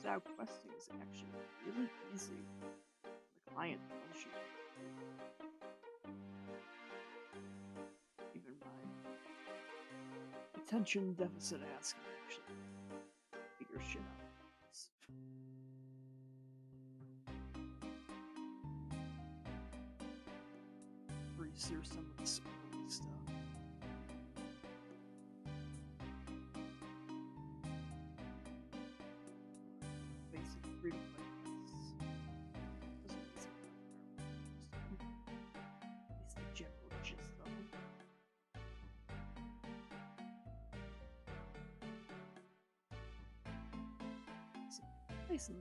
turns out questing is actually really easy for the client to troubleshoot. Even my attention deficit asking actually figures shit out. It's breeze through some of this early stuff. Basic free to play quests. Doesn't really seem that at least the general gist of them. So, nice and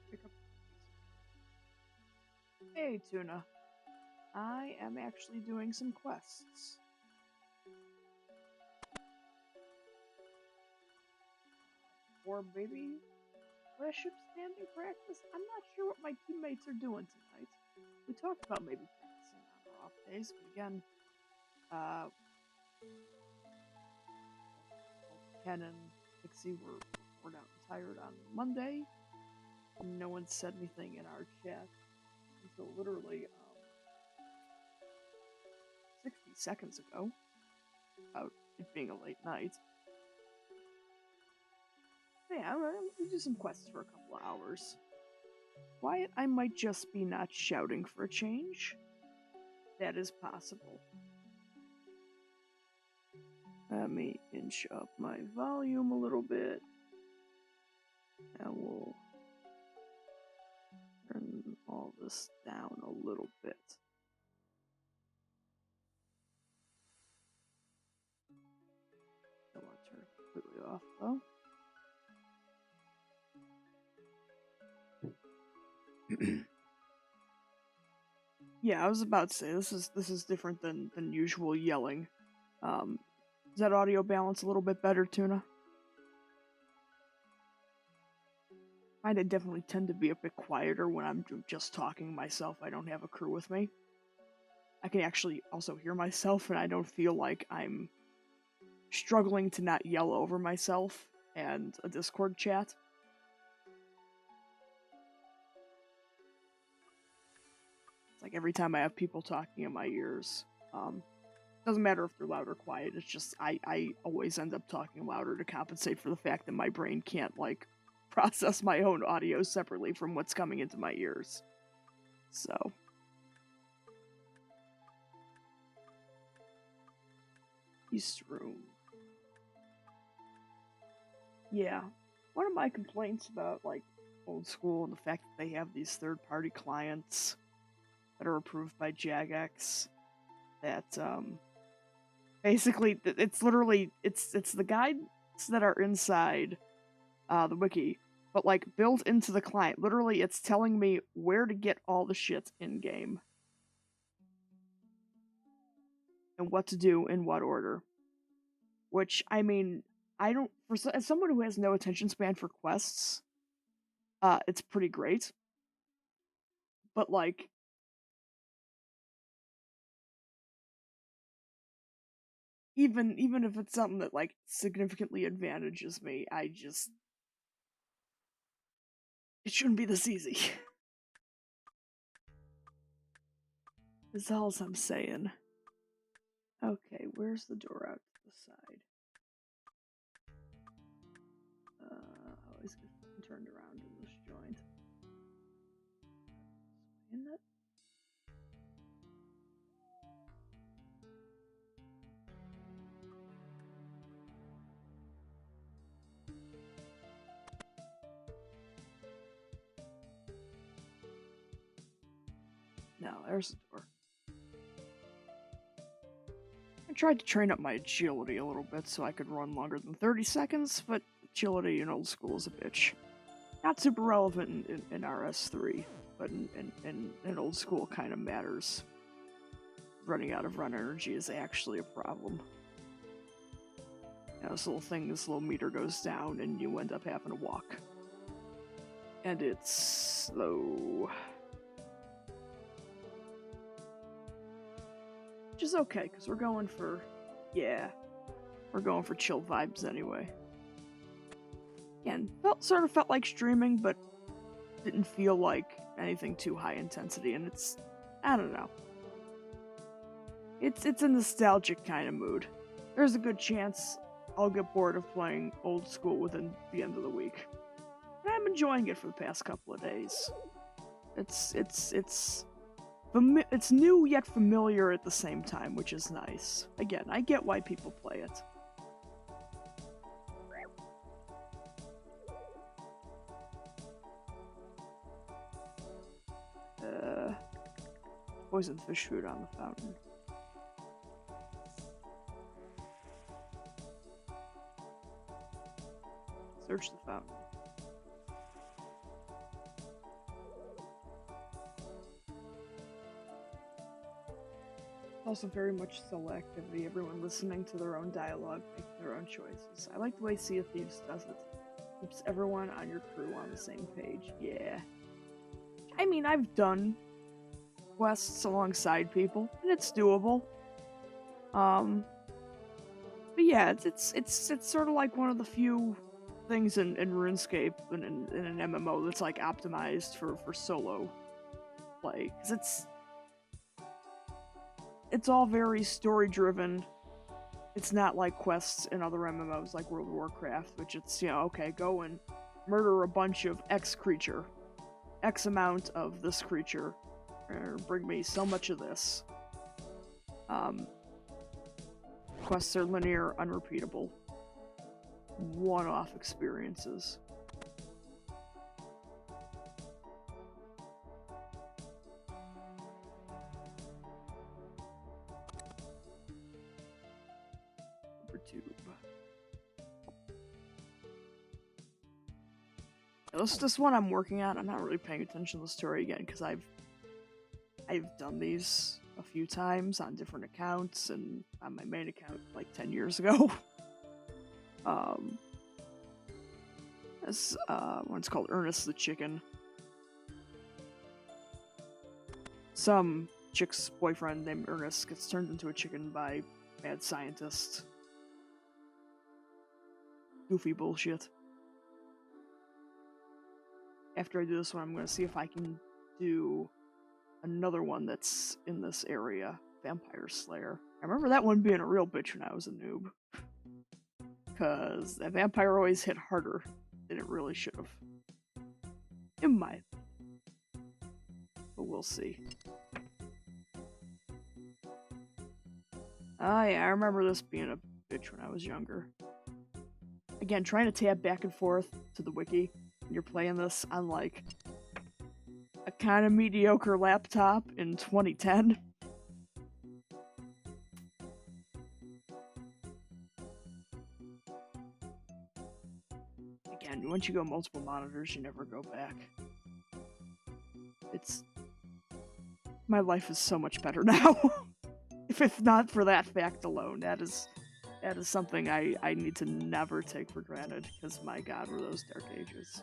pick up. Hey, Tuna. I am actually doing some quests. For baby last ship standing practice. I'm not sure what my teammates are doing tonight. We talked about maybe practicing on our off days, but again, both Ken and Pixie were out and tired on Monday. And no one said anything in our chat until literally 60 seconds ago about it being a late night. Yeah, I'm gonna do some quests for a couple of hours. Quiet, I might just be not shouting for a change. That is possible. Let me inch up my volume a little bit. And we'll turn all this down a little bit. I want to turn it completely off though. Yeah, I was about to say this is different than usual yelling. Is that audio balance a little bit better, Tuna? I definitely tend to be a bit quieter when I'm just talking myself. I don't have a crew with me. I can actually also hear myself, and I don't feel like I'm struggling to not yell over myself and a Discord chat. It's like every time I have people talking in my ears, doesn't matter if they're loud or quiet, it's just I always end up talking louder to compensate for the fact that my brain can't, like, process my own audio separately from what's coming into my ears. So. East Room. Yeah. One of my complaints about, like, old school and the fact that they have these third-party clients that are approved by Jagex that, basically, it's literally, it's the guides that are inside the wiki, but, like, built into the client. Literally, it's telling me where to get all the shit in-game. And what to do in what order. Which, I mean, I don't, as someone who has no attention span for quests, it's pretty great. But like, even if it's something that like significantly advantages me, it shouldn't be this easy. Is all I'm saying. Okay, where's the door out to the side? Always get turned around in this joint. Isn't it? No, there's the door. I tried to train up my agility a little bit so I could run longer than 30 seconds, but agility in old school is a bitch. Not super relevant in RS3, but in old school kind of matters. Running out of run energy is actually a problem. You know, this little meter goes down and you end up having to walk. And it's slow. Which is okay, because we're going for chill vibes anyway. Again, sort of felt like streaming, but didn't feel like anything too high intensity, and I don't know. It's a nostalgic kind of mood. There's a good chance I'll get bored of playing old school within the end of the week. And I'm enjoying it for the past couple of days. It's new yet familiar at the same time, which is nice. Again, I get why people play it. Poisoned fish food on the fountain. Search the fountain. Also very much solo activity, everyone listening to their own dialogue, making their own choices. I like the way Sea of Thieves does it. Keeps everyone on your crew on the same page. Yeah. I mean, I've done quests alongside people, and it's doable. But yeah, it's sort of like one of the few things in RuneScape and in an MMO that's like optimized for solo play, because it's all very story driven. It's not like quests in other MMOs like World of Warcraft, which it's, you know, okay, go and murder a bunch of X creature, X amount of this creature, or bring me so much of this. Quests are linear, unrepeatable, one-off experiences. This one I'm working on, I'm not really paying attention to the story again, because I've done these a few times on different accounts, and on my main account like 10 years ago. This one's called Ernest the Chicken. Some chick's boyfriend named Ernest gets turned into a chicken by mad scientist. Goofy bullshit. After I do this one, I'm going to see if I can do another one that's in this area, Vampire Slayer. I remember that one being a real bitch when I was a noob. Because that vampire always hit harder than it really should have. In my opinion. But we'll see. Oh yeah, I remember this being a bitch when I was younger. Again, trying to tab back and forth to the wiki when you're playing this on like a kind of mediocre laptop in 2010. Again, once you go multiple monitors, you never go back. My life is so much better now. If not for that fact alone, that is That is something I need to never take for granted, because my god, were those dark ages.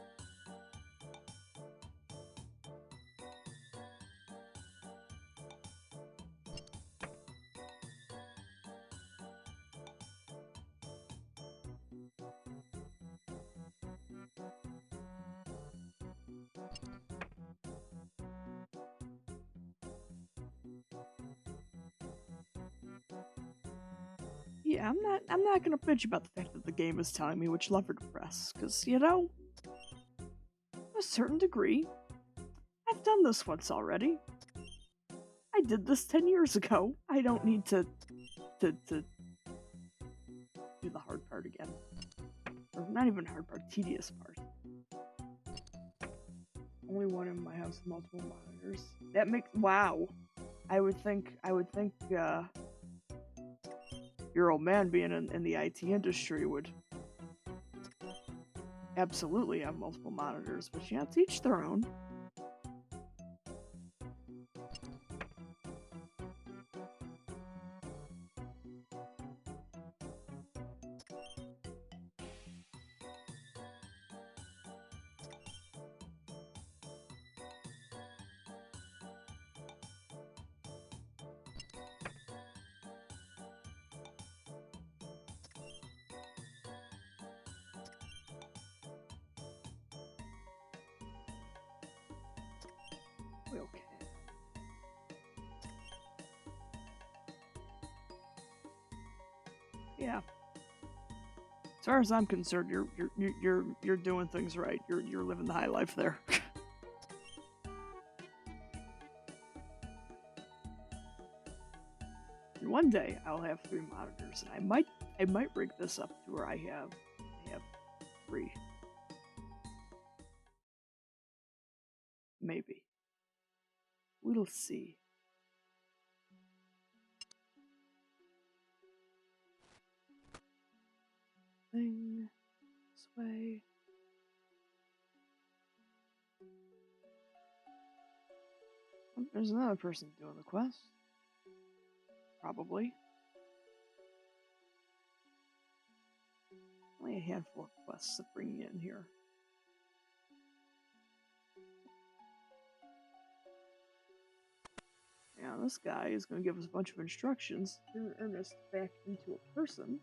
Yeah, I'm not gonna bitch about the fact that the game is telling me which lever to press, because, you know, to a certain degree, I've done this once already. I did this 10 years ago. I don't need to do the hard part again. Or not even hard part, tedious part. Only one in my house with multiple monitors. That makes, wow. I would think your old man being in the IT industry would absolutely have multiple monitors, but yeah, to each their own. Okay. Yeah. As far as I'm concerned, you're doing things right. You're living the high life there. And one day I'll have 3 monitors, and I might rig this up to where I have 3. Maybe. We'll see. Thing this way. Oh, there's another person doing the quest. Probably. Only a handful of quests that bring you in here. Yeah, this guy is going to give us a bunch of instructions to turn Ernest back into a person.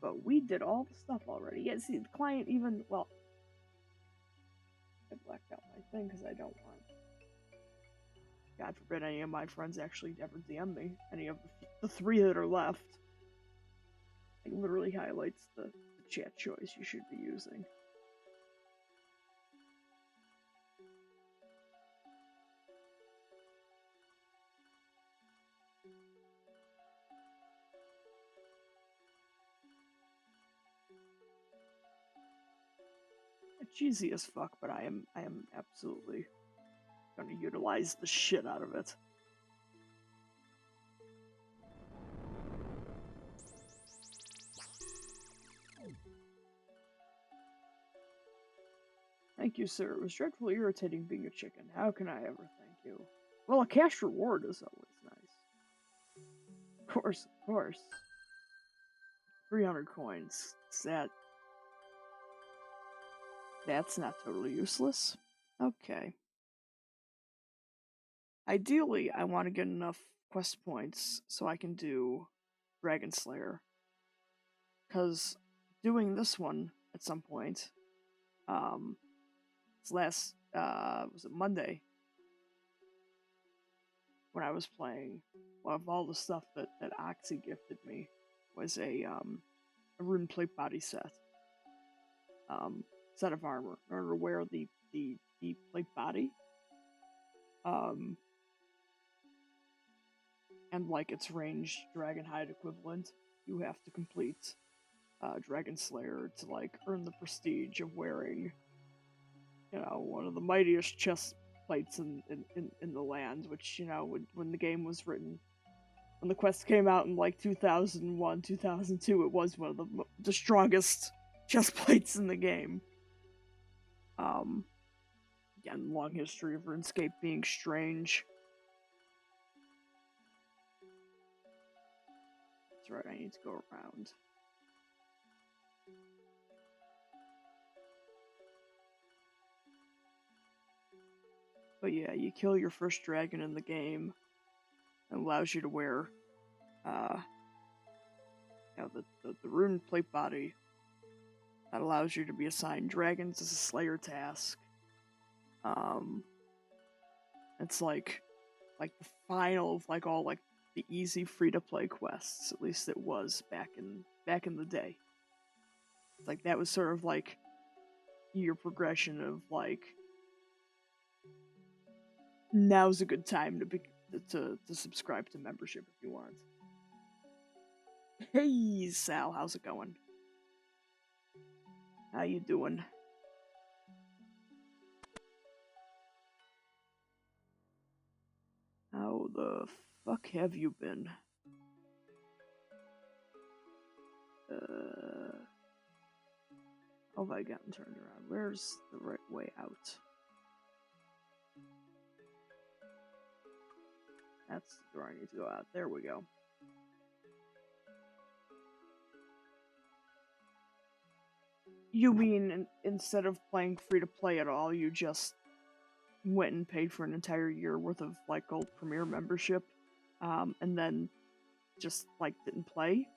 But we did all the stuff already. Yeah, see, the client even, well, I blacked out my thing because I don't want, God forbid, any of my friends actually ever DM me. Any of the 3 that are left. It literally highlights the chat choice you should be using. Cheesy as fuck, but I am absolutely going to utilize the shit out of it. Thank you, sir. It was dreadfully irritating being a chicken. How can I ever thank you? Well, a cash reward is always nice. Of course, of course. 300 coins. That's not totally useless. Okay. Ideally, I want to get enough quest points so I can do Dragon Slayer. Because doing this one at some point, was it Monday? When I was playing, one of all the stuff that Oxy gifted me was a rune plate body set. Set of armor in order to wear the plate body. And like its ranged Dragonhide equivalent, you have to complete Dragon Slayer to like earn the prestige of wearing, you know, one of the mightiest chest plates in the land, which, you know, when the game was written, when the quest came out in like 2001, 2002, it was one of the strongest chest plates in the game. Again, long history of RuneScape being strange. That's right, I need to go around. But yeah, you kill your first dragon in the game. It allows you to wear the rune plate body. That allows you to be assigned dragons as a slayer task. It's like the final of like all like the easy free to play quests. At least it was back in the day. It's like that was sort of like your progression of like now's a good time to subscribe to membership if you want. Hey Sal, how's it going? How you doing? How the fuck have you been? How have I gotten turned around? Where's the right way out? That's the door I need to go out. There we go. You mean instead of playing free to play at all, you just went and paid for an entire year worth of like gold premier membership, and then just like didn't play?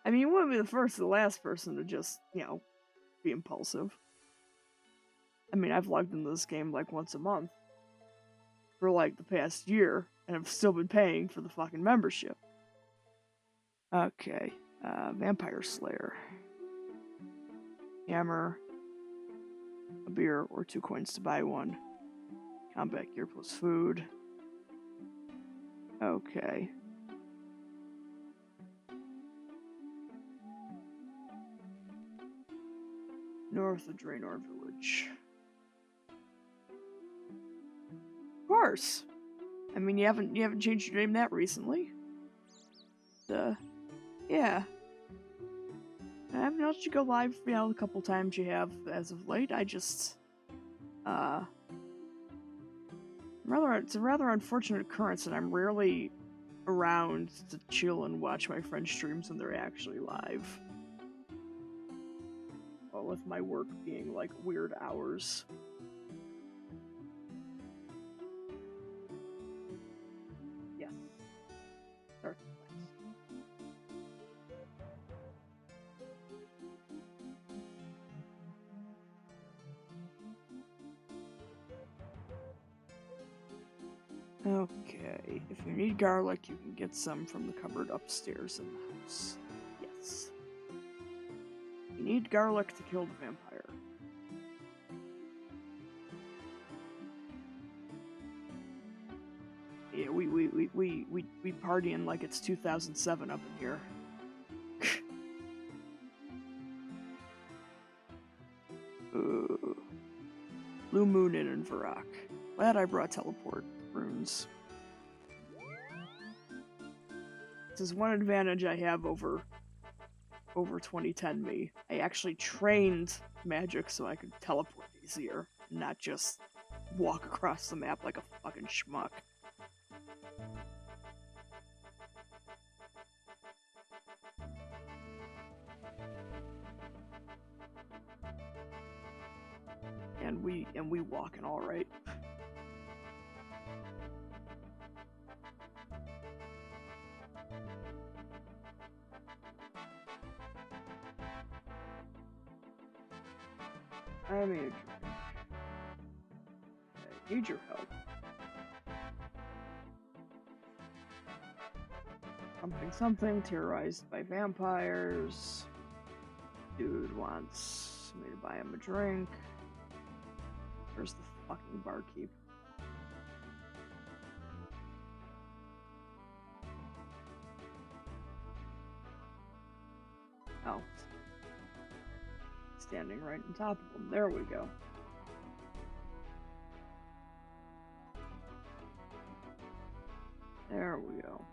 I mean, you wouldn't be the first or the last person to just, be impulsive. I mean, I've logged into this game like once a month for like the past year, and I've still been paying for the fucking membership. Okay, Vampire Slayer. Hammer, a beer, or 2 coins to buy one. Combat gear plus food. Okay. North of Draenor Village. Of course. I mean, you haven't changed your name that recently. Yeah. I haven't let you go live, a couple times you have as of late. I just, it's a rather unfortunate occurrence that I'm rarely around to chill and watch my friends' streams when they're actually live. Well, with my work being like weird hours. Yes. Start. Okay, if you need garlic, you can get some from the cupboard upstairs in the house. Yes. You need garlic to kill the vampire. Yeah, we partying like it's 2007 up in here. Blue Moon Inn in Varrock. Glad I brought teleport runes. This is one advantage I have over 2010 me. I actually trained magic so I could teleport easier, and not just walk across the map like a fucking schmuck. And we walking all right. I need your help. Something terrorized by vampires. Dude wants me to buy him a drink. Where's the fucking barkeep? Oh. Standing right on top of him. There we go. There we go.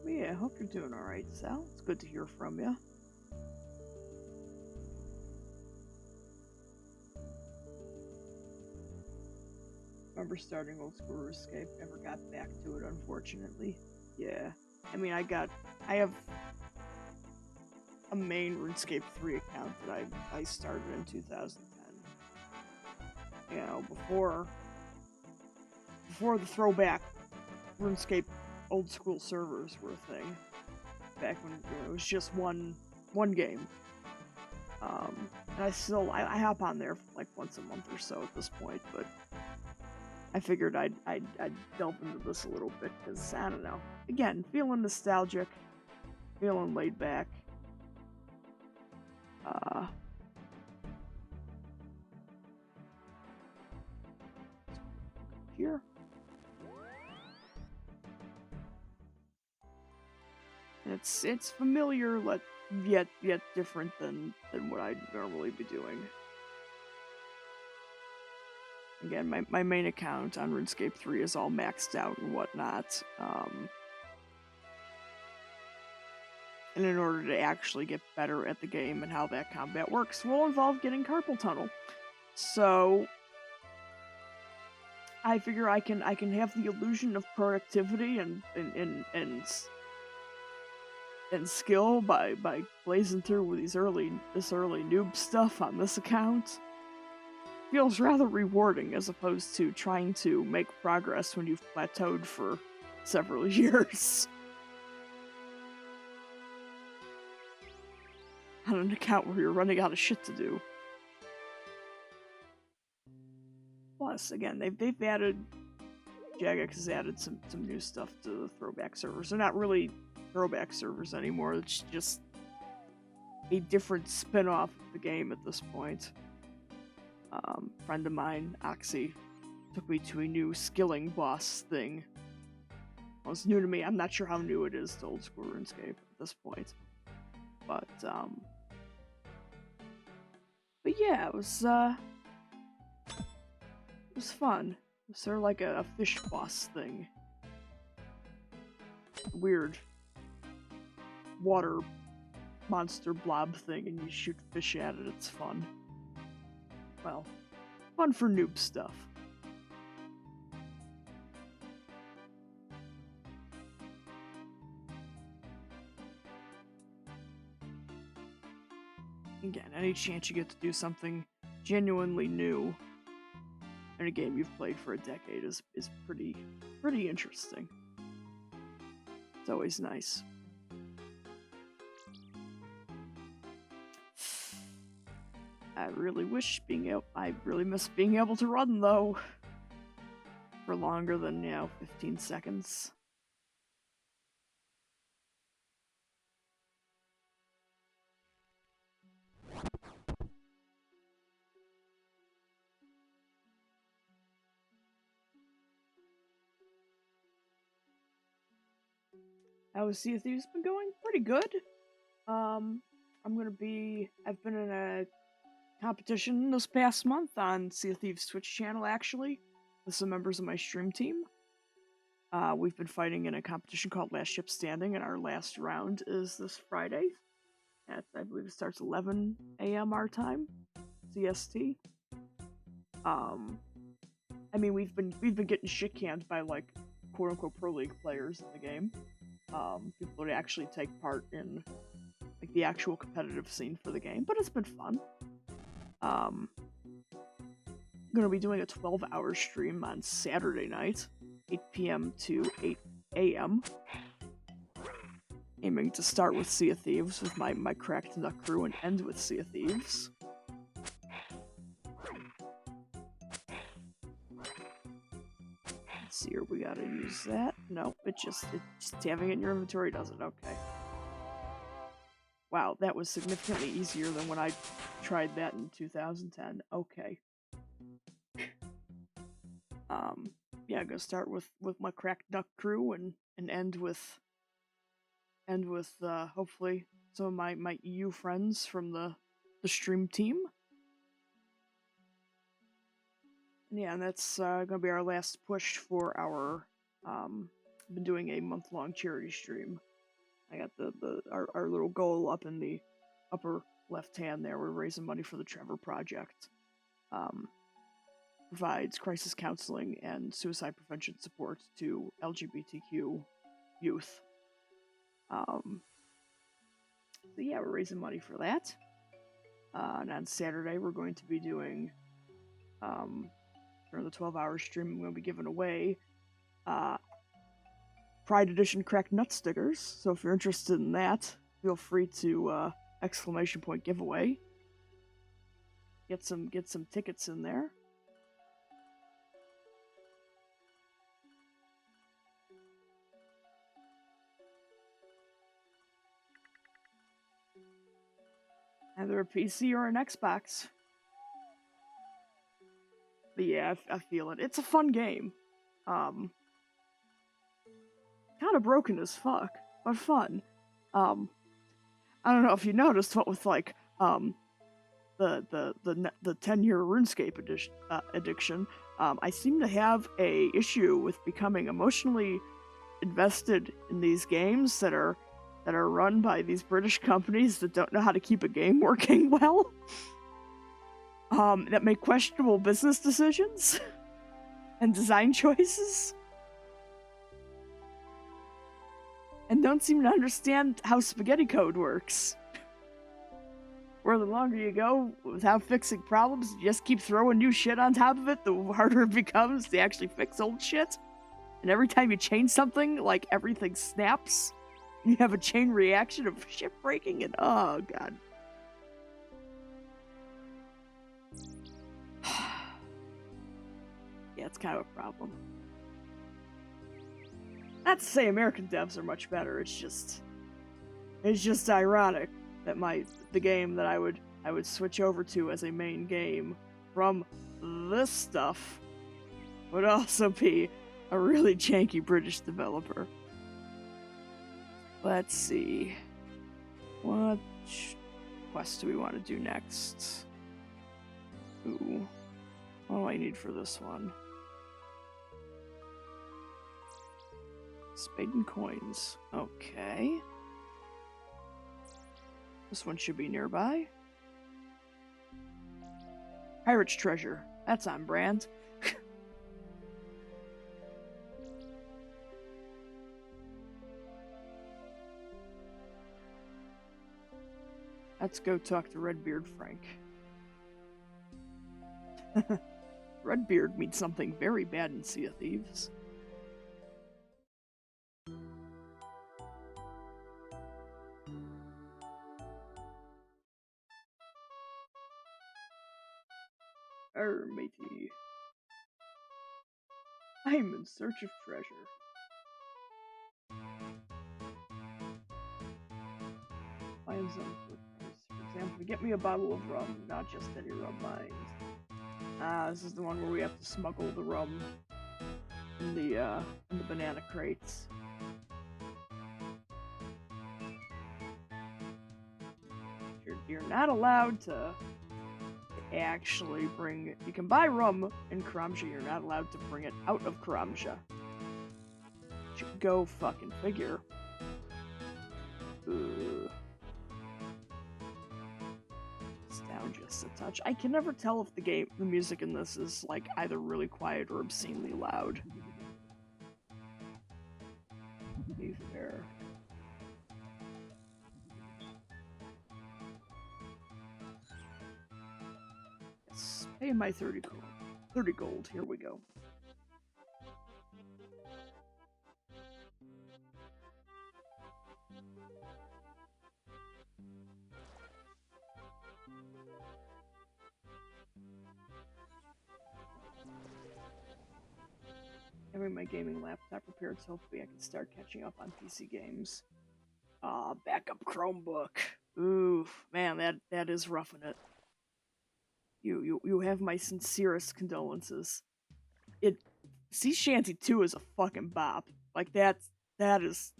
Well, yeah, I hope you're doing alright, Sal. It's good to hear from you. remember starting old school RuneScape. Never got back to it, unfortunately. Yeah. I mean, I have a main RuneScape 3 account that I started in 2010. You know, before the throwback RuneScape old school servers were a thing. Back when it was just one game. And I hop on there like once a month or so at this point, but I figured I'd delve into this a little bit because I don't know. Again, feeling nostalgic, feeling laid back. Here. It's familiar, yet different than what I'd normally be doing. Again, my main account on RuneScape 3 is all maxed out and whatnot. And in order to actually get better at the game and how that combat works will involve getting carpal tunnel. So I figure I can have the illusion of productivity and skill by blazing through with this early noob stuff on this account. Feels rather rewarding as opposed to trying to make progress when you've plateaued for several years on an account where you're running out of shit to do. Plus, again, they've added, Jagex has added some new stuff to the throwback servers. They're not really throwback servers anymore. It's just a different spin-off of the game at this point. Friend of mine, Oxy, took me to a new skilling boss thing. Well, it's new to me. I'm not sure how new it is to old school RuneScape at this point. But yeah, it was fun. It was sort of like a fish boss thing. Weird water monster blob thing, and you shoot fish at it. It's fun. Well, fun for noob stuff. Again, any chance you get to do something genuinely new in a game you've played for a decade is pretty interesting. It's always nice. I really miss being able to run though for longer than 15 seconds. How has Sea of Thieves been going? Pretty good. I've been in a competition this past month on Sea of Thieves Twitch channel, actually, with some members of my stream team. We've been fighting in a competition called Last Ship Standing, and our last round is this Friday. I believe it starts 11 a.m. our time, CST. I mean, we've been getting shit canned by like quote unquote pro league players in the game. People that actually take part in like the actual competitive scene for the game, but it's been fun. I'm gonna be doing a 12-hour stream on Saturday night, 8 p.m. to 8 a.m. Aiming to start with Sea of Thieves with my cracked duck crew and end with Sea of Thieves. Let's see here, we gotta use that. No, it's just having it in your inventory does it. Okay. Wow, that was significantly easier than when I tried that in 2010. Okay. Yeah, I'm gonna start with my cracked duck crew and end with hopefully some of my EU friends from the stream team. And yeah, and that's gonna be our last push for our been doing a month-long charity stream. I got our little goal up in the upper left hand there. We're raising money for the Trevor Project. provides crisis counseling and suicide prevention support to LGBTQ youth. So yeah, we're raising money for that. And on Saturday, we're going to be doing, during the 12-hour stream, I'm going to be giving away Pride Edition Cracked Nut stickers. So if you're interested in that, feel free to exclamation point giveaway. Get some tickets in there. Either a PC or an Xbox. But yeah, I feel it. It's a fun game. Kind of broken as fuck, but fun. I don't know if you noticed, but with like the 10-year RuneScape addiction, I seem to have a issue with becoming emotionally invested in these games that are run by these British companies that don't know how to keep a game working well. That make questionable business decisions and design choices. And don't seem to understand how spaghetti code works. Where the longer you go without fixing problems, you just keep throwing new shit on top of it, the harder it becomes to actually fix old shit. And every time you change something, like, everything snaps. You have a chain reaction of shit breaking, and oh god. Yeah, it's kind of a problem. Not to say American devs are much better, it's just ironic that the game that I would switch over to as a main game from this stuff would also be a really janky British developer. Let's see. What quest do we want to do next? Ooh. What do I need for this one? Spade and coins. Okay. This one should be nearby. Pirate's treasure. That's on brand. Let's go talk to Redbeard Frank. Redbeard means something very bad in Sea of Thieves. Matey. I'm in search of treasure. Find some footprints. For example, get me a bottle of rum, not just any rum, mind. This is the one where we have to smuggle the rum in the banana crates. You're not allowed to actually bring... You can buy rum in Karamja, you're not allowed to bring it out of Karamja. Go fucking figure. Ugh. It's down just a touch. I can never tell if the music in this is like either really quiet or obscenely loud. Be fair. Yes, pay my 30 gold. 30 gold, here we go. Having my gaming laptop prepared, so hopefully I can start catching up on PC games. Backup Chromebook. Ooh, man, that is roughing it. You have my sincerest condolences. Sea Shanty 2 is a fucking bop. Like that is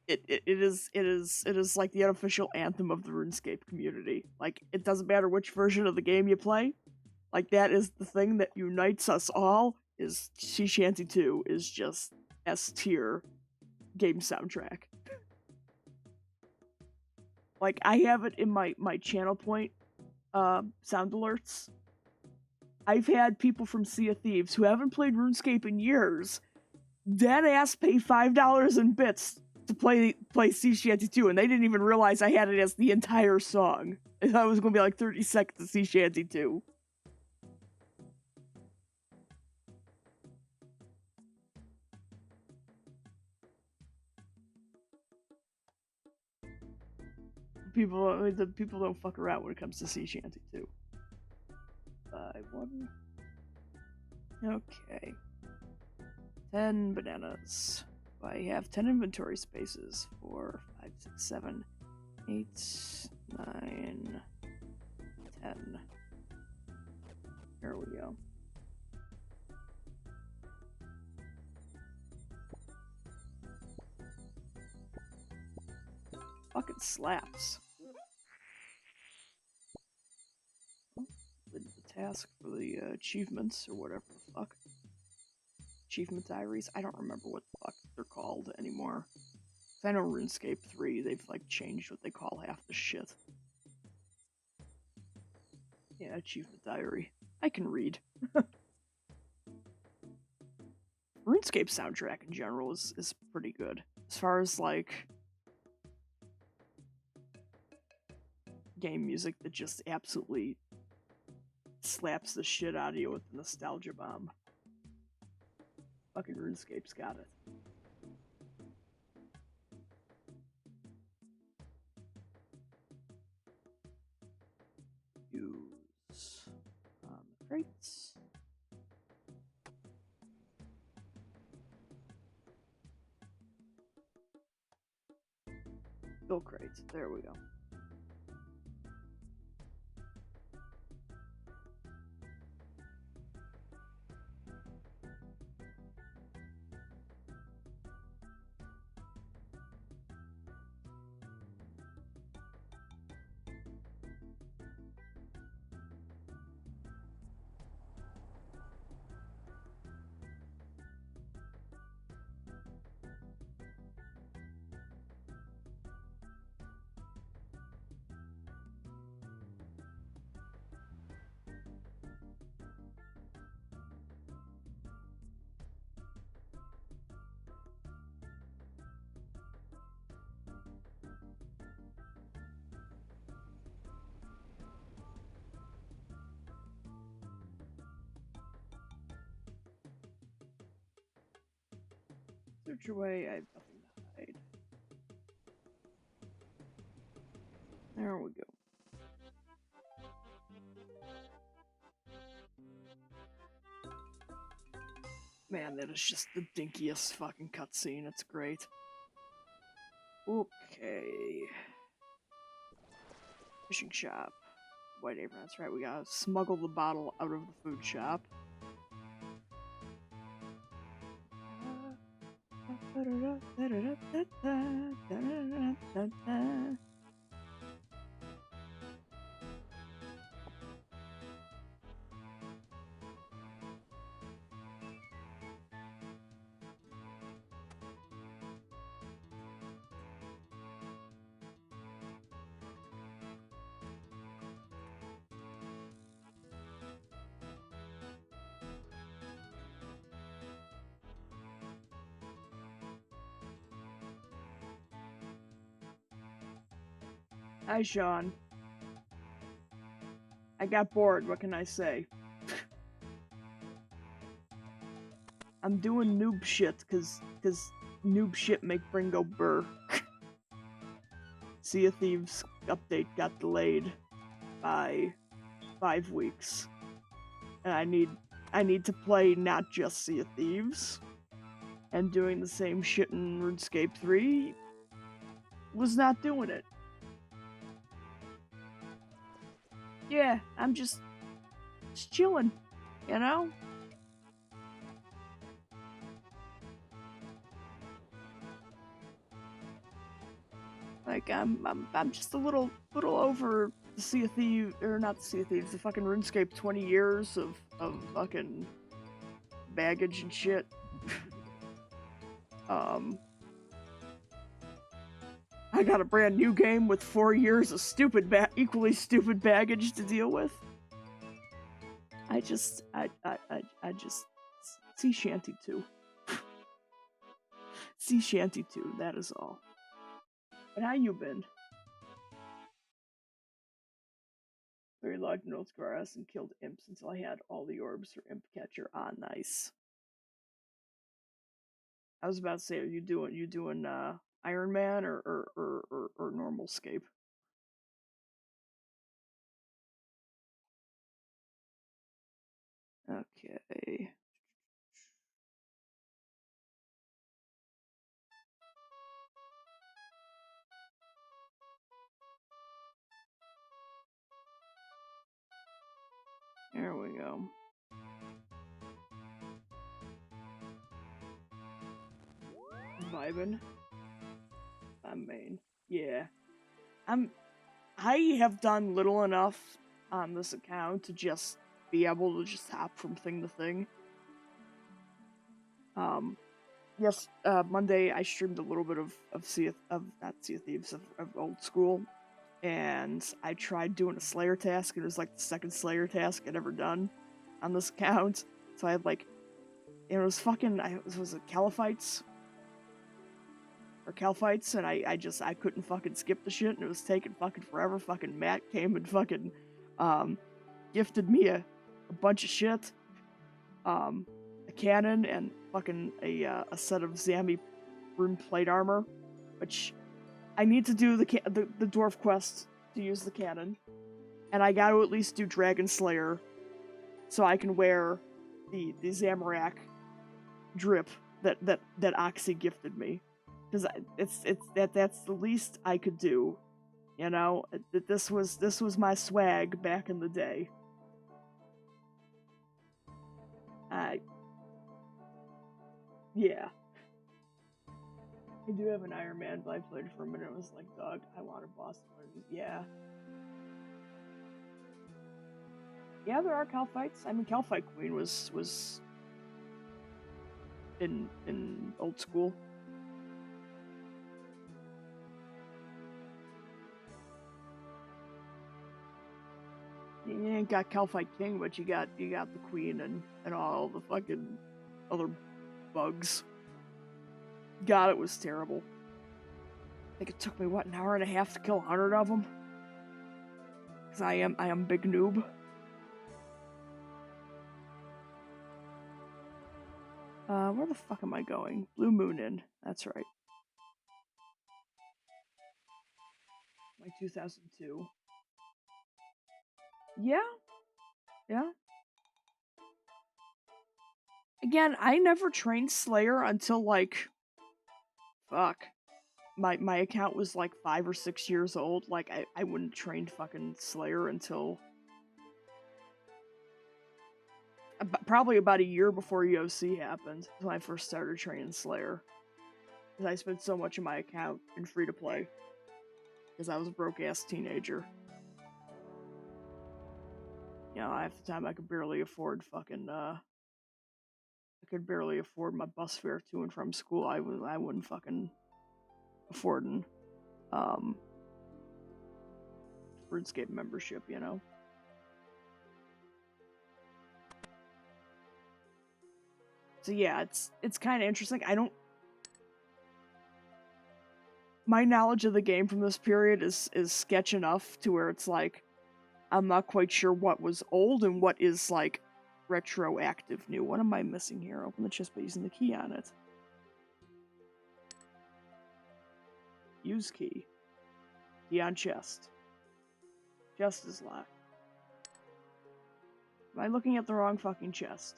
it is like the unofficial anthem of the RuneScape community. Like, it doesn't matter which version of the game you play. Like, that is the thing that unites us all. Is Sea Shanty 2 is just S-tier game soundtrack. Like, I have it in my channel point sound alerts. I've had people from Sea of Thieves who haven't played RuneScape in years, dead ass pay $5 in bits to play Sea Shanty 2, and they didn't even realize I had it as the entire song. I thought it was gonna be like 30 seconds of Sea Shanty 2. The people don't fuck around when it comes to Sea Shanty 2. 1. Okay. 10 bananas. I have 10 inventory spaces. 4, 5, 6, 7, 8, 9, 10. There we go. Fucking slaps. The task for the achievements or whatever the fuck. Achievement diaries. I don't remember what the fuck they're called anymore. I know RuneScape 3, they've like changed what they call half the shit. Yeah, achievement diary. I can read. RuneScape soundtrack in general is pretty good. As far as like game music that just absolutely slaps the shit out of you with the nostalgia bomb. Fucking RuneScape's got it. Use crates. Fill crates. There we go. Search away, I have nothing to hide. There we go. Man, that is just the dinkiest fucking cutscene. It's great. Okay. Fishing shop. White apron, that's right. We gotta smuggle the bottle out of the food shop. Hi, Sean. I got bored, what can I say? I'm doing noob shit, cause noob shit make Bringo burr. Sea of Thieves update got delayed by 5 weeks. And I need to play not just Sea of Thieves. And doing the same shit in RuneScape 3 was not doing it. Yeah, I'm just chilling, you know? Like I'm just a little over the Sea of Thieves, or not the Sea of Thieves, the fucking RuneScape 20 years of fucking baggage and shit. I got a brand new game with 4 years of equally stupid baggage to deal with. I just sea shanty 2. Sea shanty 2, that is all. But how you been? Very logged North grass and killed imps until I had all the orbs for imp catcher. Ah, nice. I was about to say, are you doing Iron Man or normal scape? Okay. There we go. Vibin'. I'm main. Yeah. I have done little enough on this account to just be able to just hop from thing to thing. Yes, Monday I streamed a little bit of not Sea of Thieves, of Old School, and I tried doing a Slayer task, and it was like the second Slayer task I'd ever done on this account. So I had like, it was fucking, was it Caliphites? Or Calphites, and I couldn't fucking skip the shit, and it was taking fucking forever. Fucking Matt came and fucking, gifted me a bunch of shit. A cannon and fucking a set of Zammy rune plate armor, which I need to do the dwarf quest to use the cannon, and I got to at least do Dragon Slayer, so I can wear the Zamorak drip that Oxy gifted me, because that's the least I could do, you know. This was my swag back in the day. Yeah. I do have an Iron Man, but I played for a minute and was like, dog, I want a boss one. Yeah. Yeah, there are Calphites. I mean, Calphite Queen was in Old School. You ain't got Calphite King, but you got the Queen and all the fucking other bugs. God, it was terrible. I think it took me, what, an hour and a half to kill 100 of them? Because I am big noob. Where the fuck am I going? Blue Moon Inn. That's right. Like 2002. Yeah. Yeah. Again, I never trained Slayer until, like, fuck. My account was like 5 or 6 years old. Like, I wouldn't train fucking Slayer until probably about a year before EOC happened, when I first started training Slayer. Because I spent so much of my account in free to play. Because I was a broke ass teenager. You know, half the time I could barely afford fucking I could barely afford my bus fare to and from school. I wouldn't fucking affording RuneScape membership, you know. So yeah, it's kind of interesting. My knowledge of the game from this period is sketch enough to where it's like I'm not quite sure what was old and what is like retroactive new. What am I missing here? Open the chest by using the key on it. Use key. Key on chest. Chest is locked. Am I looking at the wrong fucking chest?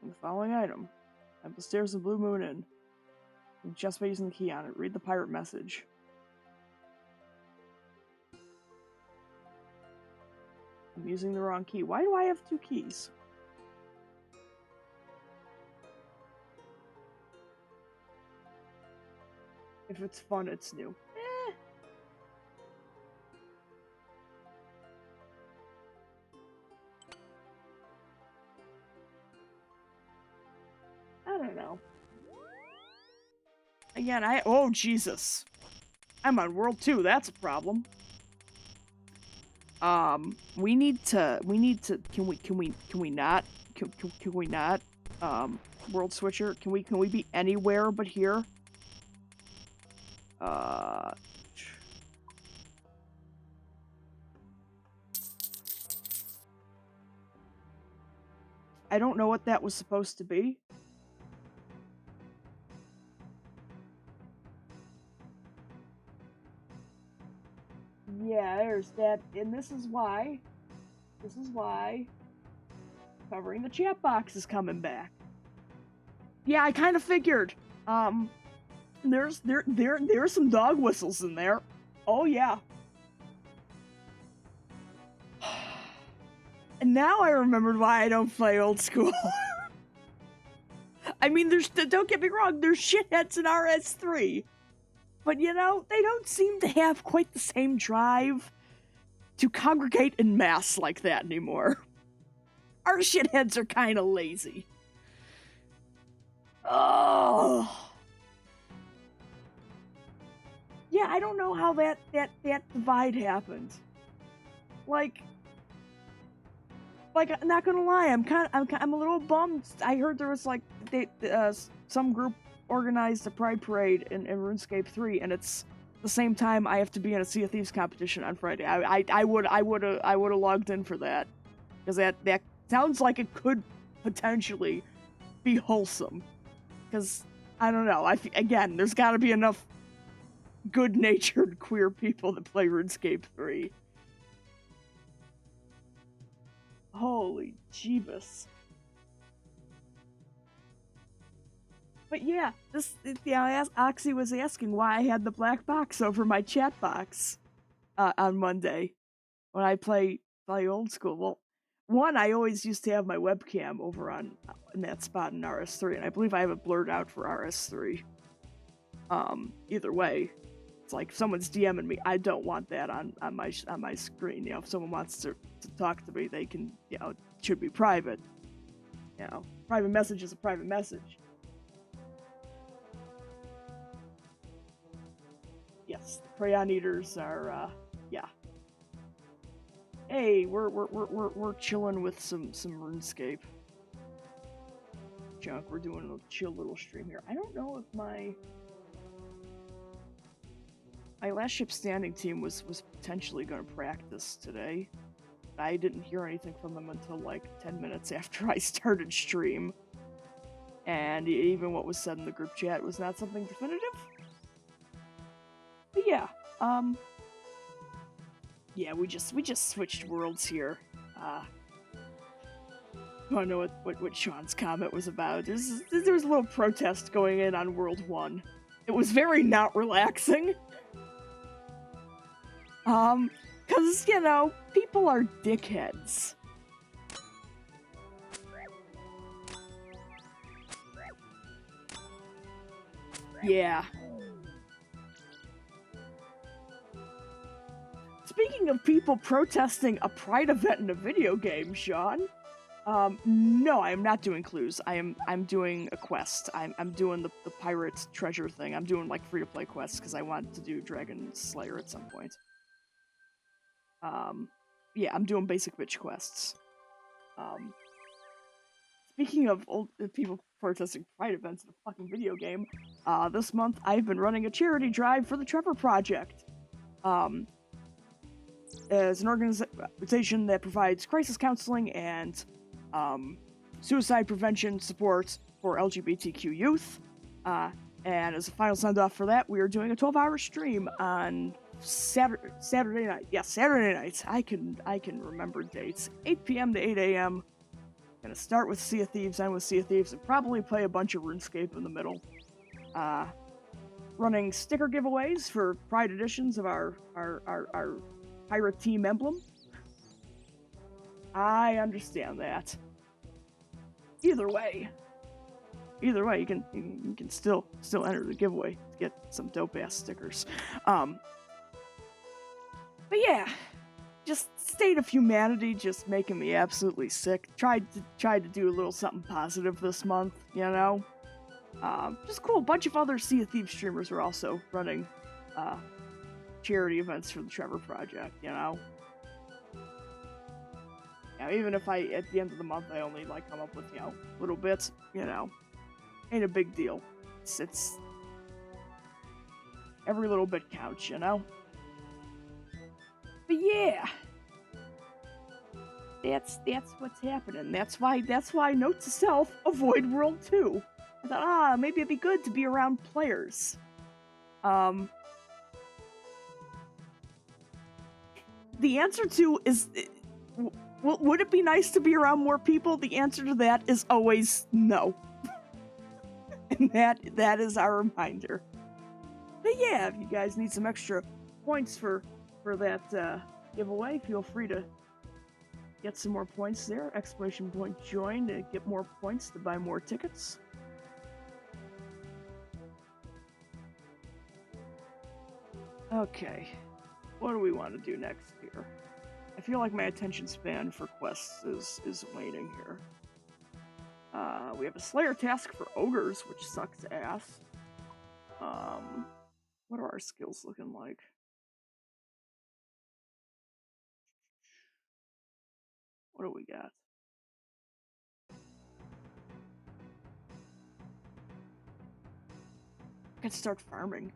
The following item. Up the stairs of Blue Moon Inn. Chest by using the key on it. Read the pirate message. I'm using the wrong key. Why do I have 2 keys? If it's fun, it's new. I don't know. Again, oh Jesus. I'm on World 2, that's a problem. We need to, can we not, can we not, world switcher? Can we be anywhere but here? I don't know what that was supposed to be. Yeah, there's that, and this is why covering the chat box is coming back. Yeah, I kind of figured. There's some dog whistles in there. Oh yeah. And now I remembered why I don't play old school. I mean, don't get me wrong, there's shitheads in RS3. But you know, they don't seem to have quite the same drive to congregate in mass like that anymore. Our shitheads are kind of lazy. Oh. Yeah, I don't know how that divide happened. Like, I'm not gonna lie, I'm a little bummed. I heard there was like some group organized a Pride Parade in RuneScape 3, and it's the same time I have to be in a Sea of Thieves competition on Friday. I would have logged in for that, because that sounds like it could potentially be wholesome. Because I don't know. Again, there's got to be enough good-natured queer people that play RuneScape 3. Holy Jeebus. But yeah, Oxy was asking why I had the black box over my chat box on Monday when I play old school. Well, one, I always used to have my webcam over in that spot in RS3, and I believe I have it blurred out for RS3. Either way, it's like if someone's DMing me, I don't want that on my screen. You know, if someone wants to talk to me, they can, you know, it should be private. You know, private message is a private message. Yes, the crayon eaters are, yeah. Hey, we're chilling with some RuneScape junk. We're doing a chill little stream here. I don't know if my last ship standing team was potentially going to practice today. I didn't hear anything from them until like 10 minutes after I started stream. And even what was said in the group chat was not something definitive. But yeah, yeah, we just switched worlds here. You wanna know what Sean's comment was about? There was a little protest going in on World 1. It was very not relaxing. Cause, you know, people are dickheads. Yeah. Speaking of people protesting a Pride event in a video game, Sean, no, I am not doing clues. I'm doing a quest. I'm doing the pirate treasure thing. I'm doing like free-to-play quests because I want to do Dragon Slayer at some point. Yeah, I'm doing basic bitch quests. Speaking of old people protesting Pride events in a fucking video game, this month I've been running a charity drive for the Trevor Project. As an organization that provides crisis counseling and suicide prevention support for LGBTQ youth. And as a final send-off for that, we are doing a 12-hour stream on Saturday night. Yeah, Saturday nights. I can remember dates. 8 p.m. to 8 a.m. Gonna start with Sea of Thieves, end with Sea of Thieves, and probably play a bunch of RuneScape in the middle. Running sticker giveaways for Pride editions of our pirate team emblem. I understand that. Either way, you can still enter the giveaway to get some dope ass stickers. But yeah, just state of humanity just making me absolutely sick. Tried to do a little something positive this month, you know. Just cool. A bunch of other Sea of Thieves streamers are also running charity events for the Trevor Project, you know. Now, even if at the end of the month, I only, like, come up with, little bits, ain't a big deal. It's every little bit counts, But yeah, that's what's happening. That's why, note to self, avoid World 2. I thought, maybe it'd be good to be around players. The answer to is, would it be nice to be around more people? The answer to that is always no. And that is our reminder. But yeah, if you guys need some extra points for that giveaway, feel free to get some more points there. Exclamation point join to get more points to buy more tickets. Okay, what do we want to do next here? I feel like my attention span for quests is waning here. We have a Slayer task for ogres, which sucks ass. What are our skills looking like? What do we got? I could start farming.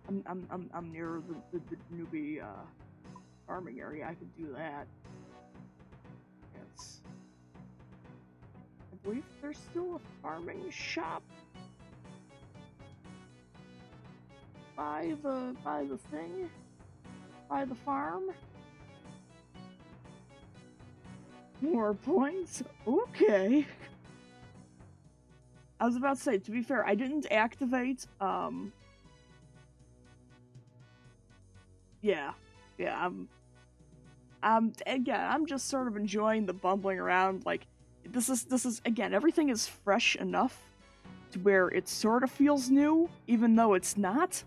I'm near the newbie farming area. I could do that. Yes. I believe there's still a farming shop by the thing, by the farm. More points? Okay. I was about to say, to be fair, I didn't activate, yeah, I'm just sort of enjoying the bumbling around, like, this is, again, everything is fresh enough to where it sort of feels new, even though it's not.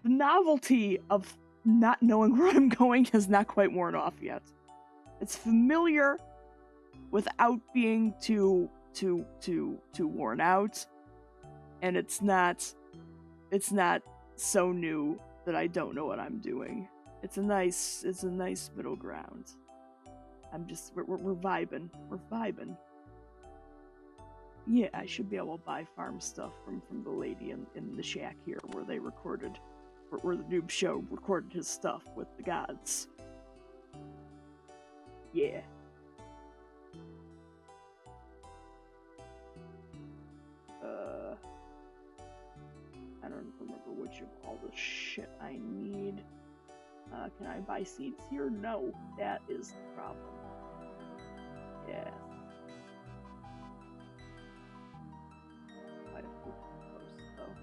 The novelty of not knowing where I'm going has not quite worn off yet. It's familiar without being too worn out, and it's not so new that I don't know what I'm doing. It's a nice middle ground. We're vibing. We're vibing. Yeah, I should be able to buy farm stuff from the lady in the shack here where they recorded, where the Noob Show recorded his stuff with the gods. Yeah. I don't remember which of all the shit I need. Can I buy seeds here? No, that is the problem. Yeah. Quite a few posts, though.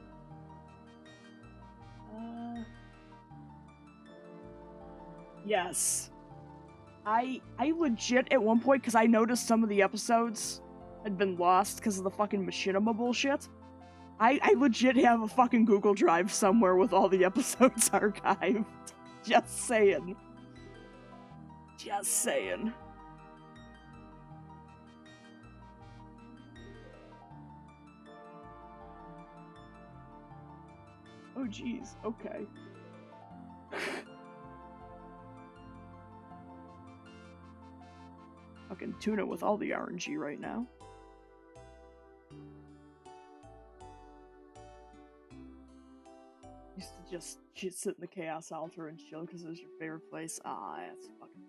Yes. I legit, at one point, because I noticed some of the episodes had been lost because of the fucking machinima bullshit. I legit have a fucking Google Drive somewhere with all the episodes archived. Just saying. Just saying. Oh jeez, okay. Fucking tuna with all the RNG right now. Used to just sit in the Chaos Altar and chill because it was your favorite place. Ah, that's fucking...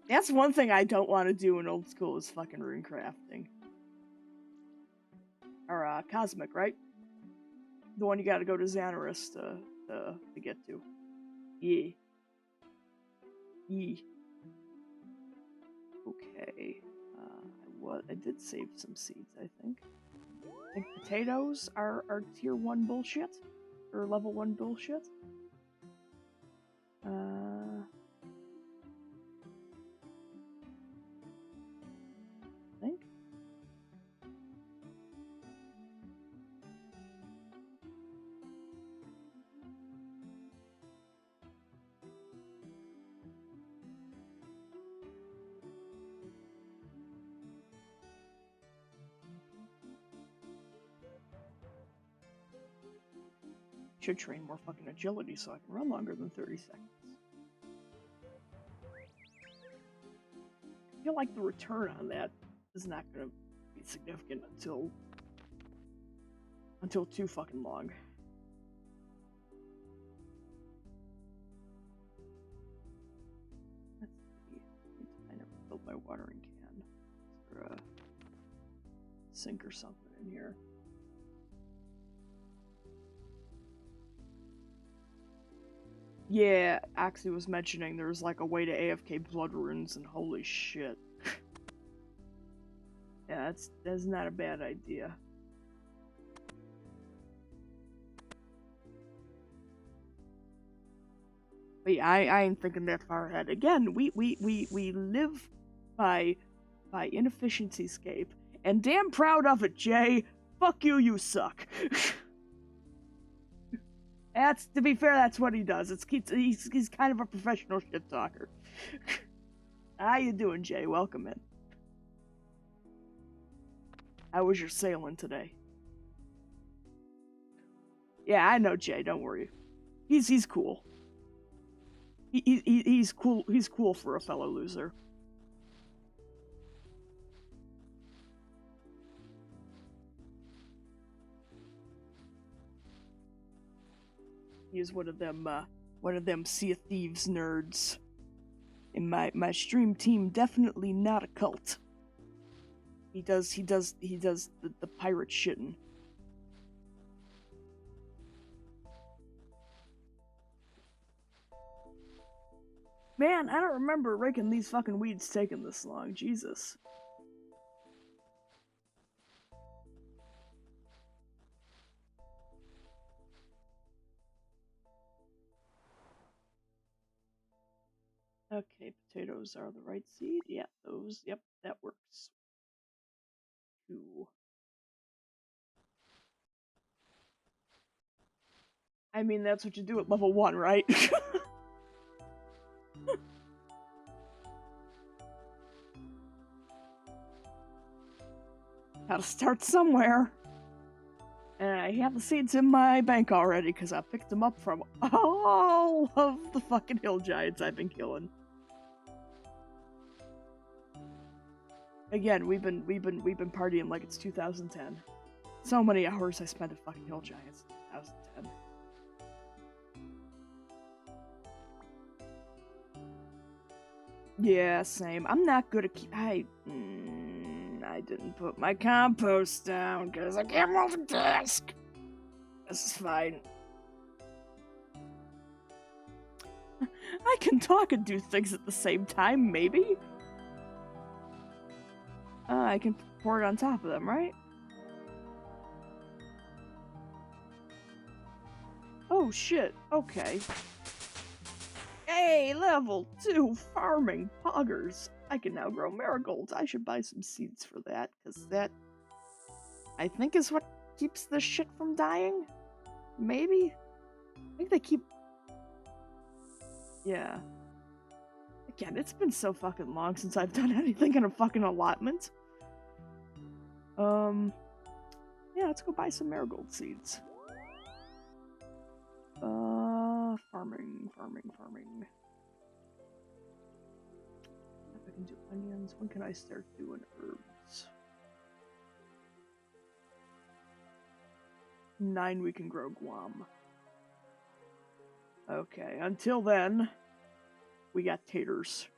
That's one thing I don't want to do in old school is fucking rune crafting. Or, Cosmic, right? The one you gotta go to Xanaris to get to. Yeah. Yeah. Okay. I did save some seeds, I think. I think potatoes are tier 1 bullshit. Or level 1 bullshit. I think. Should train more fucking agility so I can run longer than 30 seconds. I feel like the return on that is not gonna be significant until too fucking long. Let's see. I never filled my watering can. Is there a sink or something in here? Yeah, Axie was mentioning there's like a way to AFK blood runes, and holy shit. Yeah, that's not a bad idea. But yeah, I ain't thinking that far ahead. Again, we live by inefficiency scape, and damn proud of it, Jay. Fuck you, you suck. That's, to be fair, that's what he does. He's kind of a professional shit talker. How you doing, Jay? Welcome in. How was your sailing today? Yeah, I know Jay. Don't worry. He's cool. He's cool. He's cool for a fellow loser. He is one of them Sea of Thieves nerds. And my stream team, definitely not a cult. He does the pirate shitting. Man, I don't remember raking these fucking weeds taking this long. Jesus. Okay, potatoes are the right seed. Yeah, those. Yep, that works. Cool. I mean, that's what you do at level 1, right? Gotta start somewhere. And I have the seeds in my bank already because I picked them up from all of the fucking hill giants I've been killing. Again, we've been partying like it's 2010. So many hours I spent at fucking hill giants in 2010. Yeah, same. I'm not good at I didn't put my compost down because I can't multitask. This is fine. I can talk and do things at the same time, maybe? I can pour it on top of them, right? Oh shit, okay. Hey, level 2 farming poggers. I can now grow marigolds. I should buy some seeds for that, because that, I think, is what keeps this shit from dying? Maybe? I think they keep... Yeah. Again, it's been so fucking long since I've done anything in a fucking allotment. Yeah, let's go buy some marigold seeds. Farming. If I can do onions, when can I start doing herbs? 9 we can grow guam. Okay, until then, we got taters.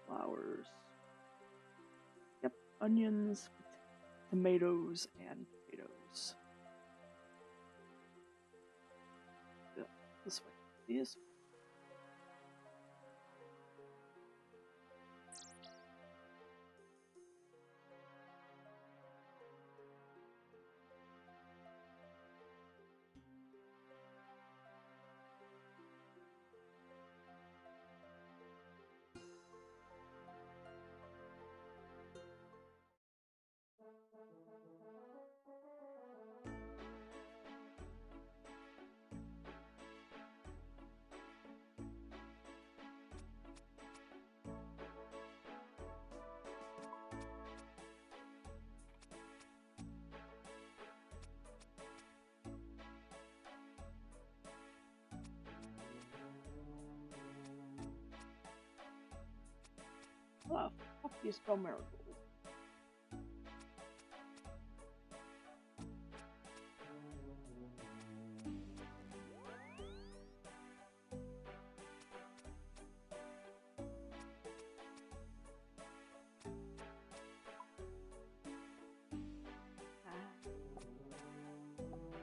Flowers. Yep, onions, tomatoes, and potatoes. Yeah, this way. This way. Huh. How do you spell marigold?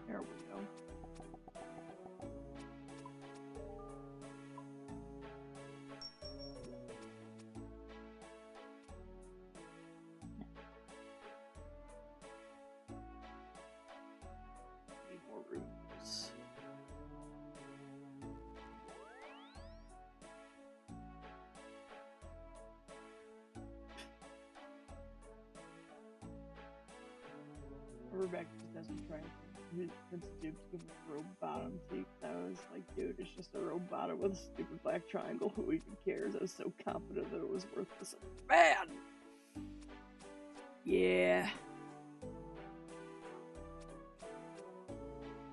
There we go. Need more rooms. We're back to 2020. Vince Duke's giving a robe-bottom take. I was like, dude, it's just a robe-bottom with a stupid black triangle. Who even cares? I was so confident that it was worth this. Man! Yeah.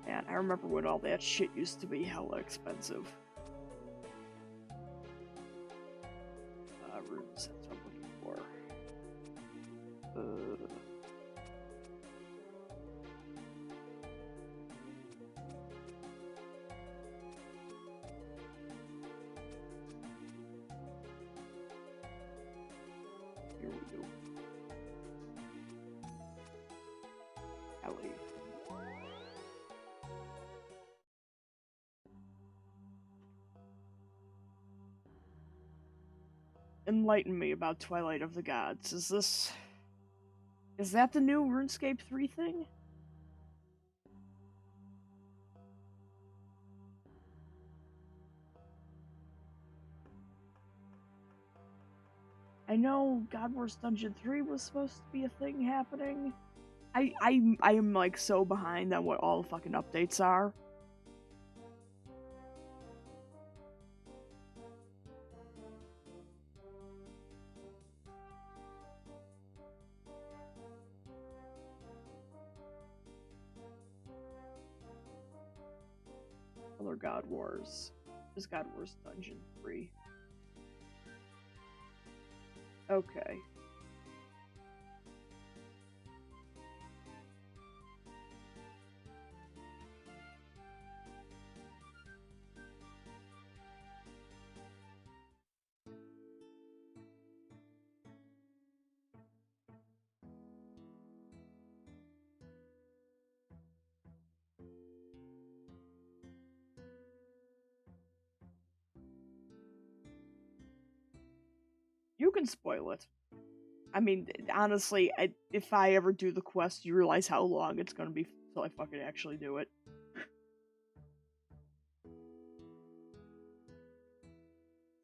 Man, I remember when all that shit used to be hella expensive. Rooms, that's what I'm looking for. Here we go. Ellie. Enlighten me about Twilight of the Gods. Is that the new RuneScape 3 thing? I know God Wars Dungeon 3 was supposed to be a thing happening. I am like so behind on what all the fucking updates are. Other God Wars. This God Wars Dungeon 3. Okay. You can spoil it. I mean, honestly, if I ever do the quest, you realize how long it's gonna be until I fucking actually do it.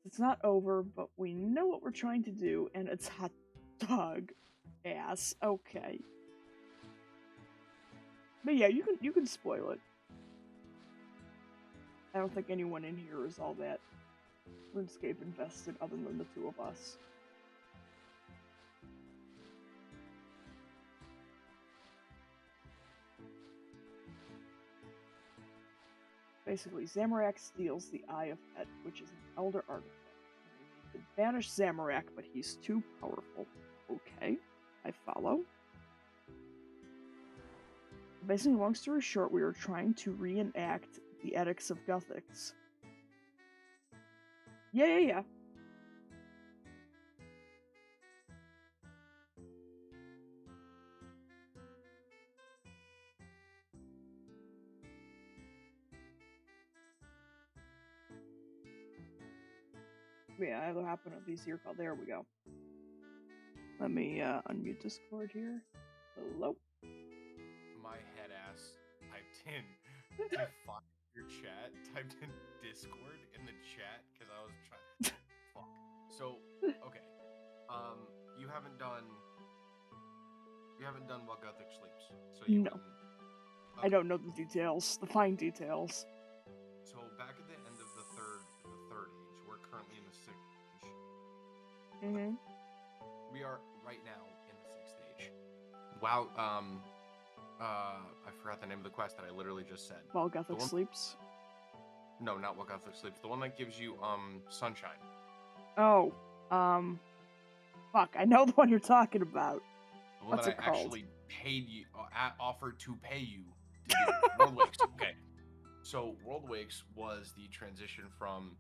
It's not over, but we know what we're trying to do, and it's hot dog ass. Okay. But yeah, you can spoil it. I don't think anyone in here is all that RuneScape invested other than the two of us. Basically, Zamorak steals the Eye of Et, which is an elder artifact. We need to banish Zamorak, but he's too powerful. Okay, I follow. Basically, long story short, we are trying to reenact the Edicts of Guthix. Yeah. Yeah, it'll happen at these here called. There we go. Let me unmute Discord here. Hello. My head ass typed in to find your chat, typed in Discord in the chat because I was trying. Fuck. So okay, you haven't done While Guthix Sleeps, so you No. wouldn't. I don't know the details, the fine details. So back at the end of the third age, we're currently in the 6th age. Mm-hmm. We are right now in the 6th age. Wow. I forgot the name of the quest that I literally just said. While Guthix Sleeps? No, not While Guthix Sleeps. The one that gives you sunshine. Oh, Fuck, I know the one you're talking about. The one What's that it I called? actually paid you, offered to pay you to do. World Wakes. Okay. So World Wakes was the transition from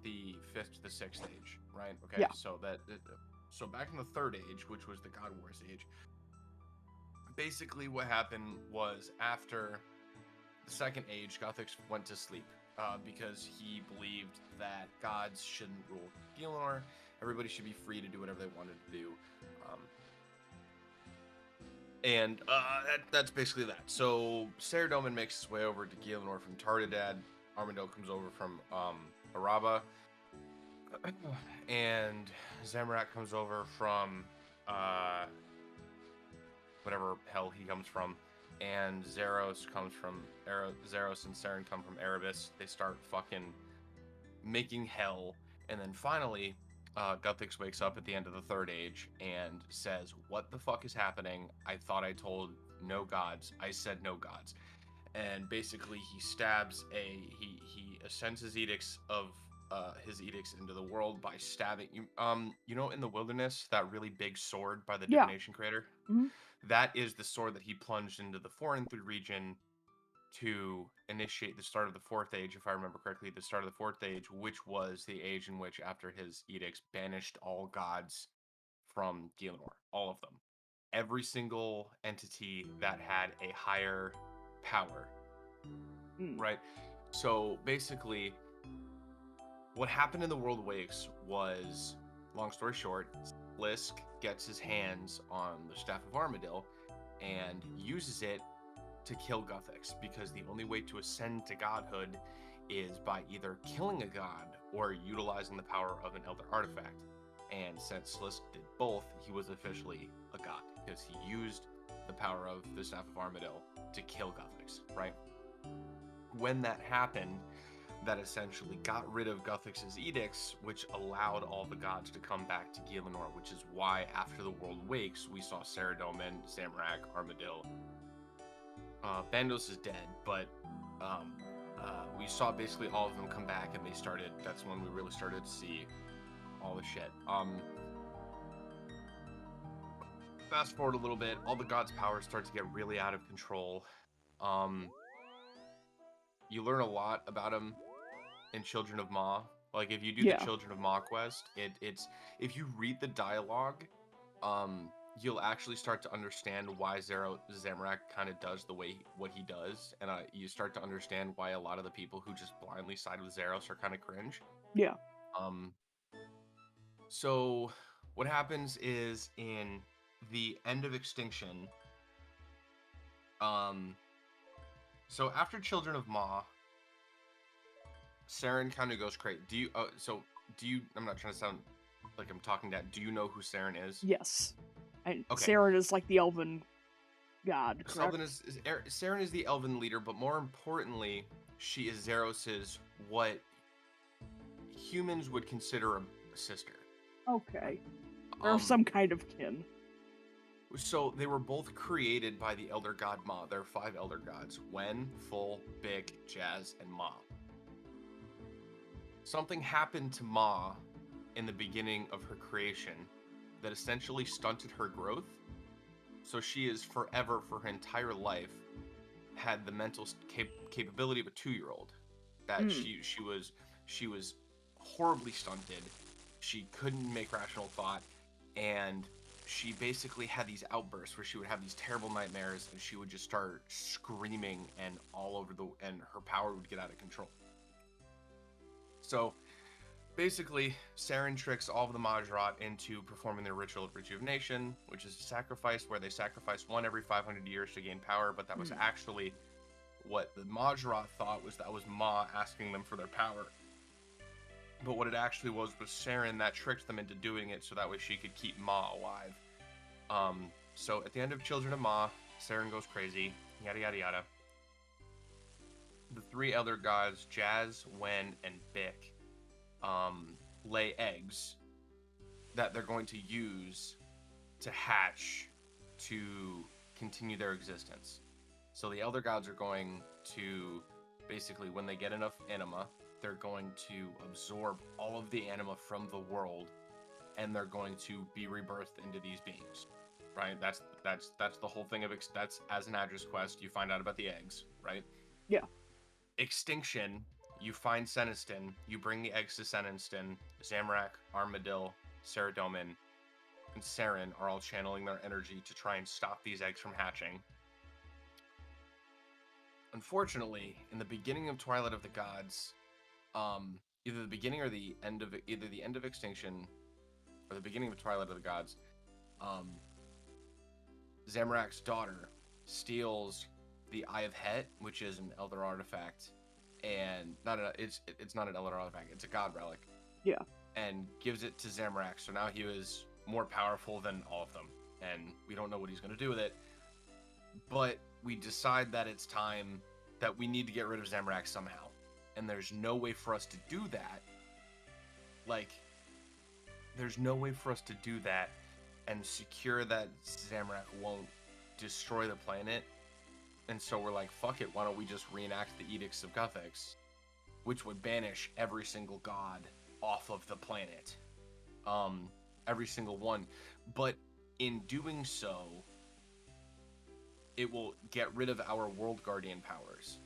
the 5th to the 6th age, right? Okay. Yeah. So back in the 3rd age, which was the God Wars age, basically what happened was after the 2nd age, Gothics went to sleep because he believed that gods shouldn't rule Gielinor. Everybody should be free to do whatever they wanted to do. That's basically that. So Saradomin makes his way over to Gielinor from Tardadad. Armadillo comes over from Araba. And Zamorak comes over from whatever hell he comes from. And Zeros comes from Zeros and Saren come from Erebus. They start fucking making hell. And then finally, Guthix wakes up at the end of the 3rd age and says, "What the fuck is happening? I thought I told no gods. I said no gods." And basically, he stabs he ascends his edicts into the world by stabbing you. You know, in the wilderness, that really big sword by the Yeah. divination creator. Mhm. That is the sword that he plunged into the Forinthid region to initiate the start of the 4th age, if I remember correctly, the start of the 4th age, which was the age in which, after his edicts, banished all gods from Gielinor, all of them. Every single entity that had a higher power, Mm. right? So basically, what happened in the World Wakes was, long story short, Lisk gets his hands on the Staff of Armadil and uses it to kill Guthix, because the only way to ascend to godhood is by either killing a god or utilizing the power of an elder artifact. And since Lisk did both, he was officially a god, because he used the power of the Staff of Armadil to kill Guthix, right? When that happened, that essentially got rid of Guthix's edicts, which allowed all the gods to come back to Gielinor, which is why after the World Wakes, we saw Saradomin, Zamorak, Armadil. Bandos is dead, but we saw basically all of them come back, and that's when we really started to see all the shit. Fast forward a little bit, all the gods' powers start to get really out of control. You learn a lot about them in Children of Ma. Like, if you do the Yeah. Children of Ma quest, it's if you read the dialogue, you'll actually start to understand why Zamorak kind of does what he does, and you start to understand why a lot of the people who just blindly side with Zeros are kind of cringe. Yeah. So what happens is, in the End of Extinction, so after Children of Ma, Saren kind of goes crazy. I'm not trying to sound like I'm talking that. Do you know who Saren is? Yes. Okay. Saren is like the elven god, correct? Saren is the elven leader, but more importantly, she is Zeros's what humans would consider a sister. Okay. Or some kind of kin. So they were both created by the elder god Ma. There are 5 elder gods: Wen, Full, Big, Jazz, and Ma. Something happened to Ma in the beginning of her creation that essentially stunted her growth. So she is forever, for her entire life, had the mental capability of a 2-year-old. That she was horribly stunted. She couldn't make rational thought, and she basically had these outbursts where she would have these terrible nightmares, and she would just start screaming, and and her power would get out of control. So basically, Saren tricks all of the Majrat into performing their ritual of rejuvenation, which is a sacrifice where they sacrifice one every 500 years to gain power, but that was actually what the Majrat thought was Ma asking them for their power. But what it actually was Saren that tricked them into doing it so that way she could keep Ma alive. So at the end of Children of Ma, Saren goes crazy, yada yada yada. The 3 elder gods, Jazz, Wen, and Bick, lay eggs that they're going to use to hatch to continue their existence. So the elder gods are going to basically, when they get enough anima, they're going to absorb all of the anima from the world and they're going to be rebirthed into these beings, right? That's the whole thing of that's as an address quest. You find out about the eggs, right? Yeah. Extinction. You find Seniston. You bring the eggs to Seniston. Zamorak, Armadil, Saradomin, and Saren are all channeling their energy to try and stop these eggs from hatching. Unfortunately, in the beginning of Twilight of the Gods, either the beginning or the end of either the end of Extinction or the beginning of Twilight of the Gods, Zamorak's daughter steals the Eye of Het, which is an Elder artifact, and it's not an Elder artifact, it's a God relic. Yeah. And gives it to Zamorak. So now he is more powerful than all of them, and we don't know what he's going to do with it. But we decide that it's time that we need to get rid of Zamorak somehow, and there's no way for us to do that. Like, there's no way for us to do that and secure that Zamorak won't destroy the planet. And so we're like, fuck it, why don't we just reenact the Edicts of Guthix, which would banish every single god off of the planet. Every single one. But in doing so, it will get rid of our World Guardian powers.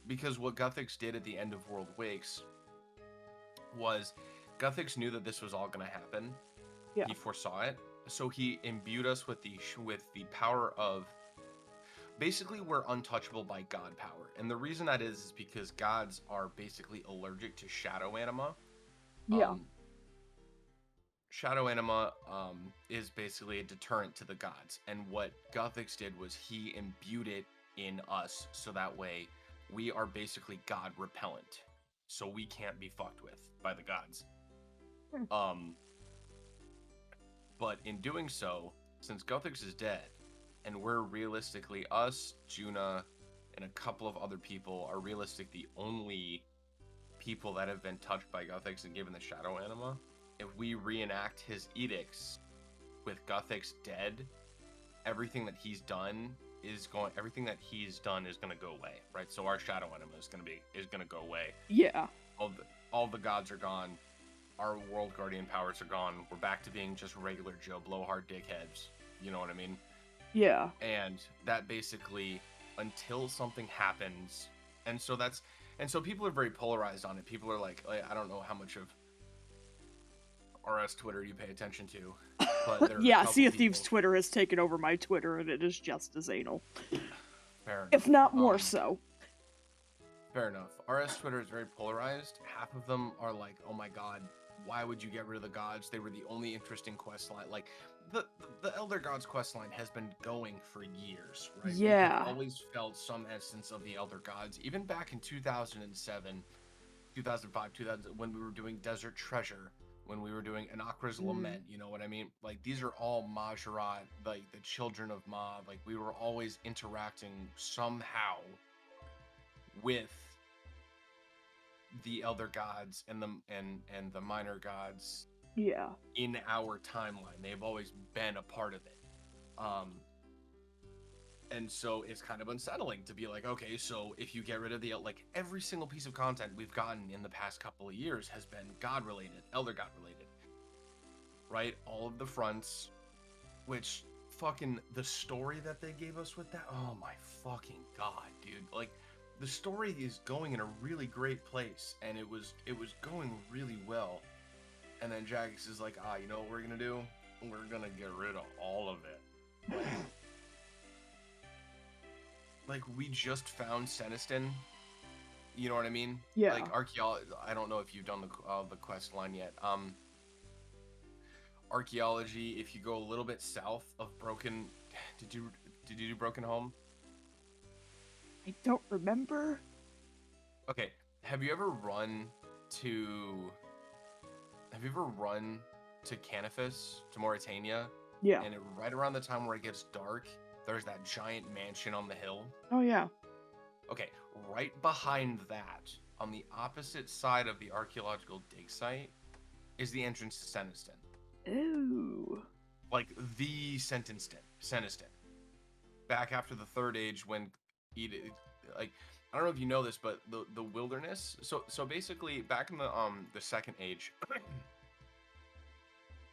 Because what Guthix did at the end of World Wakes was Guthix knew that this was all going to happen. Yeah. He foresaw it. So he imbued us with the power of... Basically, we're untouchable by god power. And the reason that is because gods are basically allergic to shadow anima. Yeah. Shadow anima is basically a deterrent to the gods. And what Guthix did was he imbued it in us, so that way we are basically god repellent. So we can't be fucked with by the gods. But in doing so, since Guthix is dead, and we're realistically, us, Juna, and a couple of other people are the only people that have been touched by Guthix and given the shadow anima, if we reenact his edicts with Guthix dead, everything that he's done is going to go away, right? So our shadow anima is going to go away. Yeah. All the gods are gone. Our World Guardian powers are gone. We're back to being just regular Joe blowhard dickheads. You know what I mean? Yeah. And that basically, until something happens, and so people are very polarized on it. People are like, I don't know how much of RS Twitter you pay attention to, but yeah, Sea of Thieves Twitter has taken over my Twitter, and it is just as anal. Fair enough. If not more so. Fair enough. RS Twitter is very polarized. Half of them are like, oh my god, why would you get rid of the gods? They were the only interesting quest line. Like, the Elder Gods quest line has been going for years, right? Yeah. We've always felt some essence of the Elder Gods. Even back in 2007, 2005, 2000, when we were doing Desert Treasure, when we were doing Anakra's Lament, you know what I mean? Like, these are all Majorat, like, the children of Ma. Like, we were always interacting somehow with the Elder Gods and the Minor Gods. Yeah. In our timeline, they've always been a part of it. And so it's kind of unsettling to be like, okay, so if you get rid of the, like, every single piece of content we've gotten in the past couple of years has been God related, Elder God related, right? All of the fronts, which fucking the story that they gave us with that, oh my fucking god, dude. Like, the story is going in a really great place, and it was going really well. And then Jagex is like, you know what we're gonna do? We're gonna get rid of all of it. Like, we just found Seniston. You know what I mean? Yeah. Like, archaeology. I don't know if you've done the quest line yet. Archaeology. If you go a little bit south of Broken, did you do Broken Home? I don't remember. Okay. Have you ever run to Canifis, to Mauritania? Yeah. And right around the time where it gets dark, there's that giant mansion on the hill. Oh, yeah. Okay, right behind that, on the opposite side of the archaeological dig site, is the entrance to Seniston. Ooh. Like, the Seniston. Back after the Third Age, when like, I don't know if you know this, but the wilderness. So basically, back in the Second Age,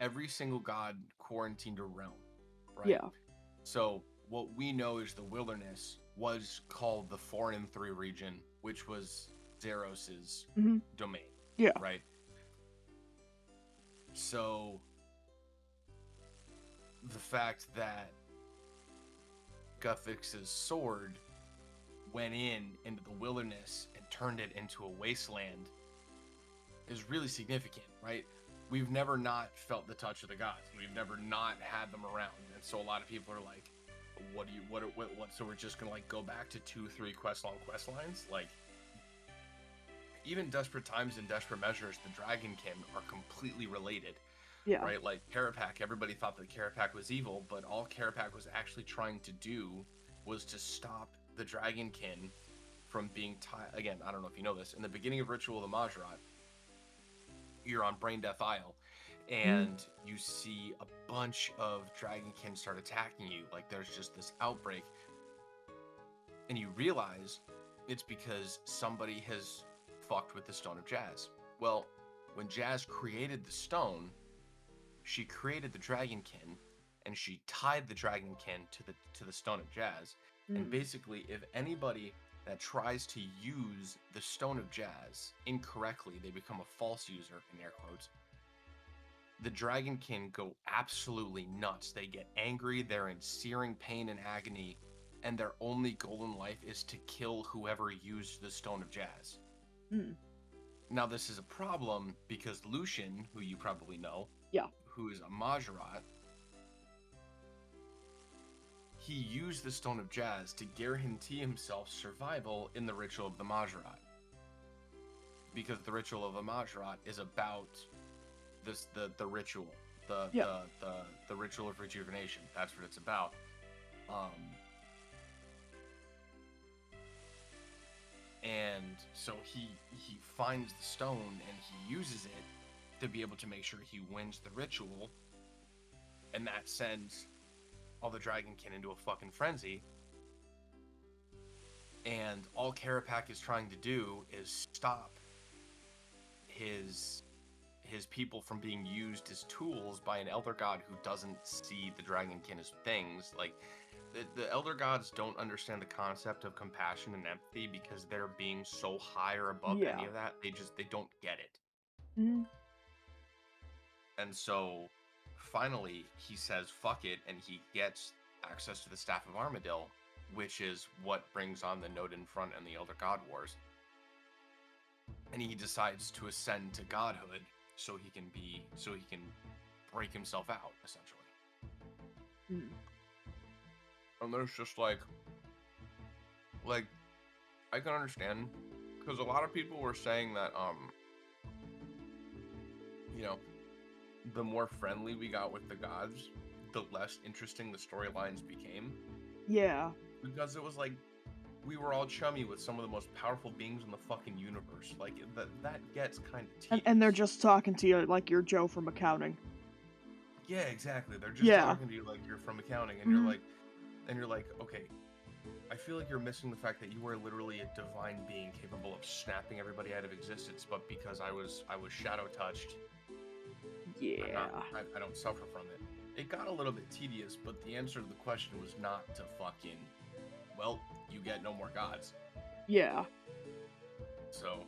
every single god quarantined a realm, right? Yeah. So what we know is the wilderness was called the 4 and 3 region, which was Zeros's Hmm. domain, Yeah. right? So the fact that Guthix's sword went into the wilderness and turned it into a wasteland is really significant, right? We've never not felt the touch of the gods. We've never not had them around, and so a lot of people are like, "What do you? What? So we're just gonna like go back to 2, 3 quest lines? Like, even Desperate Times and Desperate Measures, the Dragonkin are completely related, Yeah. right? Like Carapac, everybody thought that Carapac was evil, but all Carapac was actually trying to do was to stop the Dragonkin from being tied. Again, I don't know if you know this. In the beginning of Ritual of the Majorat, you're on Brain Death Isle, Hmm. and you see a bunch of Dragonkin start attacking you. Like there's just this outbreak, and you realize it's because somebody has fucked with the Stone of Jazz. Well, when Jazz created the stone, she created the Dragonkin, and she tied the Dragonkin to the Stone of Jazz. And Mm. basically, if anybody that tries to use the Stone of Jazz incorrectly, they become a false user, in air quotes. The Dragonkin go absolutely nuts. They get angry, they're in searing pain and agony, and their only goal in life is to kill whoever used the Stone of Jazz. Mm. Now, this is a problem because Lucian, who you probably know, Yeah. who is a Majorat, he used the Stone of Jazz to guarantee himself survival in the Ritual of the Majorat. Because the Ritual of the Majorat is about the ritual, Yeah. the ritual of rejuvenation. That's what it's about. Um, and so he finds the stone and he uses it to be able to make sure he wins the ritual, and that sends all the Dragonkin into a fucking frenzy. And all Carapac is trying to do is stop his people from being used as tools by an elder god who doesn't see the Dragonkin as things. Like the elder gods don't understand the concept of compassion and empathy because they're being so high or above Yeah. any of that. They don't get it. Hmm. And so finally he says fuck it, and he gets access to the Staff of Armadil, which is what brings on the Node in Front and the Elder God Wars. And he decides to ascend to godhood so he can break himself out, essentially. Mm. And there's just like I can understand, because a lot of people were saying that you know, the more friendly we got with the gods, the less interesting the storylines became, Yeah. because it was like we were all chummy with some of the most powerful beings in the fucking universe. Like that gets kind of tedious. And they're just talking to you like you're Joe from accounting. Yeah, exactly. They're just Yeah. talking to you like you're from accounting, and Mhm. you're like, okay, I feel like you're missing the fact that you are literally a divine being capable of snapping everybody out of existence, but because I was shadow touched, Yeah. I don't suffer from it. It got a little bit tedious, but the answer to the question was not to fucking, well, you get no more gods. Yeah. So,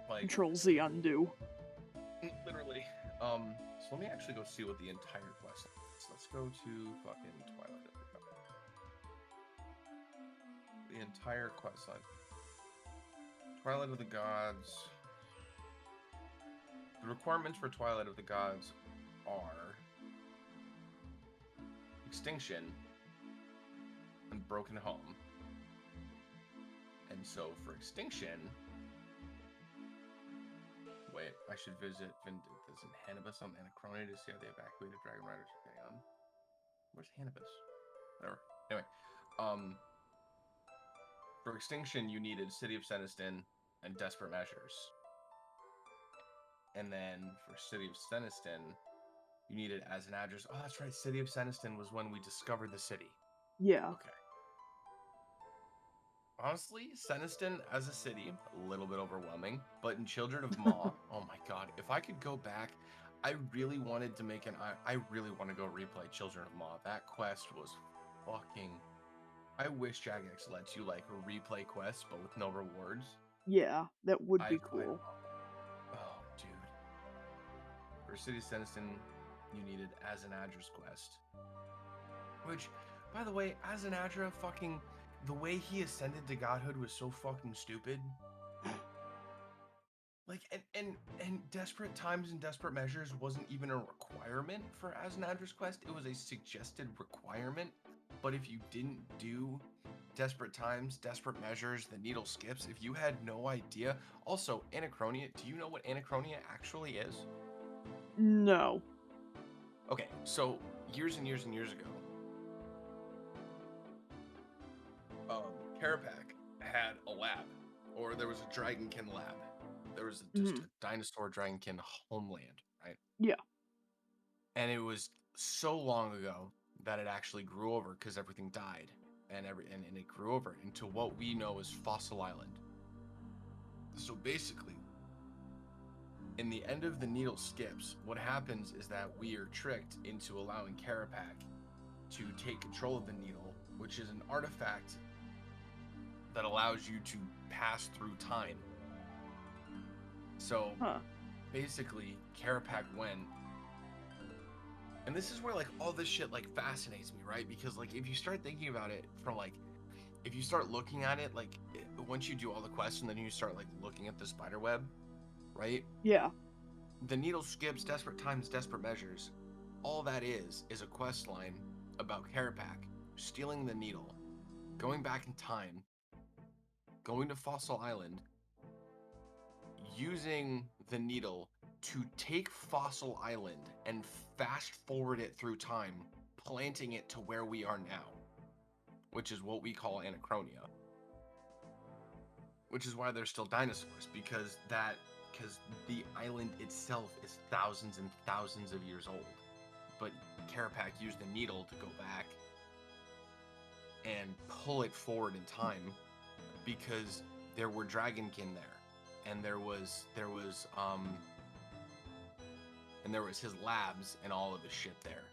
like, Control Z undo. literally. So let me actually go see what the entire quest is. Let's go to fucking Twilight of the Gods. The entire quest line. Twilight of the Gods. The requirements for Twilight of the Gods are extinction and broken home. And so for extinction, wait, I should visit Vindictus and Hannibus on Anachrone to see how they evacuated Dragon Riders are getting on. Where's Hannibus? Whatever. Anyway, for extinction, you needed City of Seniston and Desperate Measures. And then for City of Seniston, you needed as an address. Oh, that's right. City of Seniston was when we discovered the city. Yeah. Okay. Honestly, Seniston as a city, a little bit overwhelming. But in Children of Maw, oh my god, if I could go back, I really wanted to make I really want to go replay Children of Ma. That quest was fucking. I wish Jagex lets you like replay quests but with no rewards. Yeah, that would be I cool. oh dude. For City Citizen, you needed as an address quest. Which, by the way, as an Adra, fucking the way he ascended to godhood was so fucking stupid. Like, and Desperate Times and Desperate Measures wasn't even a requirement for as an address quest. It was a suggested requirement. But if you didn't do Desperate Times, Desperate Measures, the needle skips, if you had no idea. Also, Anachronia, do you know what Anachronia actually is? No. Okay, so years and years and years ago, Carapac had a lab, or there was a Dragonkin lab. There was just a dinosaur Dragonkin homeland, right? Yeah. And it was so long ago that it actually grew over because everything died, and it grew over into what we know as Fossil Island. So basically, in the end of the needle skips, what happens is that we are tricked into allowing Carapac to take control of the needle, which is an artifact that allows you to pass through time. So basically, Carapac went, and this is where like all this shit like fascinates me, right? Because like if you start thinking about it from like, if you start looking at it like once you do all the quests and then you start like looking at the spider web, right? Yeah. The needle skips, Desperate Times, Desperate Measures. All that is a quest line about Carapac stealing the needle, going back in time, going to Fossil Island, using the needle to take Fossil Island and fast forward it through time, planting it to where we are now, which is what we call Anachronia. Which is why there's still dinosaurs, because the island itself is thousands and thousands of years old. But Carapac used the needle to go back and pull it forward in time because there were Dragonkin there, and there was his labs and all of his shit there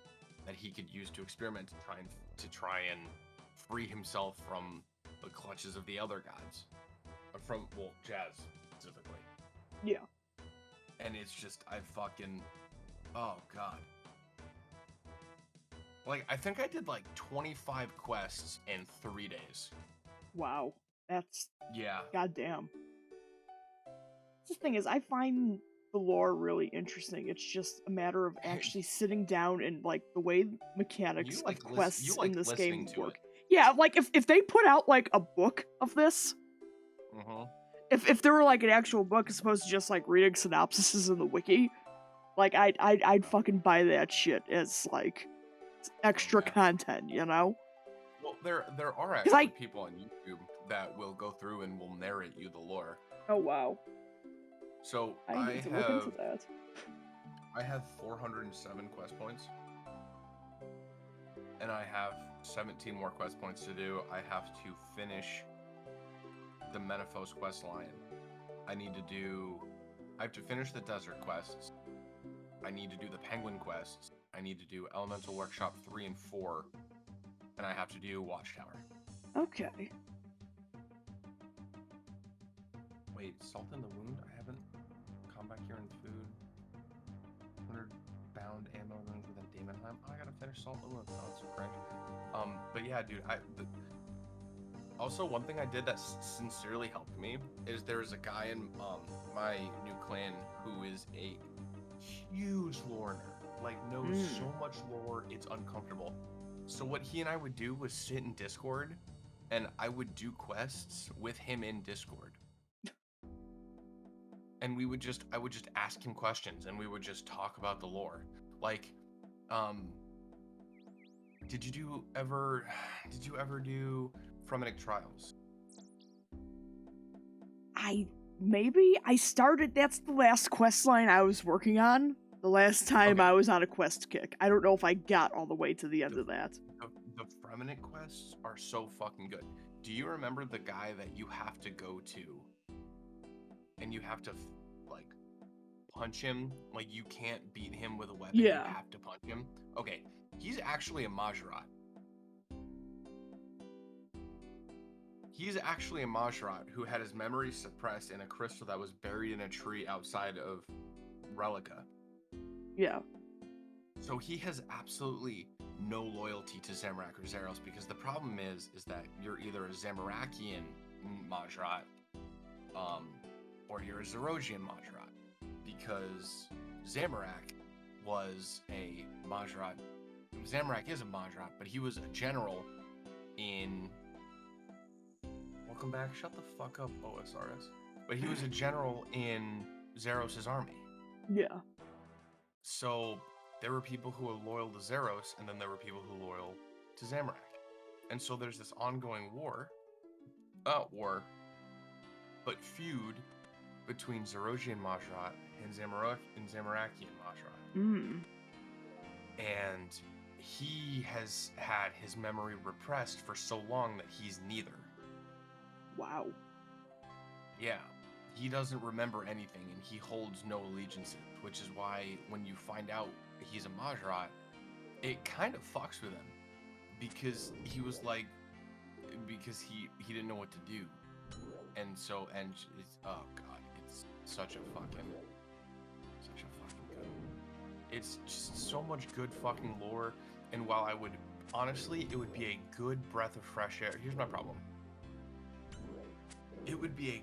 that he could use to experiment to try and free himself from the clutches of the other gods, from Jazz specifically. Yeah. And it's just oh god. Like, I think I did like 25 quests in 3 days. Wow. That's... Yeah. Goddamn. The thing is, I find the lore really interesting. It's just a matter of actually sitting down and, like, the way mechanics of quests in this game work. Yeah, like, if they put out, like, a book of this, if there were, like, an actual book as opposed to just, like, reading synopsises in the wiki, like, I'd fucking buy that shit as, like, extra content, you know? Well, there are actually people on YouTube that will go through and will narrate you the lore. Oh, wow. So I need to look into that. I have 407 quest points. And I have 17 more quest points to do. I have to finish the Menaphos quest line. I have to finish the desert quests. I need to do the penguin quests. I need to do Elemental Workshop 3 and 4. And I have to do Watchtower. Okay. Wait, Salt in the Wound? I haven't... Combat Cure and Food. 100 bound ammo runs within Daemonheim. Oh, I gotta finish Salt in the Wound. Oh, that's so cringe. But yeah, dude, also, one thing I did that sincerely helped me is there's a guy in my new clan who is a huge lore nerd. Like, knows so much lore, it's uncomfortable. So what he and I would do was sit in Discord, and I would do quests with him in Discord. And I would just ask him questions, and we would just talk about the lore. Like, did you ever do Fremennik Trials? I started, that's the last quest line I was working on. The last time I was on a quest kick. I don't know if I got all the way to the end of that. The Fremennik quests are so fucking good. Do you remember the guy that you have to go to? And you have to, like, punch him. Like, you can't beat him with a weapon. Yeah. You have to punch him. Okay, he's actually a Majorat. He's actually a Majorat who had his memory suppressed in a crystal that was buried in a tree outside of Relica. Yeah. So he has absolutely no loyalty to Zamorak or Zeros, because the problem is that you're either a Zamorakian Majorat, or you're a Zerosian Majorat, because Zamorak was a Majorat. Zamorak is a Majorat, but he was a general in... Welcome back, shut the fuck up, OSRS. But he was a general in Zeros' army. Yeah. So there were people who were loyal to Zeros, and then there were people who were loyal to Zamorak. And so there's this ongoing but feud between Zerosian Majorat and Zamorakian Majorat. And he has had his memory repressed for so long that he's neither. Wow. Yeah. He doesn't remember anything, and he holds no allegiances, which is why when you find out he's a Majorat, it kind of fucks with him, because he was like, because he didn't know what to do, and it's, oh god, it's such a fucking good. It's just so much good fucking lore, and while I would honestly, it would be a good breath of fresh air. Here's my problem. It would be a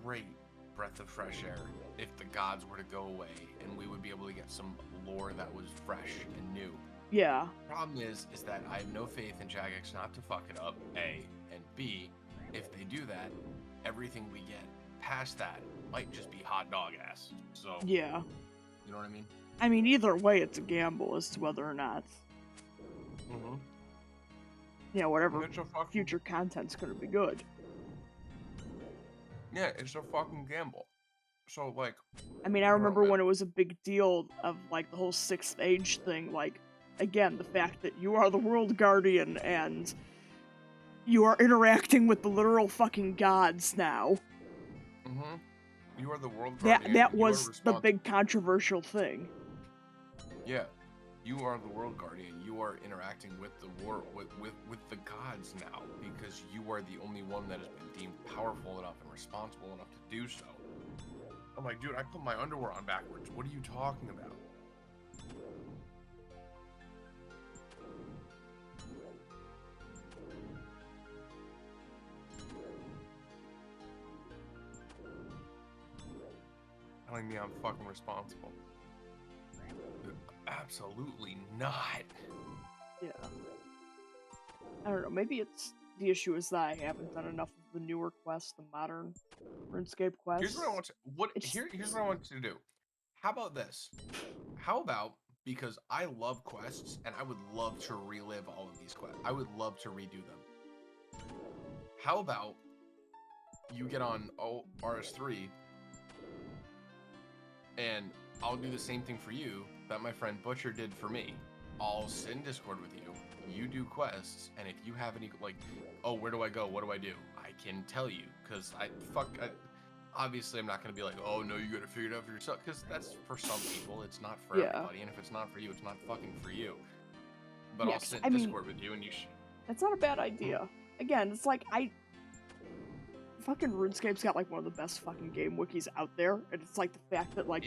great breath of fresh air if the gods were to go away and we would be able to get some lore that was fresh and new. Yeah. Problem is that I have no faith in Jagex not to fuck it up, A, and B, if they do that, everything we get past that might just be hot dog ass. So, yeah. You know what I mean? I mean, either way, it's a gamble as to whether or not. Mm-hmm. Yeah, whatever future content's gonna be good. Yeah, it's a fucking gamble. So, like... I mean, I remember when it was a big deal of, like, the whole 6th Age thing, like, again, the fact that you are the World Guardian and you are interacting with the literal fucking gods now. Mm-hmm. You are the World Guardian. That was the big controversial thing. Yeah. You are the World Guardian. You are interacting with the with the gods now, because you are the only one that has been deemed powerful enough and responsible enough to do so. I'm like, dude, I put my underwear on backwards. What are you talking about? Telling me I'm fucking responsible. Absolutely not. Yeah. I don't know, maybe it's the issue is that I haven't done enough of the newer quests, the modern RuneScape quests. Here's what I want to here's what I want you to do. How about this? How about, because I love quests and I would love to relive all of these quests. I would love to redo them. How about you get on RS3 and I'll do the same thing for you that my friend Butcher did for me. I'll sit in Discord with you, you do quests, and if you have any, like, oh, where do I go? What do I do? I can tell you, because obviously I'm not going to be like, oh, no, you got to figure it out for yourself, because that's for some people, it's not for everybody, and if it's not for you, it's not fucking for you. But I'll sit in Discord with you, and you should... That's not a bad idea. Again, it's like, fucking RuneScape's got, like, one of the best fucking game wikis out there, and it's like the fact that, like,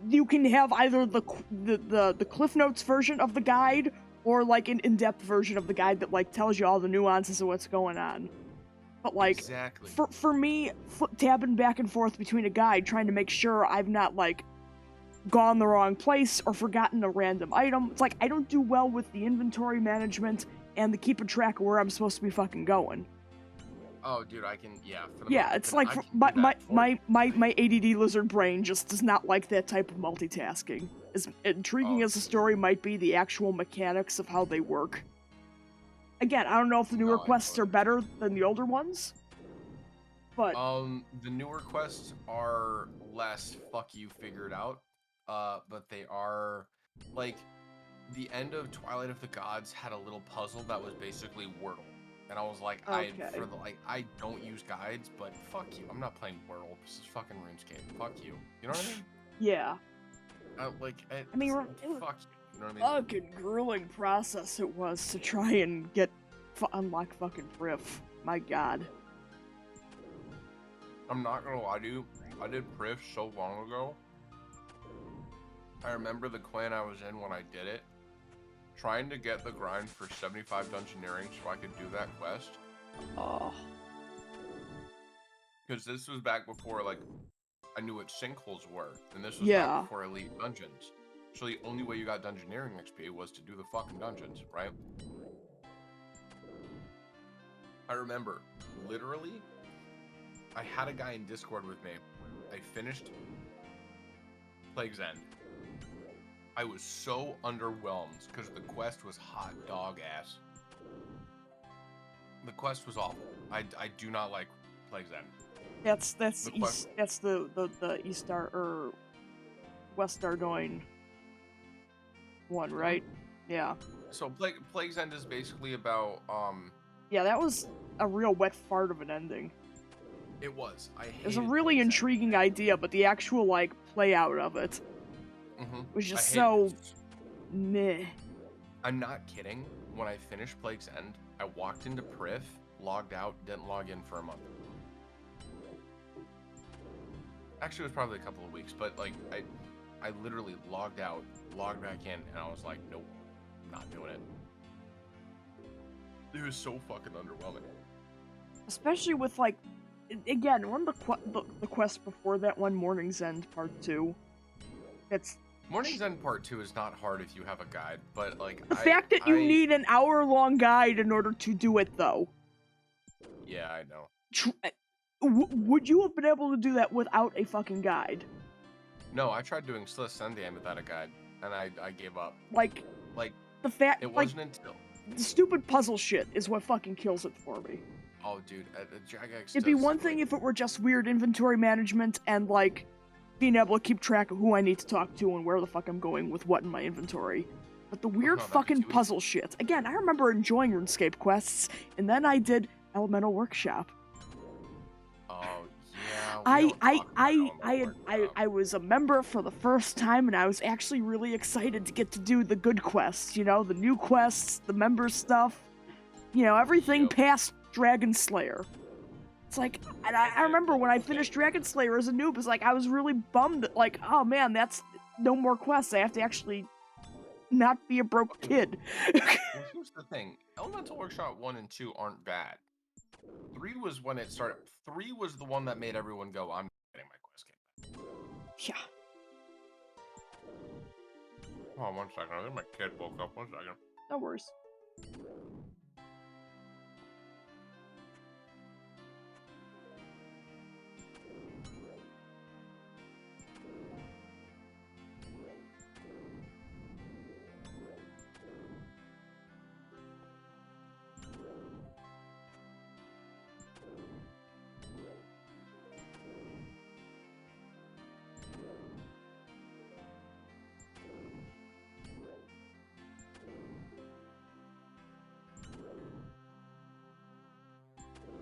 you can have either the Cliff Notes version of the guide, or, like, an in-depth version of the guide that, like, tells you all the nuances of what's going on. But, like, exactly. for me, tabbing back and forth between a guide, trying to make sure I've not, like, gone the wrong place or forgotten a random item, it's like, I don't do well with the inventory management and the keeping track of where I'm supposed to be fucking going. Oh, dude, I can, it's like, my ADD lizard brain just does not like that type of multitasking. As intriguing as the story might be, the actual mechanics of how they work. Again, I don't know if the newer quests are better than the older ones, but... the newer quests are less fuck you figured out, but they are, like, the end of Twilight of the Gods had a little puzzle that was basically Wordle. And I was like, I don't use guides, but fuck you. I'm not playing Wordle. This is fucking RuneScape. Fuck you. You know what I mean? Yeah. I mean, fuck you know what I mean? Fucking grueling process it was to try and unlock fucking Priff. My god. I'm not gonna lie to you. I did Priff so long ago. I remember the clan I was in when I did it. Trying to get the grind for 75 dungeoneering so I could do that quest. Oh. Because this was back before, like, I knew what sinkholes were. And this was Yeah. back before Elite Dungeons. So the only way you got dungeoneering XP was to do the fucking dungeons, right? I remember, literally, I had a guy in Discord with me. I finished Plague's End. I was so underwhelmed because the quest was hot dog ass. The quest was awful. I do not like Plague's End. That's the East Star or West Ardoin one, right? Yeah. So Plague's End is basically about Yeah, that was a real wet fart of an ending. It was. It was a really intriguing idea, but the actual like play out of it was just so meh. I'm not kidding. When I finished Plague's End, I walked into Priff, logged out, didn't log in for a month. Actually, it was probably a couple of weeks, but like I literally logged out, logged back in, and I was like, nope, I'm not doing it. It was so fucking underwhelming. Especially with like, again, one of the quests before that one, Morning's End Part 2. That's Morning's End Part 2 is not hard if you have a guide, but like the fact that you need an hour-long guide in order to do it, though. Yeah, I know. Would you have been able to do that without a fucking guide? No, I tried doing Slithsendian without a guide, and I gave up. Like the fact it wasn't until the stupid puzzle shit is what fucking kills it for me. Oh, dude, Jagex. It'd be one thing if it were just weird inventory management and like being able to keep track of who I need to talk to and where the fuck I'm going with what in my inventory. But the weird fucking puzzle shit. Again, I remember enjoying RuneScape quests, and then I did Elemental Workshop. Oh yeah. I was a member for the first time, and I was actually really excited to get to do the good quests. You know, the new quests, the member stuff. You know, everything past Dragon Slayer. It's like, and I remember when I finished Dragon Slayer as a noob, it's like I was really bummed that, like, oh man, that's no more quests. I have to actually not be a broke kid. Well, here's the thing: Elemental Workshop 1 and 2 aren't bad. 3 was when it started. 3 was the one that made everyone go, "I'm getting my quest game." Yeah. Oh, 1 second. I think my kid woke up. 1 second. No worries.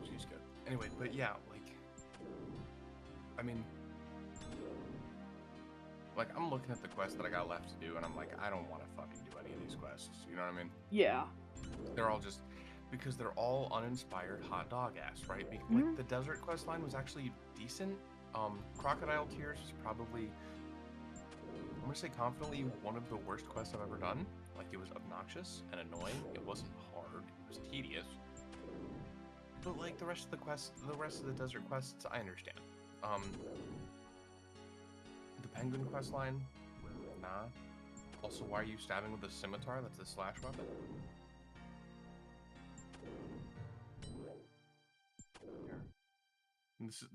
She's good. Anyway, but yeah, like, I mean, like, I'm looking at the quests that I got left to do, and I'm like, I don't want to fucking do any of these quests. You know what I mean? Yeah. They're all just because they're all uninspired hot dog ass, right? Like, the desert quest line was actually decent. Crocodile Tears was probably, I'm gonna say confidently, one of the worst quests I've ever done. Like, it was obnoxious and annoying. It wasn't hard. It was tedious. But like the rest of the quests, the rest of the desert quests, I understand. The penguin quest line, nah. Also, why are you stabbing with a scimitar? That's a slash weapon.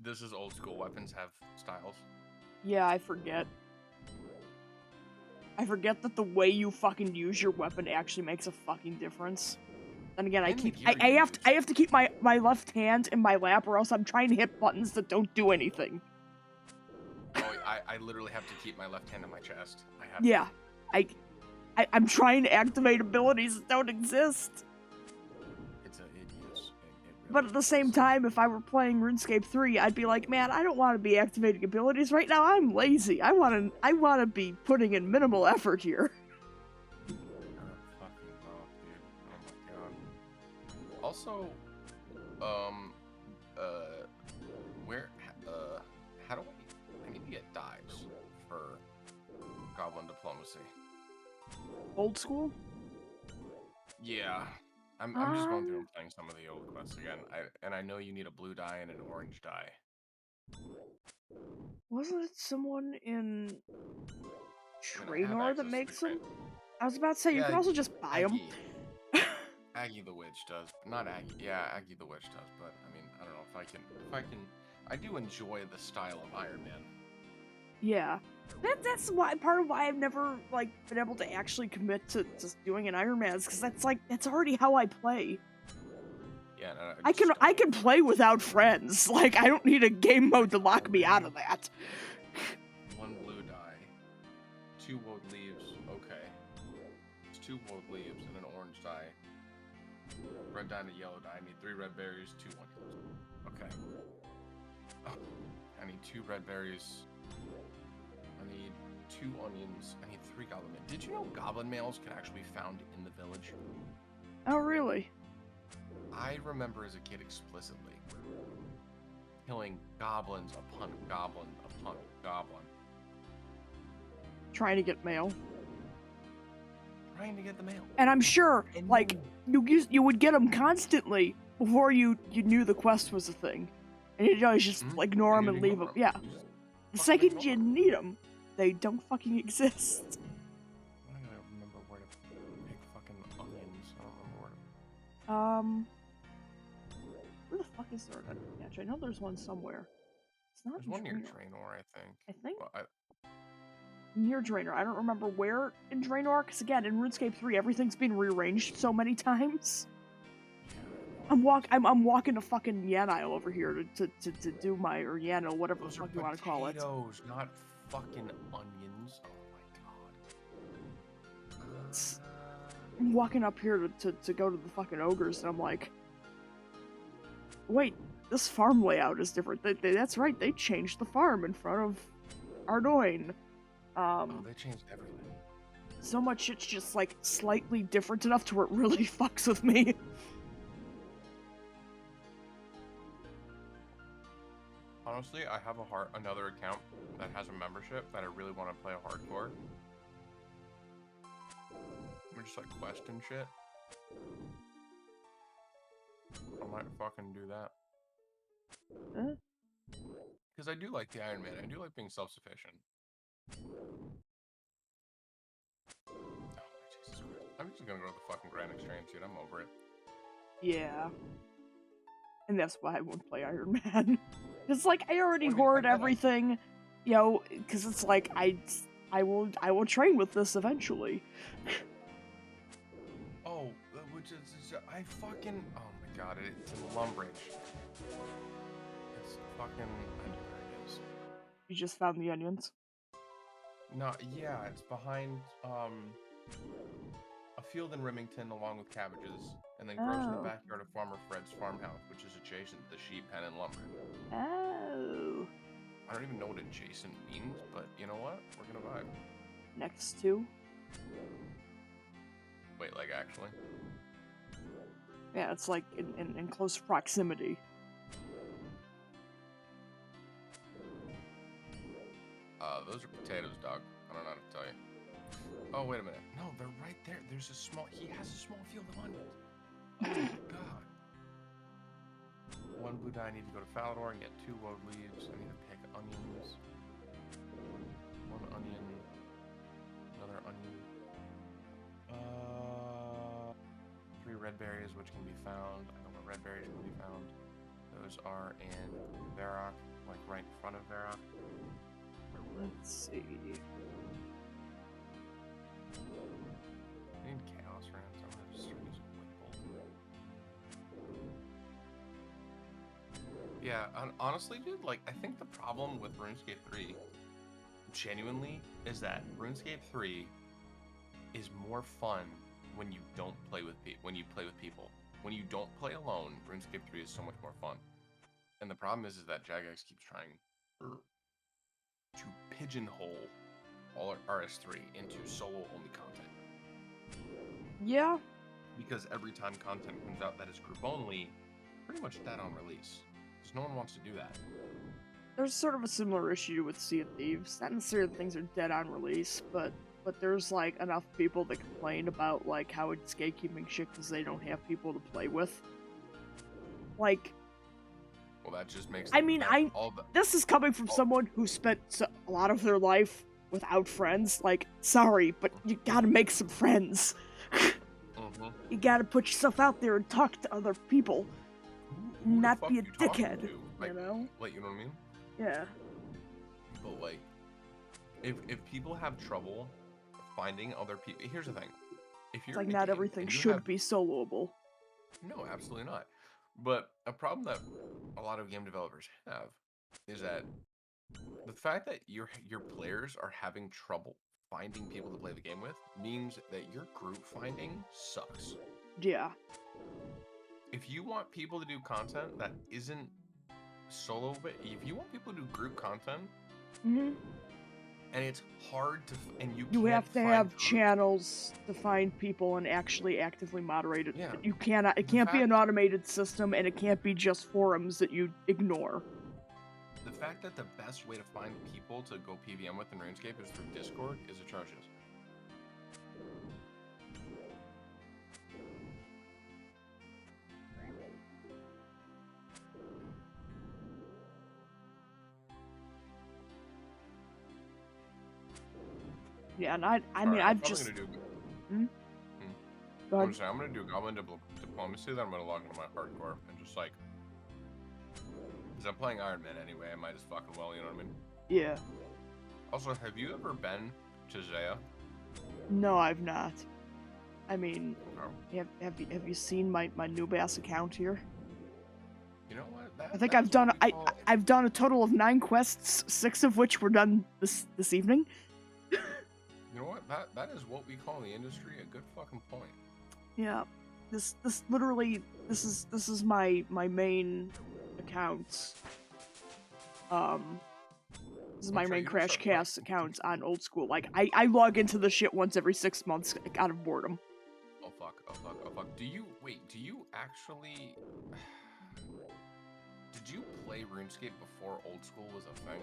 This is old school. Weapons have styles. Yeah, I forget. I forget that the way you fucking use your weapon actually makes a fucking difference. And again, I have to keep my left hand in my lap, or else I'm trying to hit buttons that don't do anything. Oh, I literally have to keep my left hand in my chest. Yeah, I'm trying to activate abilities that don't exist. It really But at the same time, if I were playing RuneScape 3, I'd be like, man, I don't want to be activating abilities right now. I'm lazy. I want to be putting in minimal effort here. Fucking oh, dude. Oh my god. Also, where, how do I need to get dives for Goblin Diplomacy? Old school? Yeah. I'm just going through and playing some of the old quests again. I know you need a blue dye and an orange dye. Wasn't it someone in I mean, I have Draenor that access to makes the them? I was about to say, you can also just buy them. Aggie the Witch does. Not Aggie. Yeah, Aggie the Witch does. But, I mean, I don't know if I can... I do enjoy the style of Iron Man. Yeah. That's why part of why I've never, like, been able to actually commit to just doing an Iron Man, because that's already how I play. Yeah, no, I can play without friends. Like, I don't need a game mode to lock me out of that. One blue dye, 2 woad leaves. Okay, it's 2 woad leaves and an orange dye. Red dye and a yellow dye. I need 3 red berries, 2 onions. Okay. Oh, I need 2 red berries. I need 2 onions. I need 3 goblin mail. Did you know goblin males can actually be found in the village? Oh, really? I remember as a kid explicitly killing goblins upon goblin upon goblin. Trying to get mail. Trying to get the mail. And I'm sure, like, you would get them constantly before you knew the quest was a thing. And you always just ignore them and leave them. Yeah. The second you need them, they don't fucking exist. I don't remember where to pick fucking onions. I don't remember where to... Where the fuck is there an catch? I know there's one somewhere. It's not. There's one near Draenor, I think. I think. Well, Near Draenor. I don't remember where in Draenor, because again, in RuneScape 3, everything's been rearranged so many times. Yeah, I'm walking to fucking Yanile over here to do my, or Yanil, whatever the fuck you want to call it. Potatoes, not fucking onions. Oh my god. I'm walking up here to go to the fucking ogres, and I'm like, wait, this farm layout is different. That's right, they changed the farm in front of Ardoin. They changed everything. So much shit's just, like, slightly different enough to where it really fucks with me. Honestly, I have another account that has a membership that I really want to play a hardcore. I'm just, like, quest and shit. I might fucking do that. Because I do like the Iron Man. I do like being self-sufficient. Oh, Jesus Christ. I'm just gonna go to the fucking Grand Exchange, dude. I'm over it. Yeah. And that's why I won't play Iron Man. It's like, I already hoard everything, you know, because it's like, I will train with this eventually. Oh, which is, I fucking, oh my god, it's in Lumbridge. It's fucking, I know where it is. You just found the onions? No, yeah, it's behind, a field in Remington along with cabbages, and then grows in the backyard of Farmer Fred's farmhouse, which is adjacent to the sheep pen and lumber. Oh. I don't even know what adjacent means, but you know what? We're gonna vibe. Next to? Wait, like actually? Yeah, it's like in close proximity. Those are potatoes, dog. I don't know how to tell you. Oh, wait a minute. No, they're right there. He has a small field of onions. Oh my god. 1 blue dye, I need to go to Falador and get 2 woad leaves. I need to pick onions. 1 onion. Another onion. 3 red berries, which can be found. I know where red berries can be found. Those are in Varrock, like right in front of Varrock. Let's see. I need chaos rams. I'm gonna just start using Wickbolt. Yeah, honestly, dude, like, I think the problem with RuneScape 3, genuinely, is that RuneScape 3 is more fun when you don't play with when you play with people. when you don't play alone, RuneScape 3 is so much more fun. And the problem is that Jagex keeps trying to pigeonhole all RS3 into solo-only content. Yeah. Because every time content comes out that is group-only, pretty much dead on release. Because no one wants to do that. There's sort of a similar issue with Sea of Thieves. Not necessarily that things are dead on release, but there's like enough people that complain about like how it's gatekeeping shit because they don't have people to play with. Like, well, that just makes. I mean, this is coming from someone who spent a lot of their life without friends. Like, sorry, but you gotta make some friends. You gotta put yourself out there and talk to other people, not be a dickhead. Like, you know? Like, you know what I mean? Yeah. But like, if people have trouble finding other people, here's the thing: if you're it's like not everything should be soloable. No, absolutely not. But a problem that a lot of game developers have is that the fact that your players are having trouble finding people to play the game with means that your group finding sucks. Yeah. If you want people to do content that isn't solo, but if you want people to do group content, mm-hmm. and it's hard to, and you have to have channels to find people and actually actively moderate it. Yeah. You cannot. It can't be an automated system, and it can't be just forums that you ignore. The fact that the best way to find people to go PVM with in RuneScape is through Discord is atrocious. Yeah, and I mean, I've just. Go ahead. I'm gonna do Goblin Diplomacy, then I'm gonna log into my hardcore and just like. Because I'm playing Iron Man anyway, I might as fucking well, you know what I mean? Yeah. Also, have you ever been to Zaya? No, I've not. I mean, have you seen my new bass account here? You know what? I think I've done I've done a total of 9 quests, 6 of which were done this evening. You know what? That is what we call in the industry a good fucking point. Yeah. This literally this is my main account. This is my main Crash Cast account on Old School. Like I log into the shit once every 6 months out of boredom. Oh fuck. Do you actually did you play RuneScape before Old School was a thing?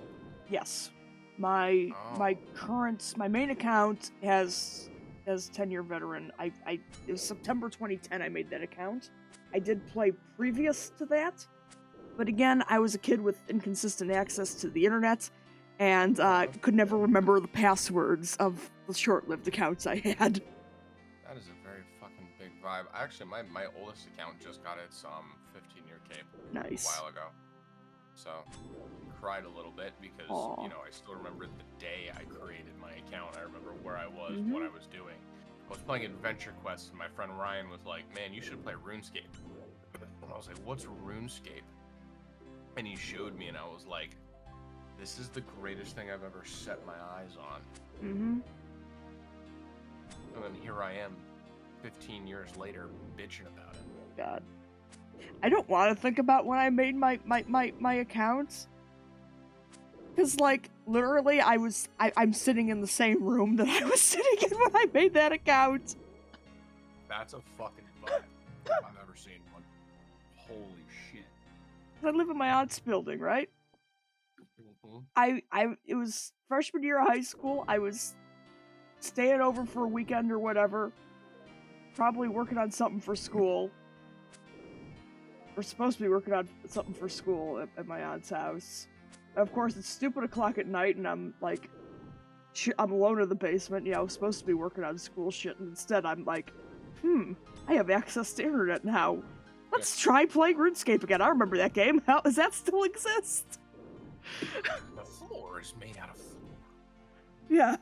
Yes. My main account has 10-year veteran. It was September 2010 I made that account. I did play previous to that, but again, I was a kid with inconsistent access to the internet, and could never remember the passwords of the short-lived accounts I had. That is a very fucking big vibe. Actually, my oldest account just got its 15-year cape Nice. a while ago. So, cried a little bit because, Aww. you know, I still remember the day I created my account. I remember where I was, what I was doing. I was playing Adventure Quest, and my friend Ryan was like, man, you should play RuneScape. And I was like, what's RuneScape? And he showed me, and I was like, this is the greatest thing I've ever set my eyes on. Mm-hmm. And then here I am, 15 years later, bitching about it. God. I don't want to think about when I made my accounts. Because, like, literally, I'm sitting in the same room that I was sitting in when I made that account. That's a fucking vibe. I've never seen one. Holy shit. I live in my aunt's building, right? Mm-hmm. It was freshman year of high school. I was staying over for a weekend or whatever. Probably working on something for school. We're supposed to be working on something for school at my aunt's house. Of course, it's stupid o'clock at night, and I'm like, I'm alone in the basement. You know, I'm supposed to be working on school shit, and instead I'm like, I have access to internet now. Let's try playing RuneScape again. I remember that game. How does that still exist? The floor is made out of floor. Yeah.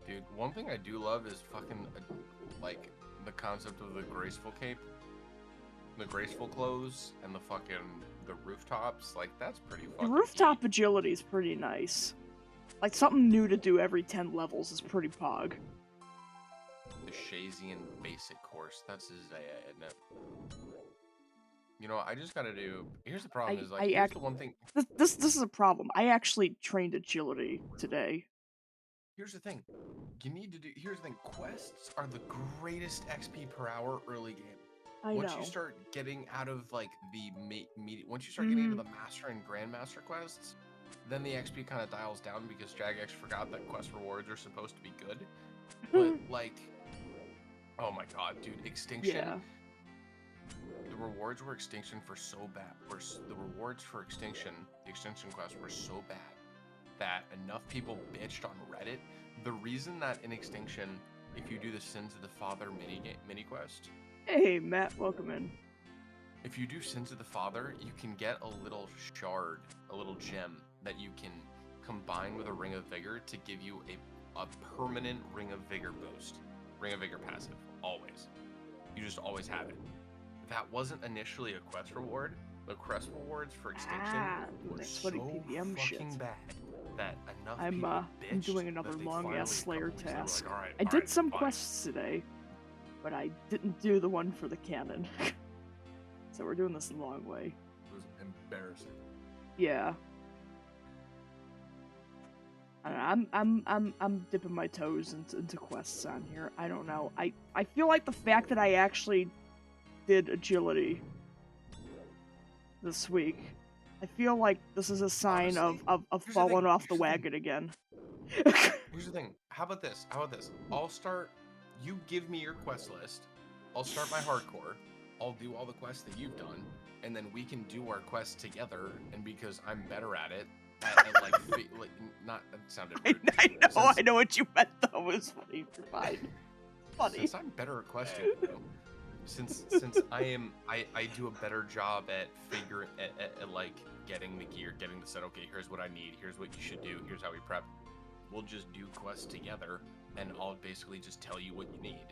Dude, one thing I do love is fucking, like, the concept of the graceful cape. The graceful clothes and the rooftops. Like, that's pretty fucking The rooftop agility is pretty nice. Like, something new to do every 10 levels is pretty pog. the Shazian basic course. That's his isn't it? You know, I just gotta do. Here's the problem: is like here's the one thing. This is a problem. I actually trained agility today. Here's the thing. You need to do. Here's the thing. Quests are the greatest XP per hour early game. Once you start getting out of like the once you start getting into the master and grandmaster quests, then the XP kind of dials down because Jagex forgot that quest rewards are supposed to be good. But like, oh my god, dude, Extinction. Yeah. The rewards for Extinction were so bad. The rewards for Extinction, the Extinction quests were so bad that enough people bitched on Reddit. The reason that in Extinction, if you do the Sins of the Father mini quest. Hey, Matt, welcome in. If you do Sins of the Father, you can get a little shard, a little gem that you can combine with a Ring of Vigor to give you a permanent Ring of Vigor boost. Ring of Vigor passive, always. You just always have it. That wasn't initially a quest reward. The quest rewards for Extinction were so PPM fucking shit. bad that enough I'm bitched doing another that long ass Slayer like, task. all right, I did some fine. quests today, but I didn't do the one for the cannon. So we're doing this the long way. It was embarrassing. Yeah. I'm dipping my toes into quests on here. I don't know. I feel like the fact that I actually did agility this week, I feel like this is a sign Honestly, of falling off the wagon again. Here's the thing. How about this? I'll start. You give me your quest list. I'll start my hardcore. I'll do all the quests that you've done, and then we can do our quests together. And because I'm better at it, like not that sounded rude. I know what you meant though. It was funny. You're fine. Funny. Since I'm better at questing, though, since I do a better job at figuring at like getting the gear, getting the set. Okay, here's what I need. Here's what you should do. Here's how we prep. We'll just do quests together, and I'll basically just tell you what you need.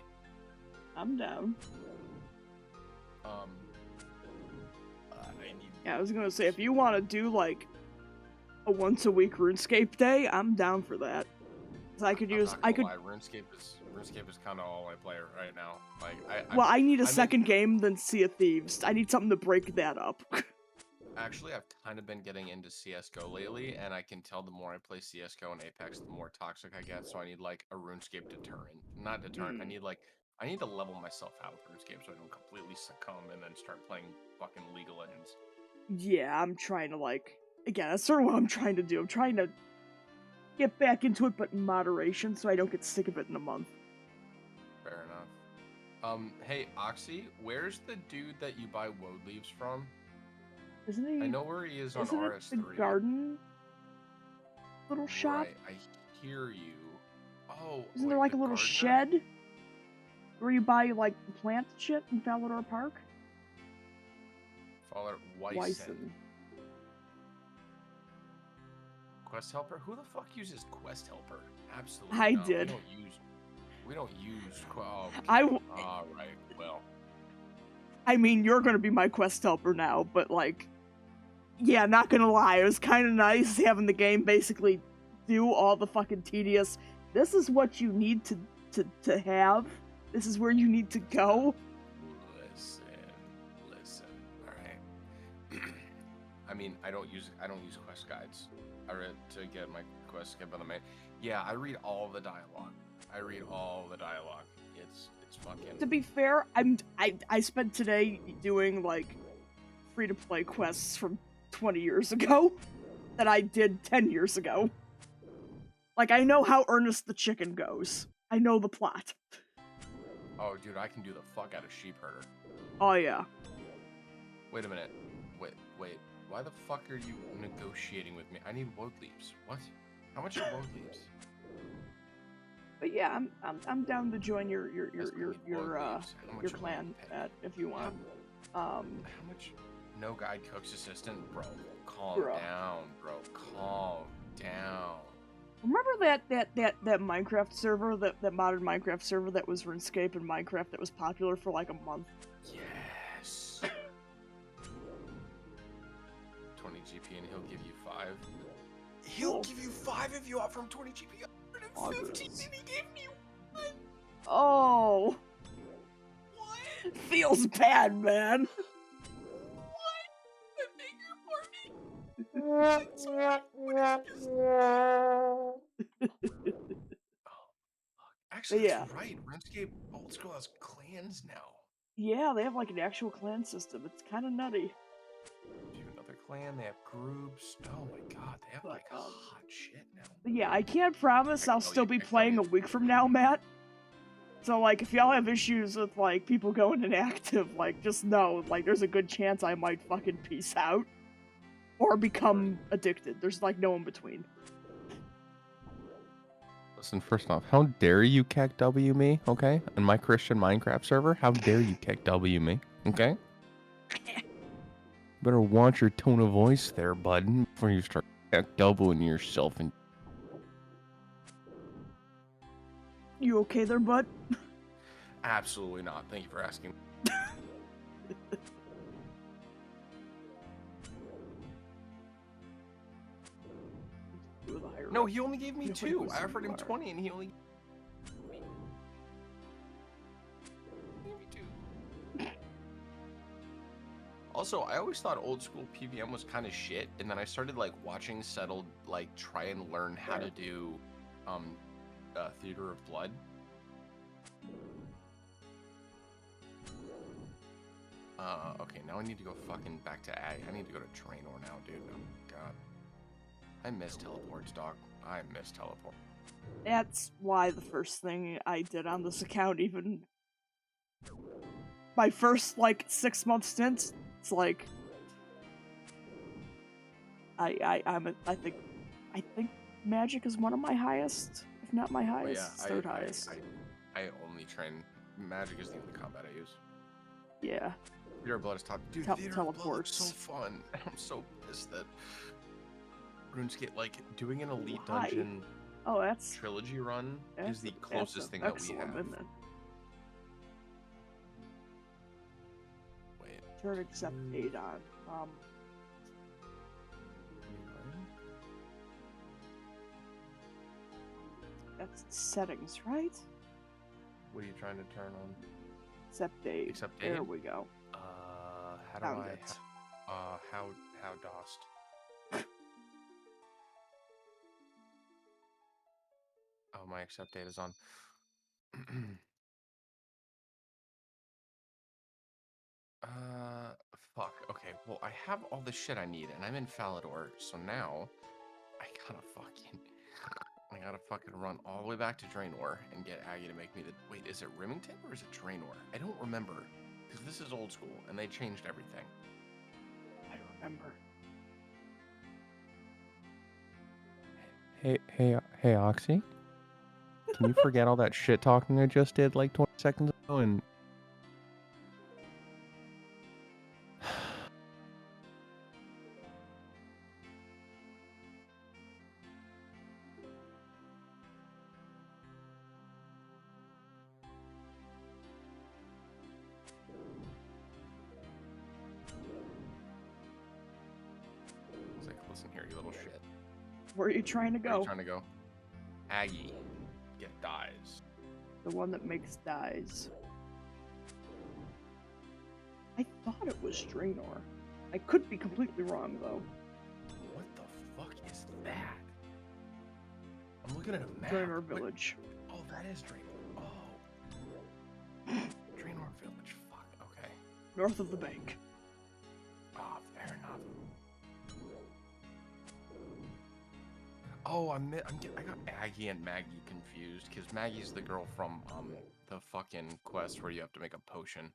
I'm down. Yeah, I was gonna say, if you want to do like a once a week RuneScape day, I'm down for that. Cause I could use. Lie, RuneScape is kind of all I play right now. Like, I need a second game than Sea of Thieves. I need something to break that up. Actually, I've kind of been getting into CS:GO lately, and I can tell the more I play CS:GO and Apex, the more toxic I get. So I need like a RuneScape deterrent. Not deterrent. I need to level myself out with RuneScape so I don't completely succumb and then start playing fucking League of Legends. Yeah, I'm trying to again, that's sort of what I'm trying to do. I'm trying to get back into it, but in moderation, so I don't get sick of it in a month. Fair enough. Hey, Oxy, where's the dude that you buy woad leaves from? Isn't he? I know where he is on isn't RS3. It the garden little shop? Right, I hear you. Oh, isn't there like a little shed where you buy like the plant shit in Falador Park? Wyson. Quest helper? Who the fuck uses quest helper? Absolutely I not. did. We don't use. Oh, okay. All right. Well. I mean, you're gonna be my quest helper now, but like, yeah, not gonna lie, it was kind of nice having the game basically do all the fucking tedious. This is what you need to have. This is where you need to go. Listen. All right. I mean, I don't use quest guides. I read to get my quest skip on the main. Yeah, I read all the dialogue. It's fucking. To be fair, I spent today doing like free to play quests from 20 years ago that I did 10 years ago. Like, I know how Ernest the Chicken goes. I know the plot. Oh, dude, I can do the fuck out of Sheep Herder. Oh yeah. Wait a minute. Wait. Why the fuck are you negotiating with me? I need woad leaves. What? How much are woad leaves? But yeah, I'm down to join your clan if you want. How much? No guide cook's assistant, bro. Calm down, bro. Calm down. Remember that Minecraft server, that modern Minecraft server that was RuneScape and Minecraft that was popular for like a month? Yes. 20 GP and he'll give you 5. He'll give you 5 if you offer him 20 GP. 150 and he gave me 1. Oh, What? feels bad, man. Actually, But that's yeah. right. RuneScape Old School has clans now. Yeah, they have like an actual clan system. It's kind of nutty. Do another clan. They have groups. Oh my god, they have But, like hot shit now. But yeah, I can't promise I'll still be I can tell playing you. a week from now, Matt. So, like, if y'all have issues with, like, people going inactive, like, just know, like, there's a good chance I might fucking peace out. Or become addicted. There's, like, no in between. Listen, first off, how dare you KW me, okay? On my Christian Minecraft server, how dare you KW me, okay? Better watch your tone of voice there, bud, before you start KWing yourself. And You okay there, bud? Absolutely not. Thank you for asking. No, he only gave me 2. I offered him 20 and he only gave me 2. Also, I always thought old school PVM was kind of shit, and then I started like watching Settled like try and learn how to do Theater of Blood. Okay, now I need to go fucking back to Ag. I need to go to Draenor now, dude. Oh god. I miss teleports, dog. I miss teleport. That's why the first thing I did on this account, even my first, like, 6-month stint, it's like, I think magic is one of my highest, if not my highest. Yeah, It's third highest. I only train magic is the only combat I use. Yeah. Theater of Blood is top. Dude, Theater of Blood looks so fun. I'm so pissed that RuneScape, like, doing an Elite Dungeon trilogy run is the closest thing that we have. Isn't it? Wait. Turn accept 8 on. That's settings, right? What are you trying to turn on? Accept 8. Accept 8? There we go. How do Found I? it. How dost? Oh, my accept date is on. Fuck. Okay, well, I have all the shit I need, and I'm in Falador, so now I gotta fucking run all the way back to Draenor and get Aggie to make me the... Wait, is it Remington or is it Draenor? I don't remember, because this is old school, and they changed everything. I remember. Hey, Oxy? Can you forget all that shit talking I just did like 20 seconds ago and... It's like, listen here, you little shit. Where are you trying to go? Where are you trying to go? Aggie. Get dies. The one that makes dyes. I thought it was Draenor. I could be completely wrong, though. What the fuck is that? I'm looking at a map. Draenor Village. Oh, that is Draenor. Oh. Draenor Village. Fuck. Okay. North of the bank. Ah, fair enough. Oh, I got Aggie and Maggie confused because Maggie's the girl from the fucking quest where you have to make a potion,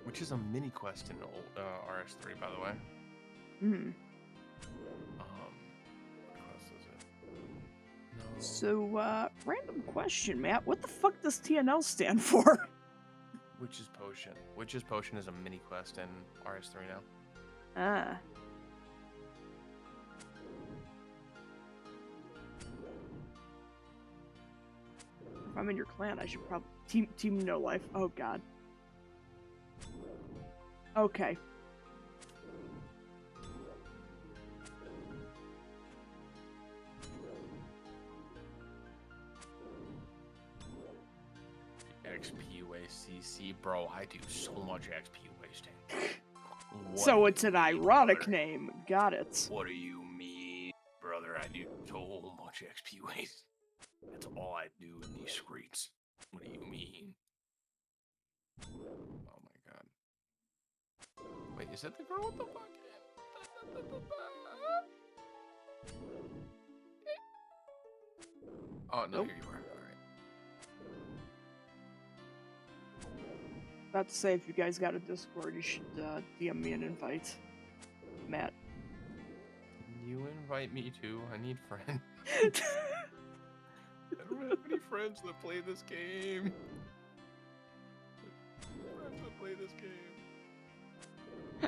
which is a mini quest in RS3, by the way. Hmm. What quest is it? No. So, random question, Matt. What the fuck does TNL stand for? Witch's Potion. Witch's Potion is a mini quest in RS3 now. Ah. If I'm in your clan, I should probably... Team No Life. Oh, God. Okay. XP waste, CC, bro. I do so much XP wasting. What So do it's you an mean, ironic brother? name. Got it. What do you mean, brother? I do so much XP waste. That's all I do in these streets. What do you mean? Oh my god. Wait, is that the girl with the fucking... Oh, no, Nope. here you are. Alright. About to say, if you guys got a Discord, you should DM me an invite. Matt. You invite me too. I need friends. I don't have any friends that play this game. Friends that play this game.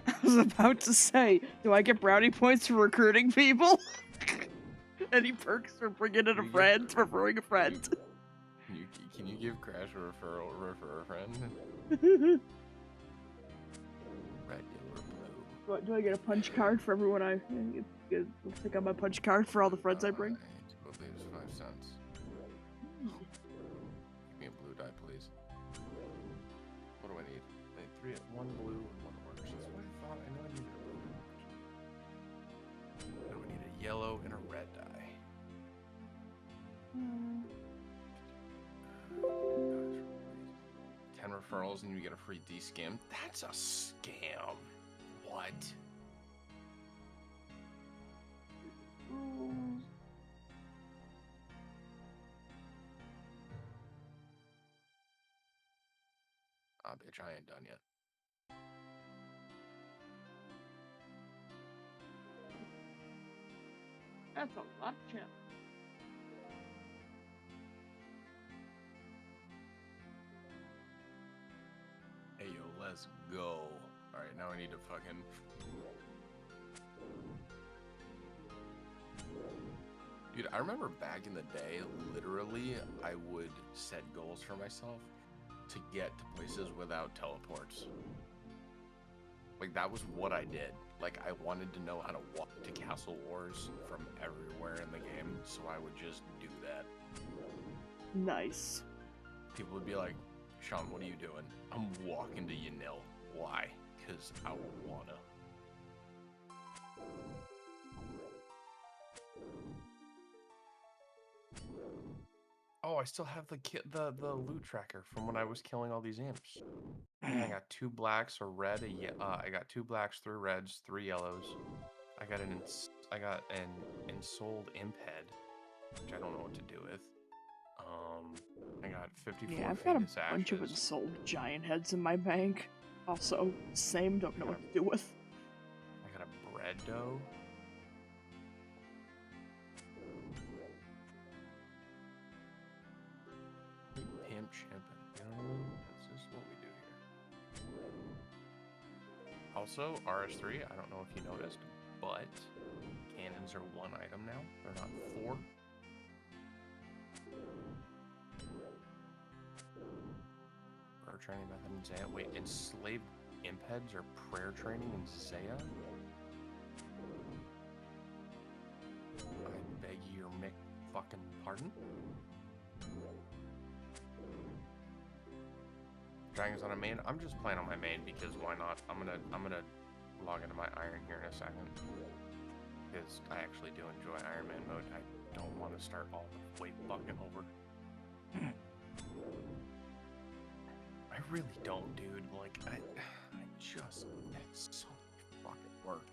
I was about to say, do I get brownie points for recruiting people? Any perks for bringing in a friend, for referring a friend? Can you give Crash a refer a friend? Red, yellow, blue. Do I get a punch card for everyone I pick up my punch card for all the friends I bring? What leaves 5 cents? Give me a blue die, please. What do I need? I need 1 blue and 1 orange. That's what I thought. I know I need a blue. Then we need a yellow and a red die. 10 referrals and you get a free D-scam. That's a scam. What? Ah, bitch, I ain't done yet. That's a lot, champ. Hey, yo, let's go. Alright, now I need to fucking... Dude, I remember back in the day, literally, I would set goals for myself to get to places without teleports. Like, that was what I did. Like, I wanted to know how to walk to Castle Wars from everywhere in the game, so I would just do that. Nice. People would be like, Sean, what are you doing? I'm walking to Yanil. Why? Because I wanna. Oh, I still have the loot tracker from when I was killing all these imps. Yeah, I got 2 blacks, a red, I got 2 blacks, 3 reds, 3 yellows. I got an ensouled imp head, which I don't know what to do with. I got 54 Yeah, I've got a famous bunch of ashes. ensouled giant heads in my bank. Also, same, don't know what to do with. I got a bread dough. Pimp shipping. You know what I mean? That's just what we do here. Also, RS3, I don't know if you noticed, but cannons are 1 item now. They're not 4. Prayer training method in Zaya. Wait, enslaved imp heads are prayer training in Zaya? I beg your fucking pardon? Dragons on a main? I'm just playing on my main because why not? I'm gonna log into my Iron here in a second. Because I actually do enjoy Iron Man mode. I don't want to start all the way fucking over. I really don't, dude. Like, I just, it's so much fucking work.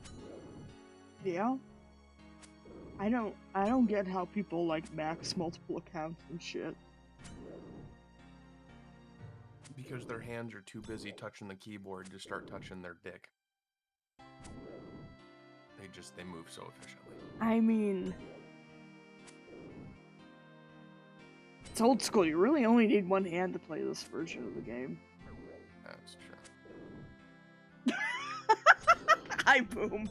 Yeah. I don't get how people like max multiple accounts and shit. Because their hands are too busy touching the keyboard to start touching their dick. They move so efficiently. I mean, it's old school. You really only need 1 hand to play this version of the game. That's true. Hi, Boom.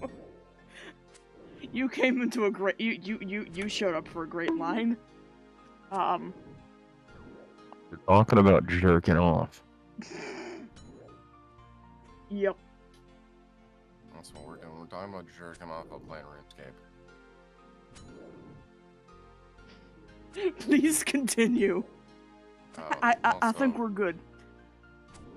You came into a great. You showed up for a great line. You're talking about jerking off. Yep. That's what we're doing. We're talking about jerking off while playing RuneScape. Please continue. I think Also- we're good.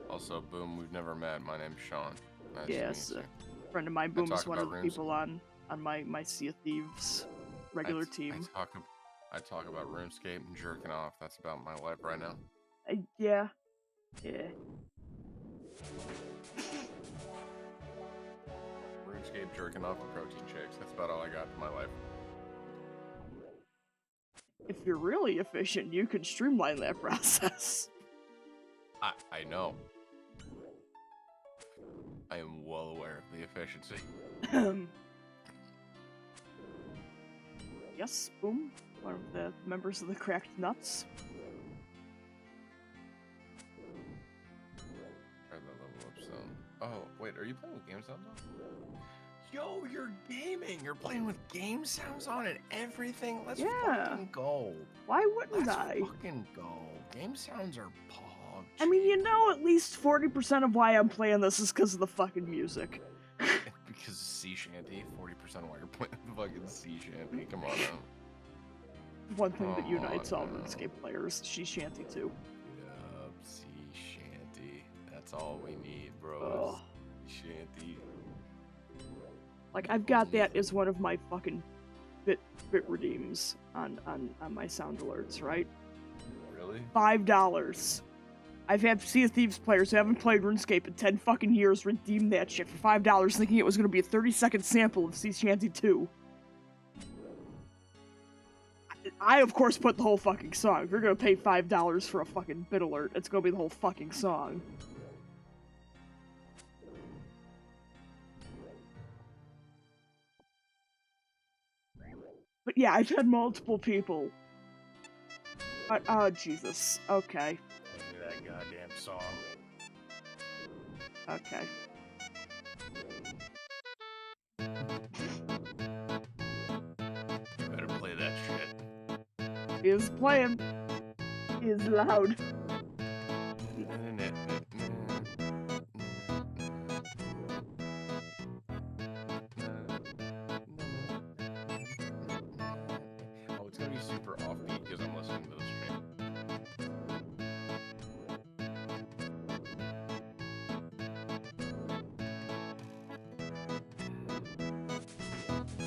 Also, Boom, we've never met. My name's Sean. Nice Yes, to meet a friend of mine, Boom's talk one of about the rooms. people on my Sea of Thieves regular team. I talk about RuneScape and jerking off. That's about my life right now. Yeah. RuneScape, jerking off, and protein shakes. That's about all I got in my life. If you're really efficient, you can streamline that process. I know. I am well aware of the efficiency. Yes, Boom, one of the members of the Cracked Nuts. Try the level up sound. Oh, wait, are you playing with game sounds on? Yo, you're gaming! You're playing with game sounds on and everything? Let's fucking go. Why wouldn't Let's I? fucking go. Game sounds are pog. I mean, you know, at least 40% of why I'm playing this is because of the fucking music. Because of sea shanty, 40% of why you're playing the fucking sea shanty. Come on now. One thing that Come unites all on now. RuneScape players, she's shanty too. Yup, sea shanty. That's all we need, bro. Ugh. Shanty. Like, I've got that as one of my fucking bit redeems on my sound alerts, right? Really? $5. I've had Sea of Thieves players who haven't played RuneScape in 10 fucking years redeem that shit for $5 thinking it was going to be a 30-second sample of Sea Shanty 2. I, of course, put the whole fucking song. If you're going to pay $5 for a fucking bit alert, it's going to be the whole fucking song. But yeah, I've had multiple people. Oh, Jesus. Okay. Give me that goddamn song. Okay. Better play that shit. He is playing. He is loud. Oh, it's gonna be super offbeat because I'm listening to the stream.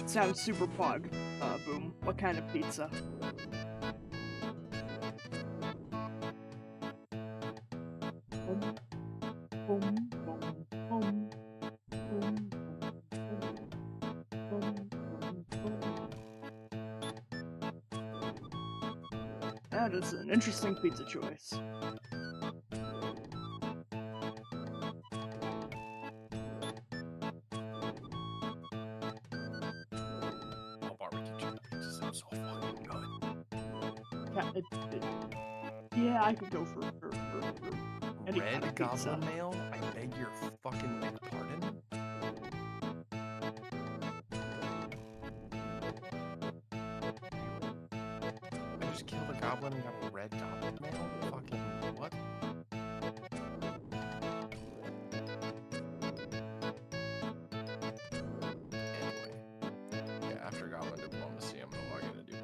Sounds super pog. Boom. What kind of pizza? That is an interesting pizza choice. Oh, barbecue chicken pizza sounds so fucking good. Yeah, I could go for any kind Red of pizza. Goblin Mail? I beg your fucking pardon? I just killed a goblin and got a red goblin mail? Fucking what? Anyway. Yeah, after goblin diplomacy, I'm gonna log in and do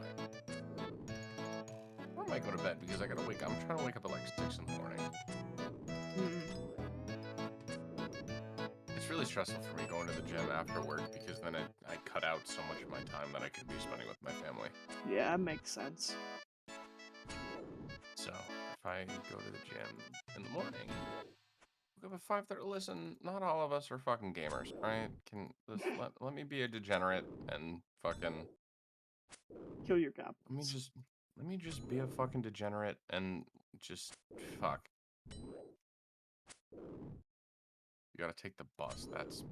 I might go to bed because I gotta wake up. I'm trying to wake up at like 6 in the morning. It's really stressful for me going to the gym after work because then I cut out so much of my time that I could be spending with my family. Yeah, that makes sense. So if I go to the gym in the morning, wake up at 5:30. Listen, not all of us are fucking gamers, right? Let me be a degenerate and fucking Kill your goblins. let me just be a fucking degenerate and just fuck. You gotta take the bus. That is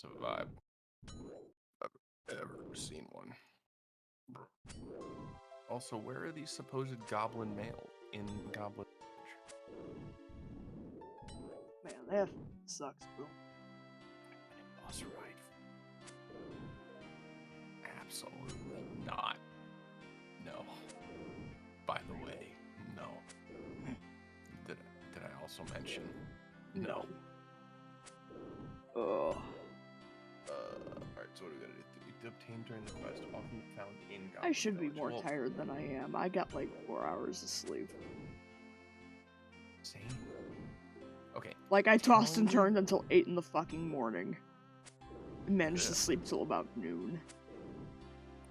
a vibe. I've ever seen one. Also, where are these supposed goblin mail in Goblin Village? Man, that sucks, bro. Bus ride. Absolutely not. No. By the way, no. Did I also mention? No. Oh. Alright, so what do we gotta do? obtained during the quest often found in Goblin I should be Village. more Well, tired than I am. I got like 4 hours of sleep. Same. Okay. Like, I tossed and Tell me- turned until 8 in the fucking morning. And managed to Yeah. sleep till about noon.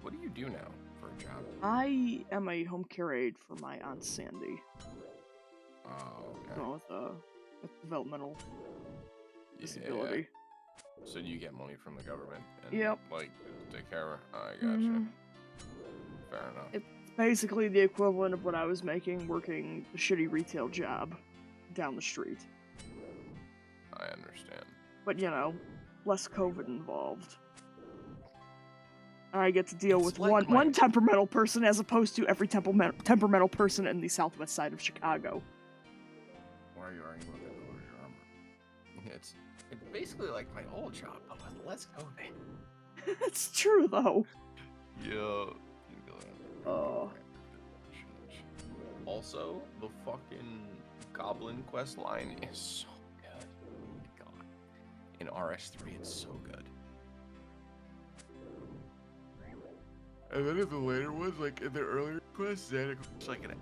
What do you do now for a job? I am a home care aide for my Aunt Sandy. Oh, okay. With developmental disability. So you get money from the government and Yep. like take care of her. I gotcha. Mhm. Fair enough. It's basically the equivalent of what I was making working a shitty retail job down the street. I understand. But, you know, less COVID involved. I get to deal It's with like one temperamental person as opposed to every temperamental person in the southwest side of Chicago. Why are you arguing about that color your armor? It's basically like my old job, but with less COVID. It's true, though. Yeah. Oh. Also, the fucking Goblin quest line is so good. Oh my god. In RS3, it's so good. And then in the later ones, like in the earlier quests, it's like an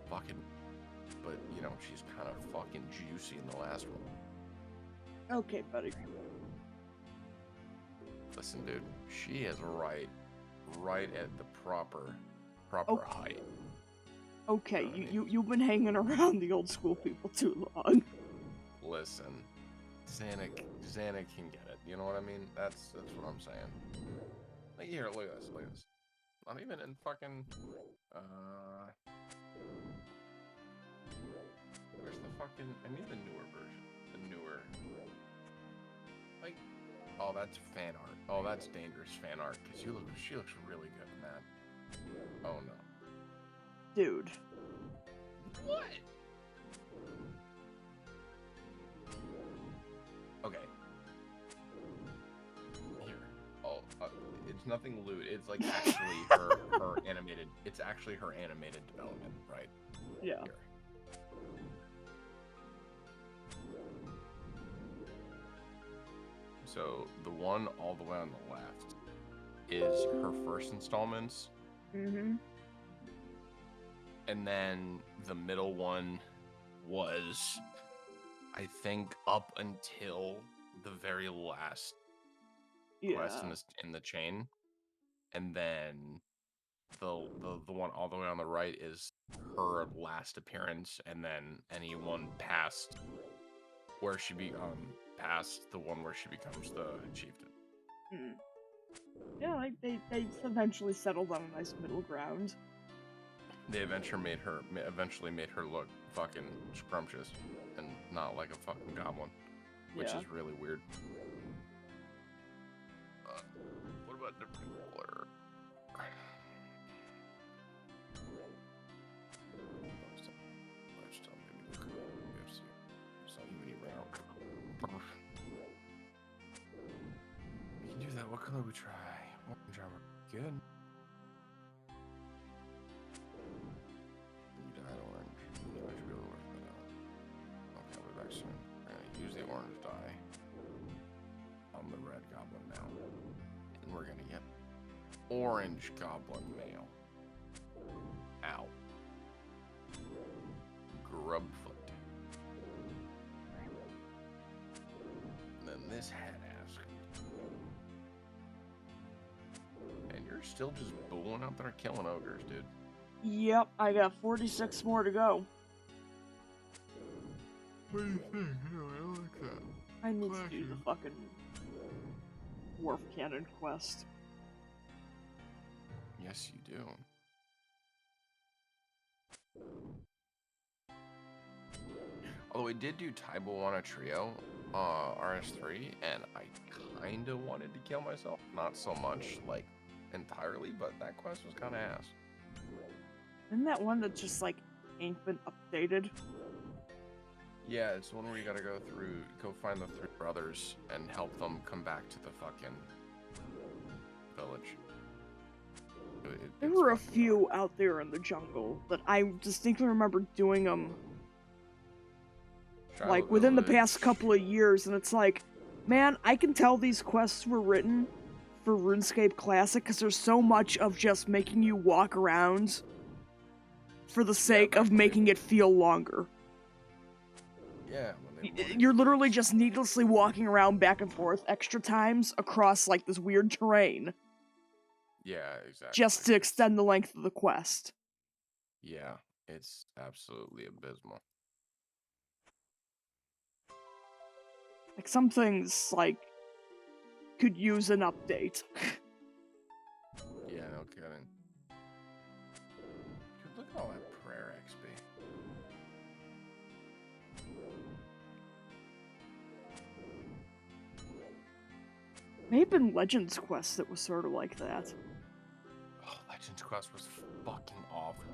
fucking. But, you know, she's kind of fucking juicy in the last one. Okay, buddy. Listen, dude, she is right at the proper Okay. height. Okay, I mean- you've been hanging around the old school people too long. Listen, Xana can get it. You know what I mean? That's what I'm saying. Like here, look at this. Not even in fucking. Where's the fucking? I need the newer version. The newer. Like, oh, that's fan art. Oh, that's dangerous fan art. Cause she looks really good in that. Oh no. Dude. What? Okay. Here. Oh, it's nothing lewd. It's like actually her animated. It's actually her animated development, right? Yeah. Here. So the one all the way on the left is her first installments. Mm-hmm. And then the middle one was, I think, up until the very last quest in the chain. And then the one all the way on the right is her last appearance, and then anyone past where she past the one where she becomes the chieftain. Mm. Yeah, like they eventually settled on a nice middle ground. They eventually made her look fucking scrumptious and not like a fucking goblin, which Yeah. is really weird. What about different color? We can do that. What color we try? Orange armor. Good. You dyed orange. I should be able to work that out. Okay, I'll be back soon. We're gonna use the orange dye on the red goblin now. And we're gonna get orange goblin mail. Ow. Grubfoot. And then this head ass. And you're still just booling out there killing ogres, dude. Yep, I got 46 more to go. What do you think? I like that. I need to do the fucking Wharf Cannon quest. Yes, you do. Although I did do Taibo Trio, RS3, and I kinda wanted to kill myself. Not so much, like, entirely, but that quest was kinda ass. Isn't that one that just, like, ain't been updated? Yeah, it's one where you gotta go find the three brothers and help them come back to the fucking village. There were a few out there in the jungle that I distinctly remember doing them, like, within the past couple of years, and it's like, man, I can tell these quests were written for RuneScape Classic because there's so much of just making you walk around for the sake of making it feel longer. Yeah, you're literally just needlessly walking around back and forth extra times across like this weird terrain. Yeah, exactly. Just to extend the length of the quest. Yeah, it's absolutely abysmal. Like some things like could use an update. Yeah, no kidding. Dude, look at all that prayer XP. Maybe in Legends Quest it was sort of like that. Oh, Legends Quest was fucking awful.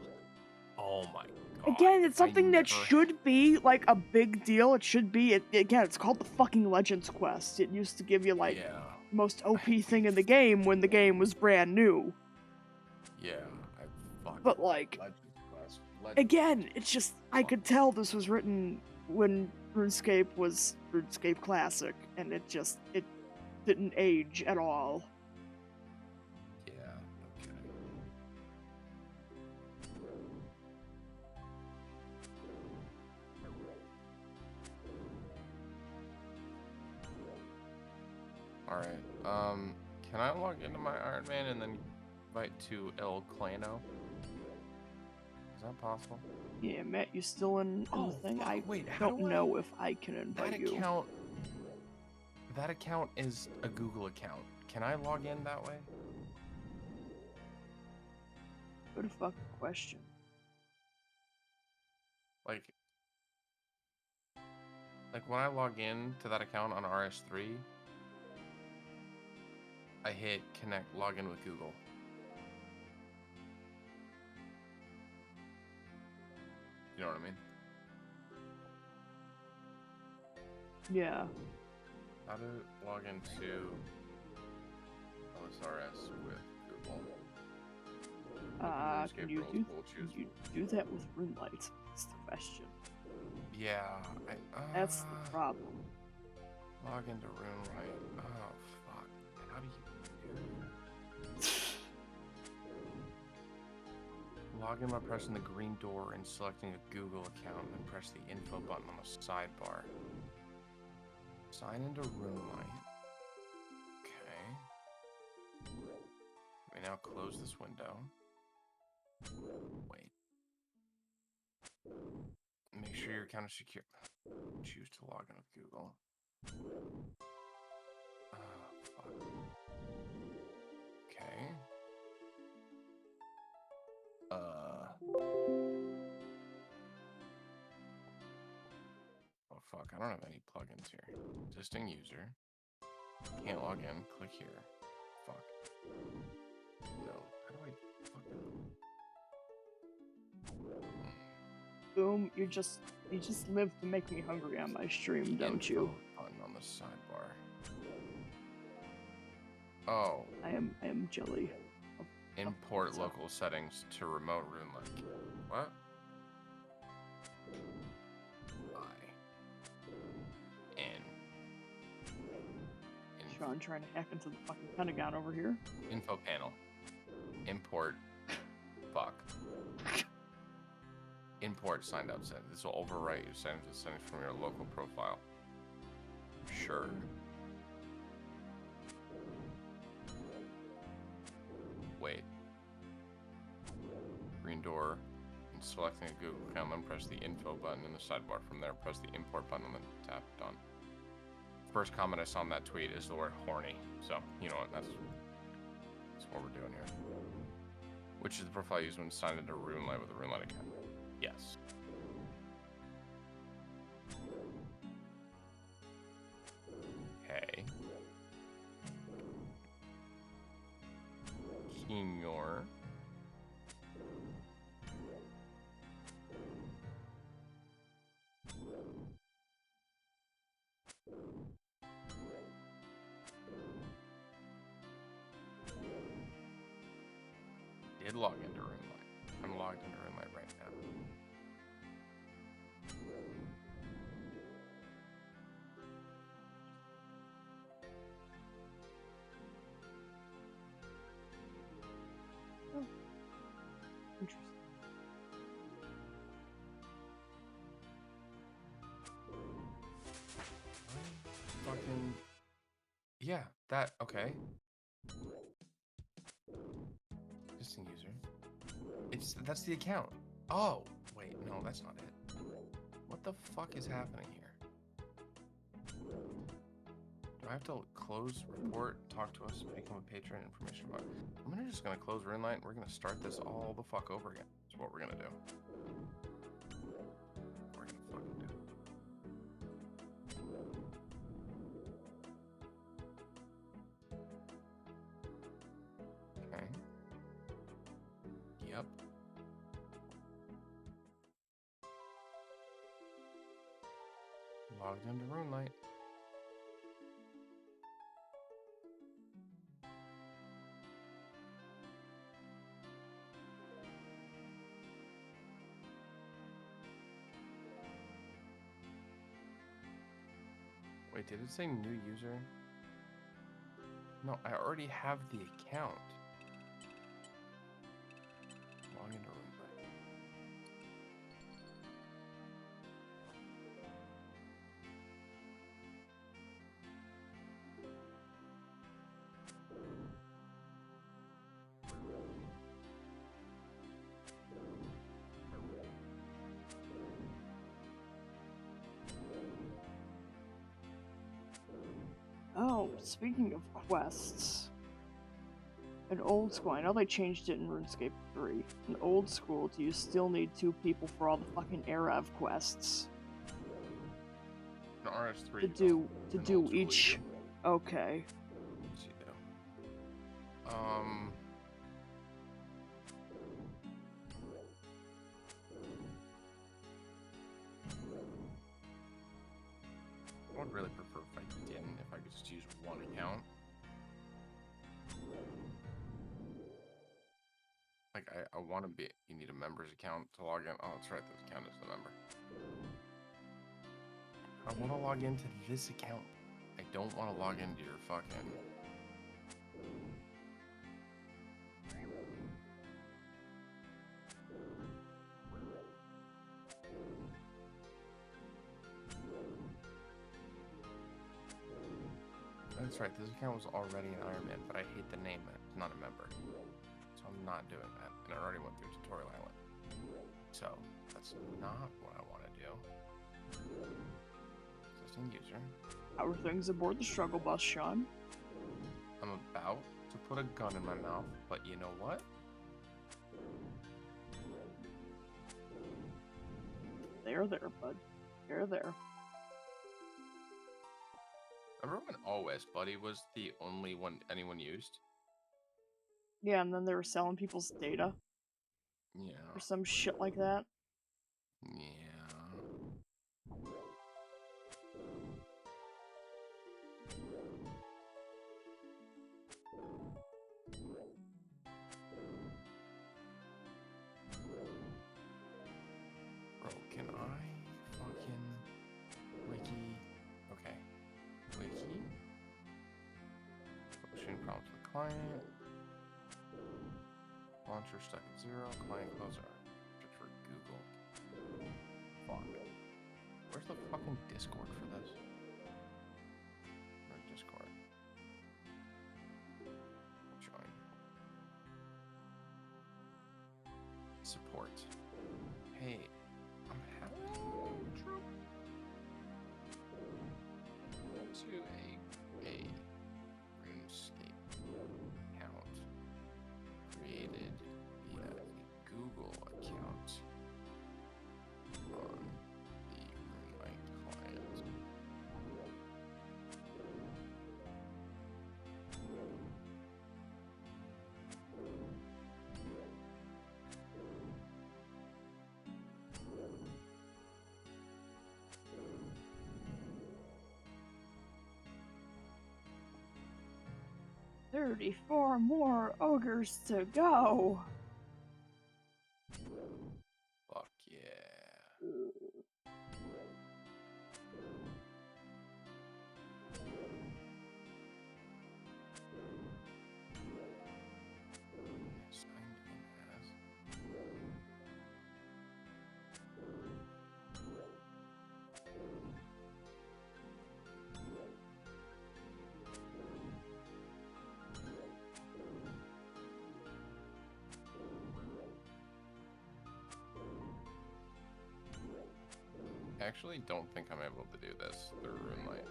Oh my god. Again, it's something that should be like a big deal. It should be. Again, it's called the fucking Legends Quest. It used to give you like most OP thing in the game when the game was brand new. Yeah, but like, again, it's just I could tell this was written when RuneScape was RuneScape Classic, and it didn't age at all. Yeah, okay. Alright, can I log into my Iron Man and then invite to El Clano? Is that possible? Yeah, Matt, you still in the thing? Fuck, I wait, don't know if I can invite you. That account is a Google account. Can I log in that way? Good fucking question. Like when I log in to that account on RS3, I hit connect, login with Google. You know what I mean? Yeah. How to log into OSRS with Google? Can you do that with RuneLite? That's the question. Yeah, that's the problem. Log into RuneLite. Oh fuck! How do you do? Log in by pressing the green door and selecting a Google account, and then press the info button on the sidebar. Sign into RuneLite. Okay. We now close this window. Wait. Make sure your account is secure. Choose to log in with Google. Fuck. Okay. Oh fuck, I don't have any plugins here. Existing user. Can't log in. Click here. Fuck. No. How do I fucking... Boom, you just live to make me hungry on my stream, don't you? Button on the sidebar. Oh. I am jelly. Import local settings to remote RuneLite. What? Sean trying to hack into the fucking Pentagon over here. Info panel. Import. Fuck. Import signed up settings. This will overwrite your settings from your local profile. Sure. Wait. Green door. And selecting a Google account, then press the info button in the sidebar. From there, press the import button and then tap done. First comment I saw on that tweet is the word horny. So, you know what, that's what we're doing here. Which is the profile used when signed into RuneLite with a RuneLite account. Yes. Okay. Senior. Did log into RuneLite. I'm logged into RuneLite right now. That, okay. Existing user. That's the account. Oh, wait, no, that's not it. What the fuck is happening here? Do I have to close, report, talk to us, become a patron, information about it? I'm just gonna close Runelight. We're gonna start this all the fuck over again. That's what we're gonna do. We're gonna fucking do. Okay. Yep. Logged into Runelight. Wait, did it say new user? No, I already have the account. Log into Runelight. Oh, speaking of quests, in old school, I know they changed it in RuneScape 3. In old school, do you still need 2 people for all the fucking Arev quests? In RS3. To do each. Okay. Let's see though. I would really prefer if I didn't, if I could just use one account. Like, I want to be, you need a member's account to log in. Oh, that's right, this account is the member. I want to log into this account. I don't want to log into your fucking... That's right, this account was already an Iron Man, but I hate the name. It's not a member. So I'm not doing that. And I already went through Tutorial Island. So, that's not what I want to do. Existing user. How are things aboard the struggle bus, Sean? I'm about to put a gun in my mouth, but you know what? There, bud. There. Remember when OS Buddy was the only one anyone used? Yeah, and then they were selling people's data. Yeah. Or some shit like that. Yeah. Bro, can I fucking wiki? Okay. Wiki. Pushing prompt to the client. Launcher stuck at 0. Client closer. Search for Google. Fuck. Where's the fucking Discord for this? Or Discord. Join. Support. Hey, I'm having trouble to a RuneScape account created via a Google account on the Runelight client. "34 more ogres to go." Fuck yeah. Signed in as. actually don't think I'm able to do this through RuneLight.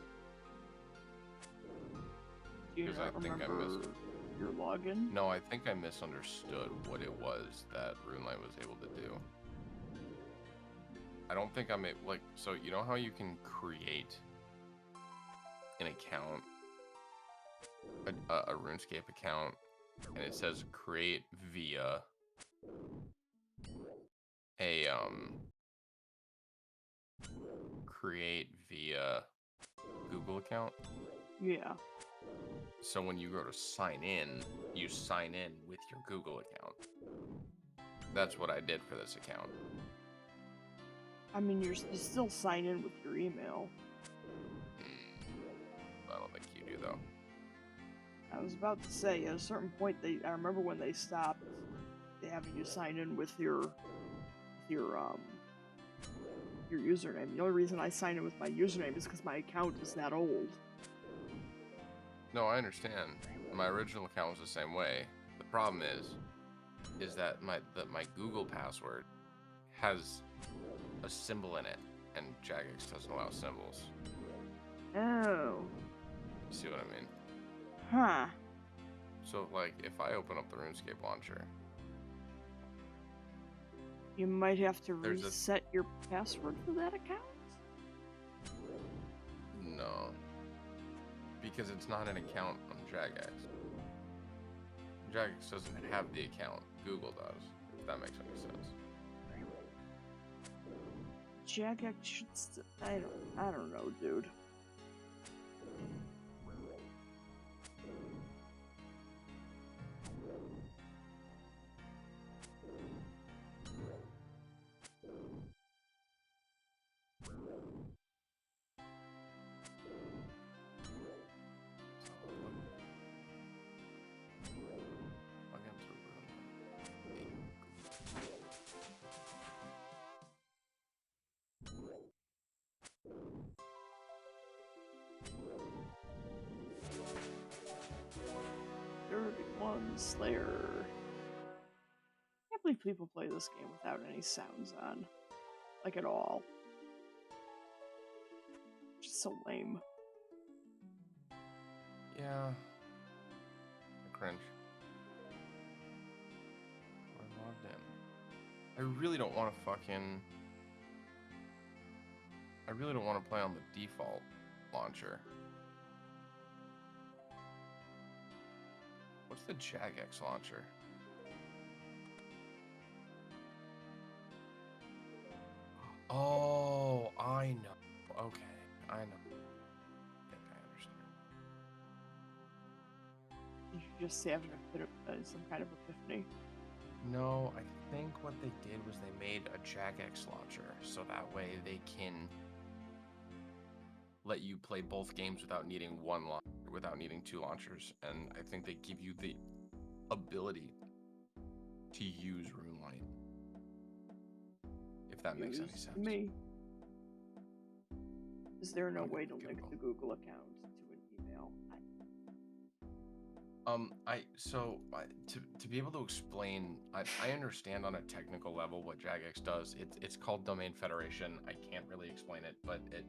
Do you not remember your login? No, I think I misunderstood what it was that RuneLight was able to do. I don't think I'm like, so you know how you can create an account, a RuneScape account, and it says create via a Google account. Yeah. So when you go to sign in, you sign in with your Google account. That's what I did for this account. I mean, you still sign in with your email. I don't think you do, though. I was about to say, at a certain point, I remember when they stopped having you sign in with your username. The only reason I sign in with my username is because my account is that old. No, I understand. My original account was the same way. The problem is that my Google password has a symbol in it, and Jagex doesn't allow symbols. Oh. You see what I mean? Huh. So, like, if I open up the RuneScape launcher, you might have to reset your password for that account? No. Because it's not an account on Jagex. Jagex doesn't have the account. Google does, if that makes any sense. Jagex should I don't know, dude. Slayer. I can't believe people play this game without any sounds on. Like, at all. Just so lame. Yeah. I cringe. I'm logged in. I really don't want to play on the default launcher. What's the Jagex launcher? Oh, I know. Okay, I know. I think I understand. Did you just have some kind of epiphany? No, I think what they did was they made a Jagex launcher, so that way they can let you play both games without needing without needing two launchers, and I think they give you the ability to use RuneLight, if that makes any sense. Me. Is there no way to link the Google account to an email? To be able to explain, I understand on a technical level what Jagex does. It's called domain federation. I can't really explain it, but it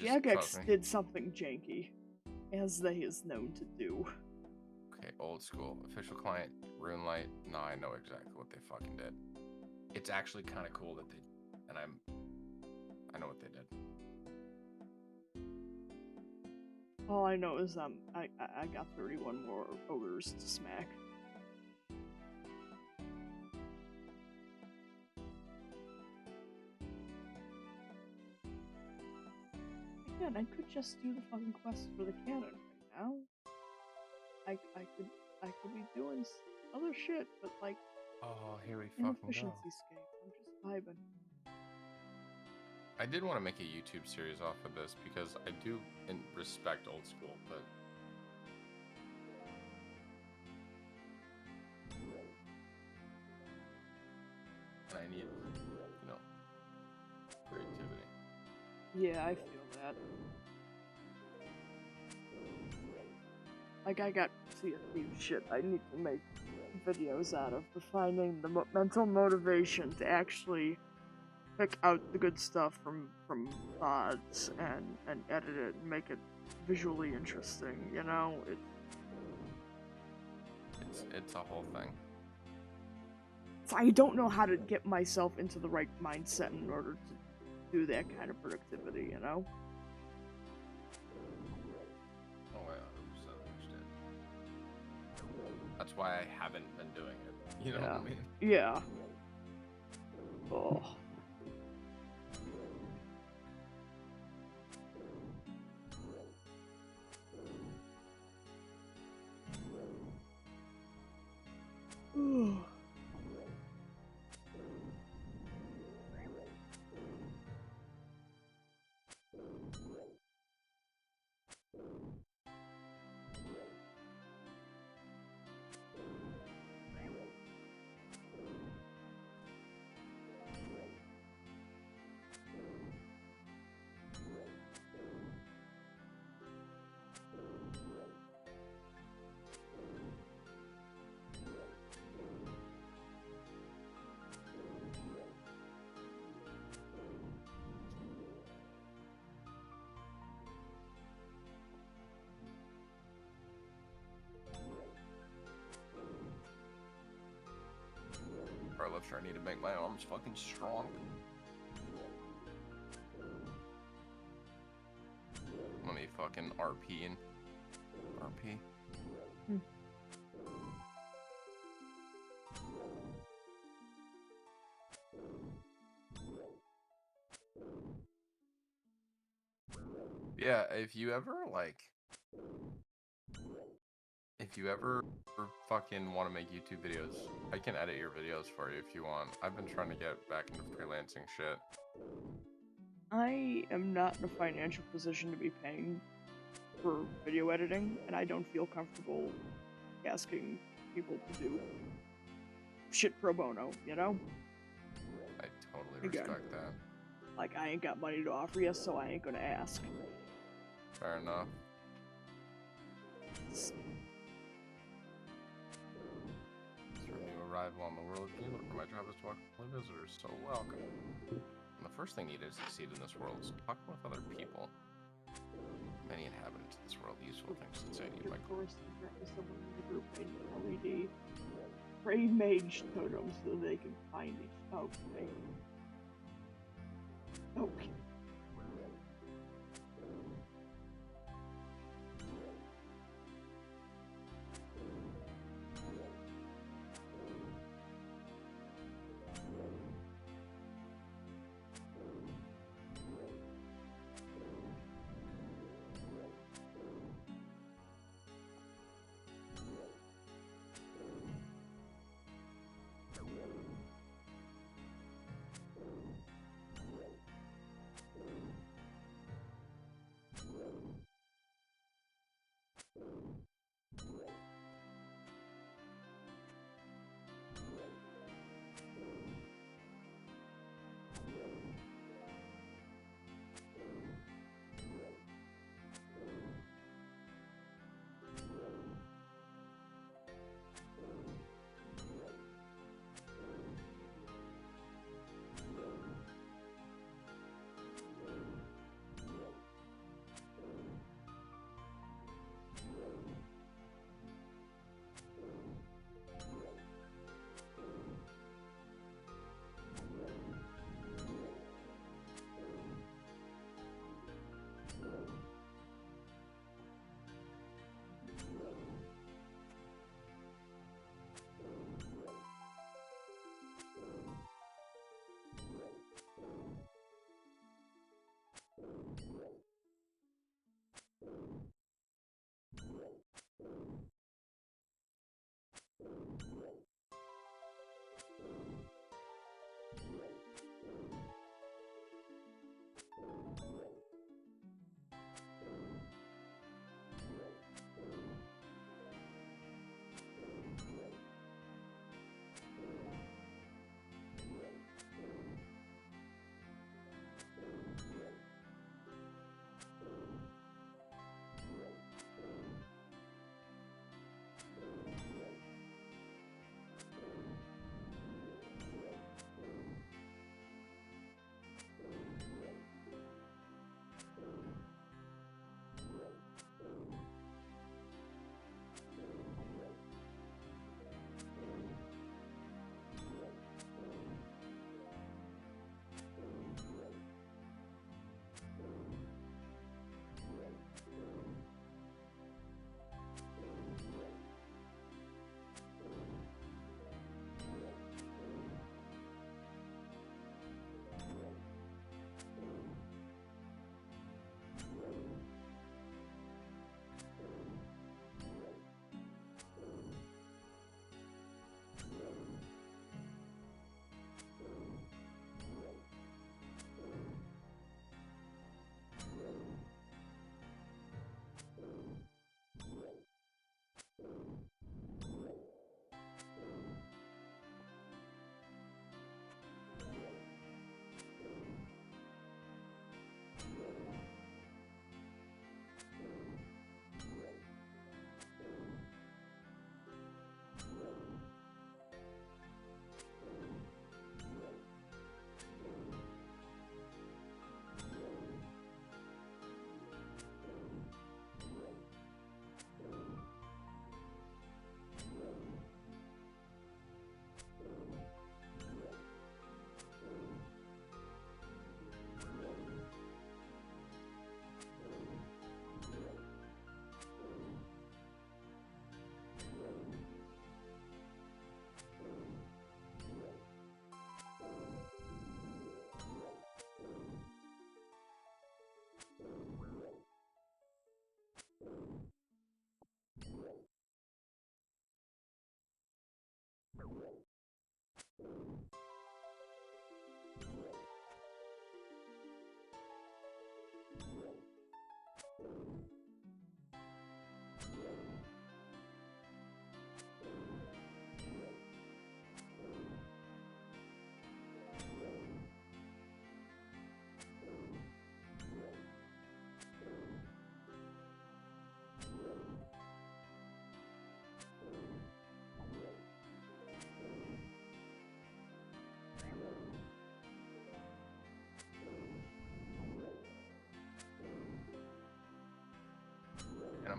Jagex did something janky, as they is known to do. Okay, old school. Official client, RuneLight. No, I know exactly what they fucking did. It's actually kind of cool that they, and I know what they did. All I know is I got 31 more ogres to smack. Again, I could just do the fucking quest for the cannon right now. I could be doing other shit, but like, oh, here we fucking inefficiency scape. I'm just vibing. I did want to make a YouTube series off of this because I do respect old school, but I need, creativity. Yeah, I feel that. Like, I got CSV shit I need to make videos out of, but finding the mental motivation to actually pick out the good stuff from VODs and edit it and make it visually interesting, you know? It's a whole thing. So I don't know how to get myself into the right mindset in order to do that kind of productivity, you know? Oh, I 100% understand. That's why I haven't been doing it. You know what I mean? Yeah. Oh. Powerlifter, I need to make my arms fucking strong. Let me fucking RP and RP. Yeah, if you ever fucking want to make YouTube videos, I can edit your videos for you if you want. I've been trying to get back into freelancing shit. I am not in a financial position to be paying for video editing, and I don't feel comfortable asking people to do shit pro bono, you know? I totally respect that. Like, I ain't got money to offer you, so I ain't gonna ask. Fair enough. It's For a new arrival on the world, my job is to welcome visitors, so welcome. And the first thing needed to succeed in this world is talking with other people. Many inhabitants of this world useful things to say to you. of course, there's someone in the group made LED pray mage totems so they can find it. Okay. Okay.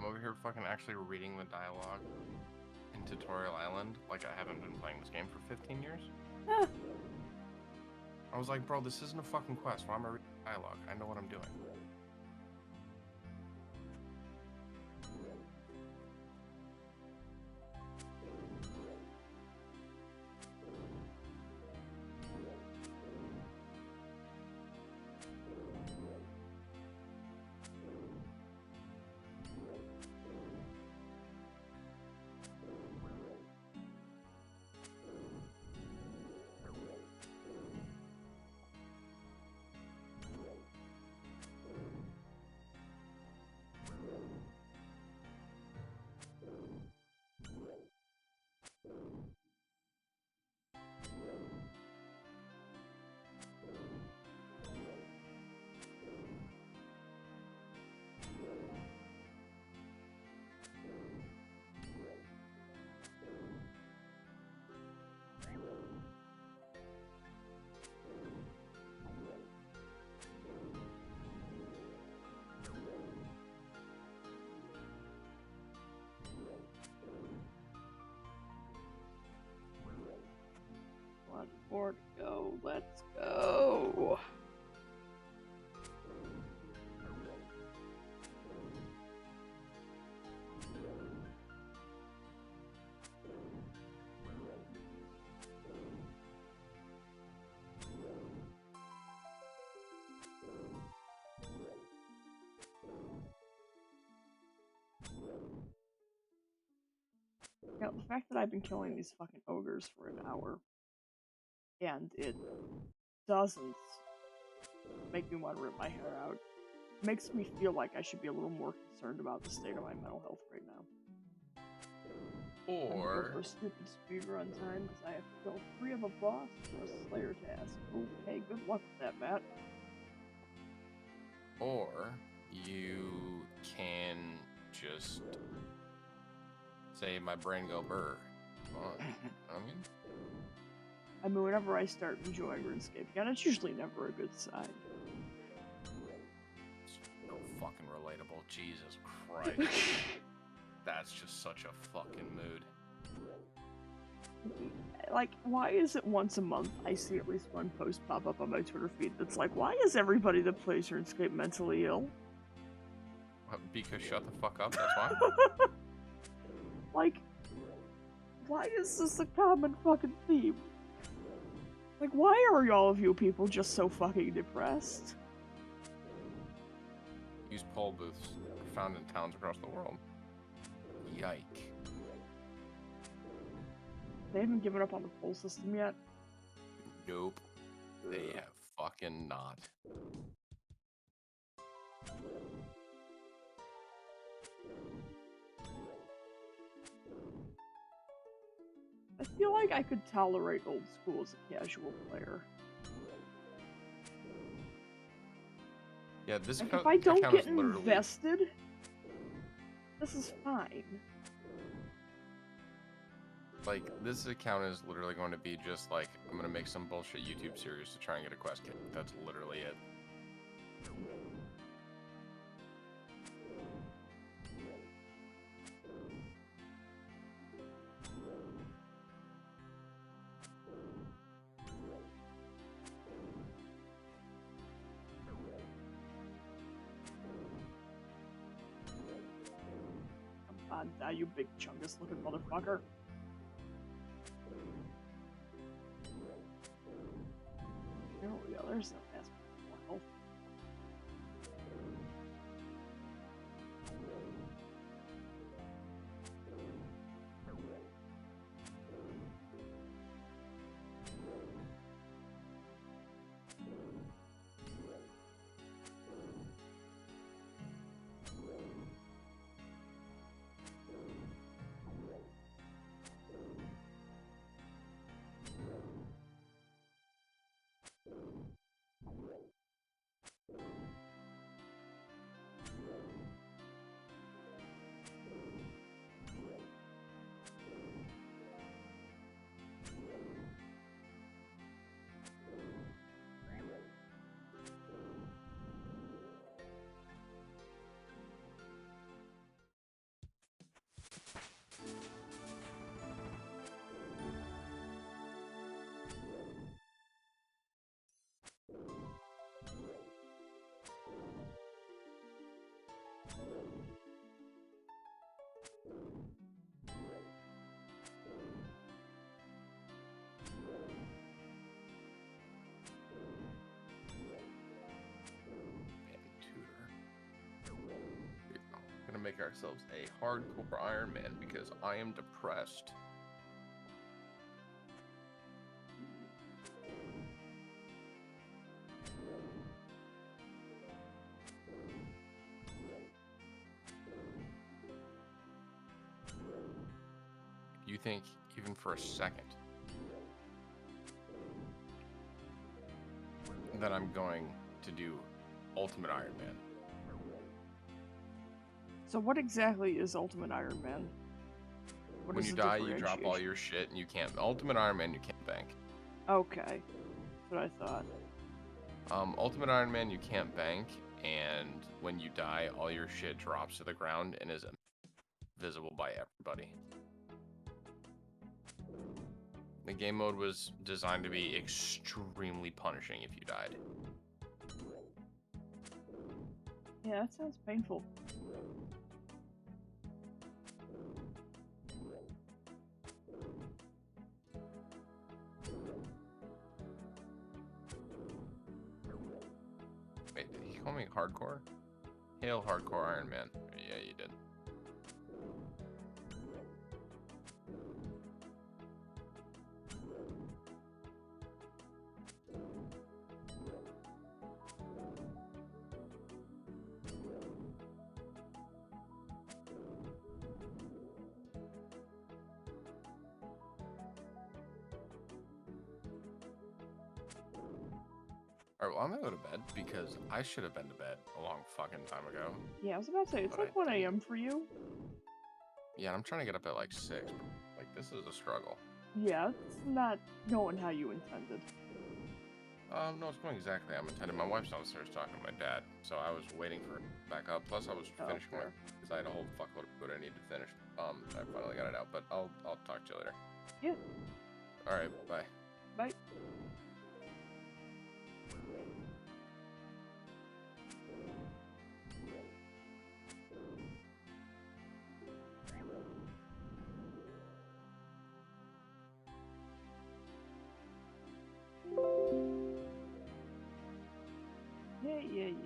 I'm over here fucking actually reading the dialogue in Tutorial Island like I haven't been playing this game for 15 years. Huh. I was like, bro, this isn't a fucking quest. Why am I reading dialogue? I know what I'm doing. One more to go. Let's go. You know, the fact that I've been killing these fucking ogres for an hour and it doesn't make me want to rip my hair out makes me feel like I should be a little more concerned about the state of my mental health right now. I'm here for a stupid speedrun time because I have to kill 3 of a boss for a Slayer task. Okay, good luck with that, Matt. Or you can just say my brain go burr. I mean, whenever I start enjoying RuneScape again, it's usually never a good sign. It's so fucking relatable. Jesus Christ. That's just such a fucking mood. Like, why is it once a month I see at least one post pop up on my Twitter feed that's like, why is everybody that plays RuneScape mentally ill? Because shut the fuck up, that's why? Like, why is this a common fucking theme? Like, why are all of you people just so fucking depressed? Use poll booths found in towns across the world. Yike. They haven't given up on the poll system yet? Nope. They have fucking not. I feel like I could tolerate old school as a casual player. Yeah, this like, if I don't get invested, this is fine. Like, this account is literally going to be just like, I'm going to make some bullshit YouTube series to try and get a quest kit. That's literally it. Come on, now you big chungus looking motherfucker. There we go, there's no fast more health. gonna make ourselves a hardcore Iron Man because I am depressed. You think even for a second that I'm going to do Ultimate Iron Man? So what exactly is Ultimate Iron Man? What When is you the die, you drop all differentiation? your shit and you can't. Ultimate Iron Man, you can't bank. Okay, that's what I thought. Ultimate Iron Man, you can't bank, and when you die, all your shit drops to the ground and is visible by everybody. The game mode was designed to be extremely punishing if you died. Yeah, that sounds painful. Wait, did he call me hardcore? Hail hardcore Iron Man. Yeah, you did. Alright, well, I'm gonna go to bed because I should have been to bed a long fucking time ago. Yeah, I was about to say, it's But like I 1 didn't. a.m. for you. Yeah, I'm trying to get up at like 6. Like, this is a struggle. Yeah, it's not going how you intended. No, it's going exactly. I'm intended. My wife's downstairs talking to my dad, so I was waiting for her to back up. Plus, I was finishing my, fair. because I had a whole fuckload of food I needed to finish. I finally got it out, but I'll talk to you later. Yeah. All right, bye. Bye. Yeah. I know.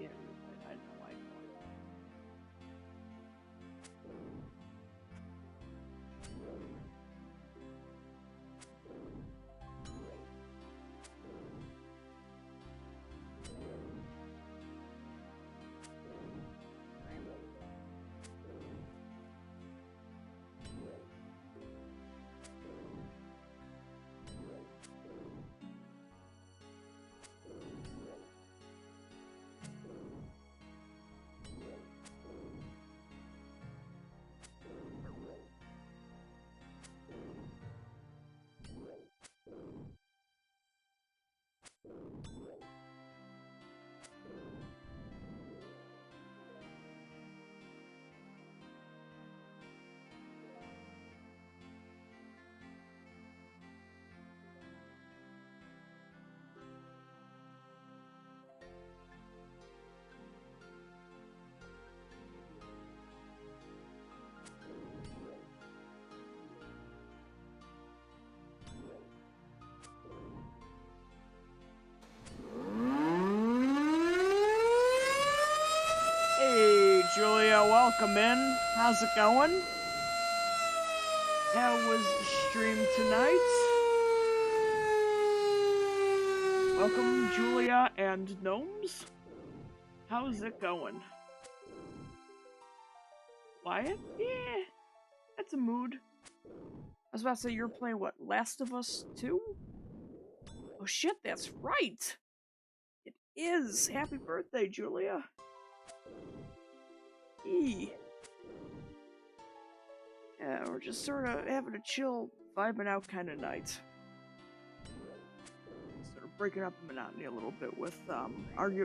Hey, Julia, welcome in. How's it going? How was the stream tonight? Welcome, Julia and Gnomes. How's it going? Quiet? Yeah, that's a mood. I was about to say, you're playing what, Last of Us 2? Oh shit, that's right! It is! Happy birthday, Julia! Yeah, we're just sort of having a chill, vibing out kind of night. Sort of breaking up the monotony a little bit with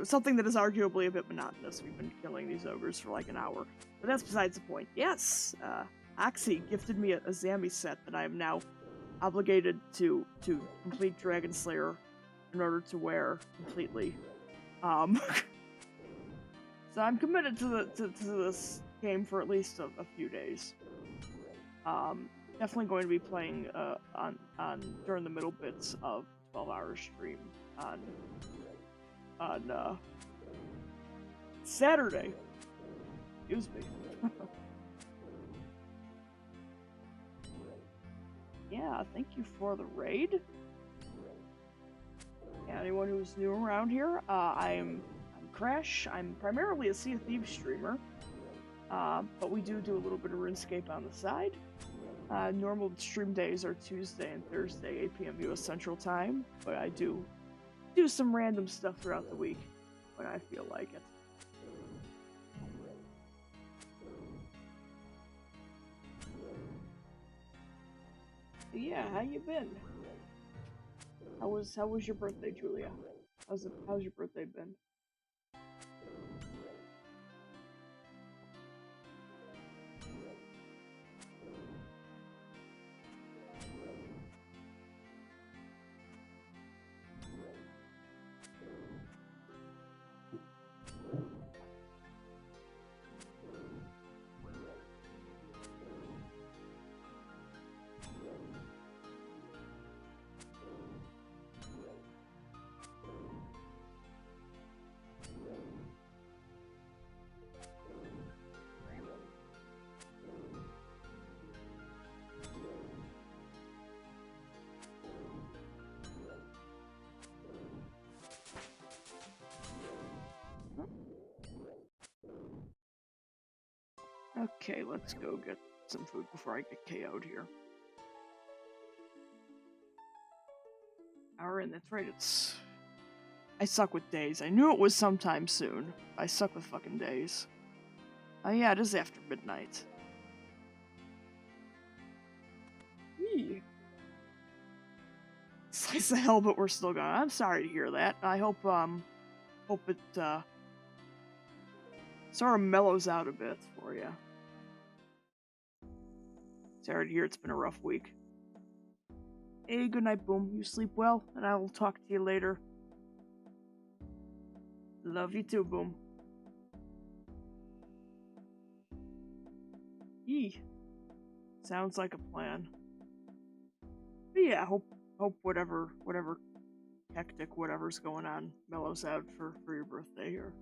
something that is arguably a bit monotonous. We've been killing these ogres for like an hour, but that's besides the point. Yes, Oxy gifted me a Zami set that I am now obligated to complete Dragon Slayer in order to wear completely. So I'm committed to this game for at least a few days. Definitely going to be playing on during the middle bits of 12-hour stream on Saturday. Excuse me. Yeah, thank you for the raid. Yeah, anyone who's new around here, I'm Crash. I'm primarily a Sea of Thieves streamer, but we do a little bit of RuneScape on the side. Normal stream days are Tuesday and Thursday, 8 p.m. U.S. Central Time, but I do some random stuff throughout the week when I feel like it. But yeah, how you been? How was your birthday, Julia? How's your birthday been? Okay, let's go get some food before I get KO'd here. Alright, that's right, I suck with days. I knew it was sometime soon. I suck with fucking days. Oh yeah, it is after midnight. Eee. Slice of hell, but we're still going. I'm sorry to hear that. I hope it, sort of mellows out a bit for you. Sorry to hear it's been a rough week. Hey, good night, Boom. You sleep well, and I will talk to you later. Love you too, Boom. Yee. Sounds like a plan. But yeah, hope whatever hectic whatever's going on mellows out for your birthday here.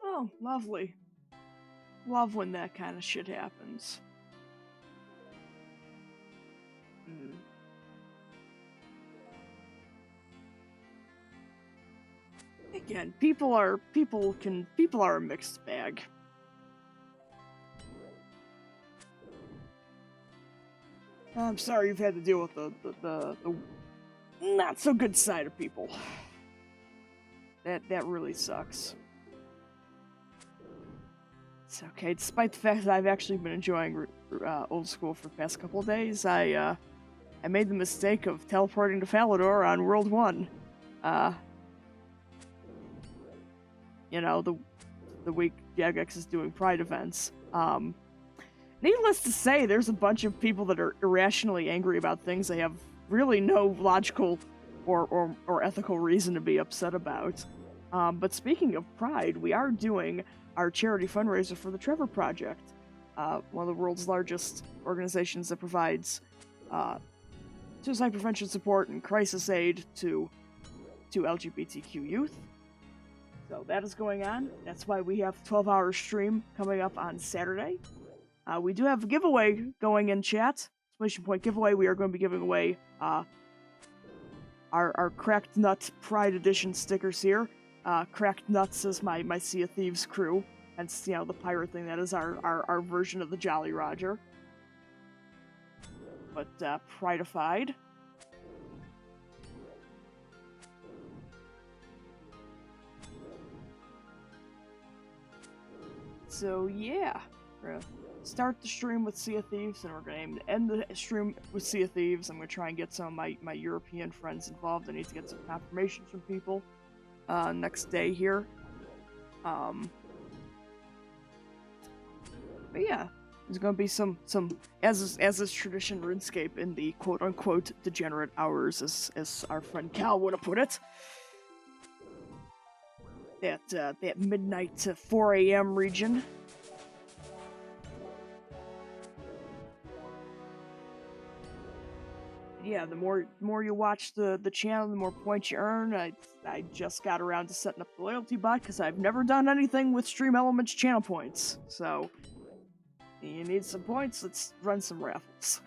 Oh, lovely. Love when that kind of shit happens. Again, people are a mixed bag. I'm sorry you've had to deal with the not so good side of people. That really sucks. It's okay, despite the fact that I've actually been enjoying Old School for the past couple of days, I made the mistake of teleporting to Falador on World 1. You know, the week Jagex is doing Pride events. Needless to say, there's a bunch of people that are irrationally angry about things they have really no logical or ethical reason to be upset about. But speaking of Pride, we are doing our charity fundraiser for the Trevor Project, one of the world's largest organizations that provides suicide prevention support and crisis aid to LGBTQ youth. So that is going on. That's why we have a 12-hour stream coming up on Saturday. We do have a giveaway going in chat. Exclamation point giveaway. We are going to be giving away our Cracked Nut Pride Edition stickers here. Cracked Nuts is my Sea of Thieves crew. Hence, you know, the pirate thing. That is our version of the Jolly Roger. But Prideified. So yeah, We're gonna start the stream with Sea of Thieves, and we're gonna end the stream with Sea of Thieves. I'm gonna try and get some of my European friends involved. I need to get some confirmation from people next day here. But yeah, there's gonna be some as is tradition RuneScape in the quote unquote degenerate hours, as our friend Cal would have put it. That midnight to 4 a.m. region. Yeah, the more you watch the channel, the more points you earn. I just got around to setting up the loyalty bot because I've never done anything with Stream Elements channel points. So, you need some points, let's run some raffles.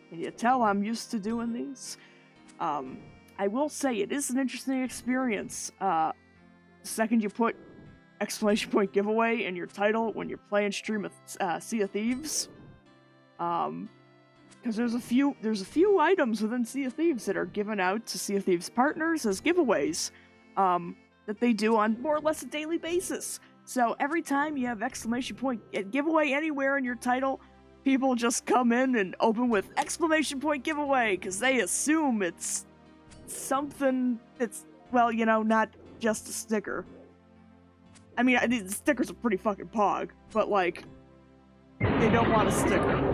Can you tell I'm used to doing these? I will say it is an interesting experience. The second you put exclamation point giveaway in your title when you're playing stream with Sea of Thieves, because there's a few items within Sea of Thieves that are given out to Sea of Thieves partners as giveaways that they do on more or less a daily basis. So every time you have exclamation point giveaway anywhere in your title, people just come in and open with exclamation point giveaway because they assume it's something that's, well, you know, not just a sticker. I mean, the stickers are pretty fucking pog, but like, they don't want a sticker.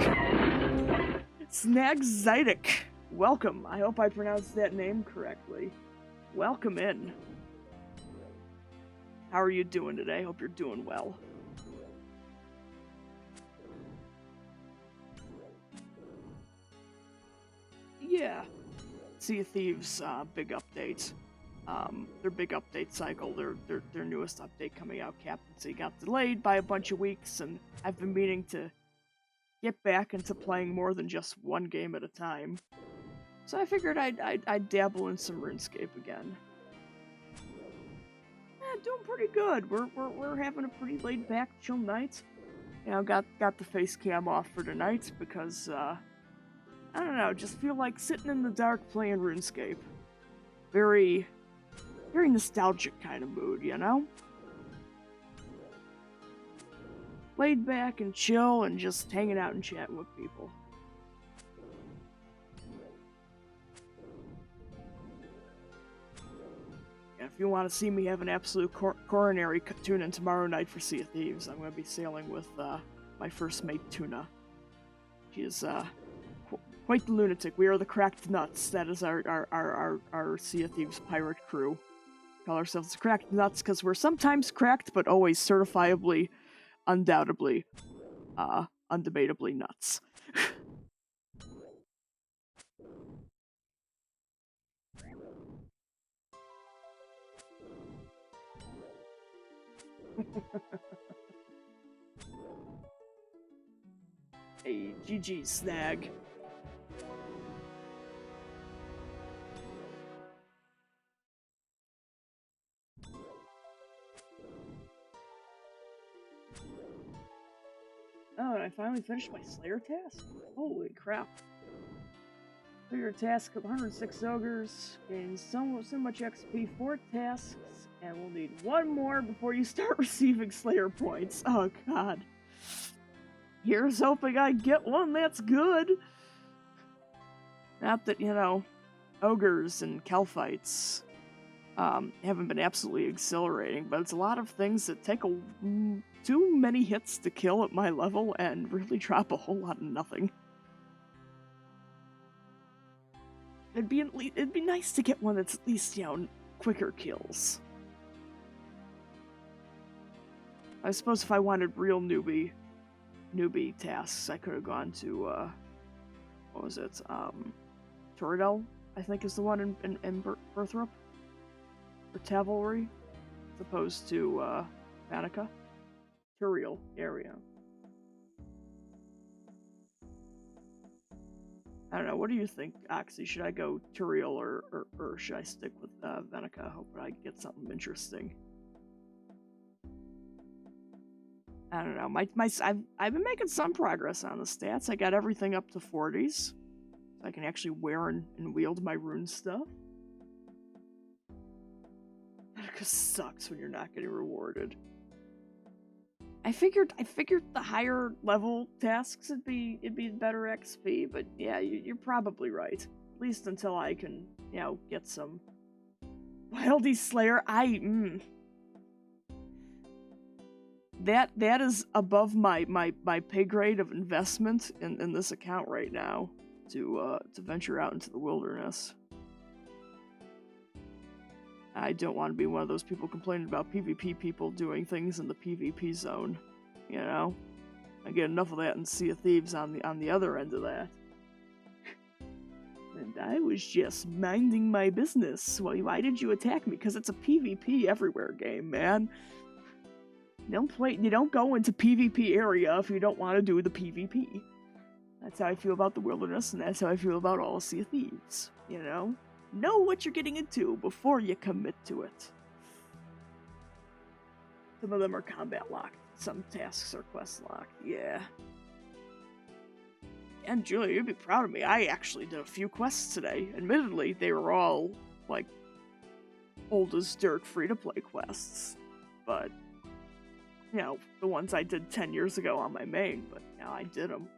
Snagzytic, welcome. I hope I pronounced that name correctly. Welcome in. How are you doing today? Hope you're doing well. Yeah. Sea of Thieves, big update. Their big update cycle, their newest update coming out, Captaincy, got delayed by a bunch of weeks, and I've been meaning to get back into playing more than just one game at a time. So I figured I'd dabble in some RuneScape again. Doing pretty good. We're having a pretty laid back, chill night. You know, got the face cam off for tonight because I don't know, just feel like sitting in the dark playing RuneScape. Very nostalgic kind of mood, you know? Laid back and chill and just hanging out and chatting with people. If you want to see me have an absolute coronary, tune in tomorrow night for Sea of Thieves. I'm going to be sailing with my first mate, Tuna. She is quite the lunatic. We are the Cracked Nuts. That is our Sea of Thieves pirate crew. Call ourselves the Cracked Nuts because we're sometimes cracked, but always certifiably, undoubtedly, undebatably nuts. Hey, GG, Snag. Oh, and I finally finished my Slayer task? Holy crap. Clear task of 106 ogres, gain so much XP, 4 tasks, and we'll need 1 more before you start receiving Slayer points. Oh god. Here's hoping I get one that's good. Not that, you know, ogres and Kelphites haven't been absolutely exhilarating, but it's a lot of things that take too many hits to kill at my level and really drop a whole lot of nothing. It'd be nice to get one that's at least, you know, quicker kills. I suppose if I wanted real newbie tasks, I could have gone to what was it? Toradel, I think is the one in Berthrup or Tavalry, as opposed to Vanica. Turiel area. I don't know. What do you think, Oxy? Should I go Turiel or should I stick with Vanica? Hope I get something interesting. I don't know. I've been making some progress on the stats. I got everything up to 40s. So I can actually wear and wield my rune stuff. Vanica sucks when you're not getting rewarded. I figured the higher level tasks it'd be better XP, but yeah, you're probably right. At least until I can, get some Wildy Slayer. That is above my pay grade of investment in this account right now to venture out into the wilderness. I don't want to be one of those people complaining about PvP people doing things in the PvP zone, I get enough of that in Sea of Thieves on the other end of that. And I was just minding my business. Why did you attack me? Because it's a PvP everywhere game, man. You don't go into PvP area if you don't want to do the PvP. That's how I feel about the wilderness, and that's how I feel about all Sea of Thieves, Know what you're getting into before you commit to it. Some of them are combat locked. Some tasks are quest locked. Yeah. And Julia, you'd be proud of me. I actually did a few quests today. Admittedly, they were all, old as dirt free-to-play quests. But, the ones I did 10 years ago on my main. But, I did them.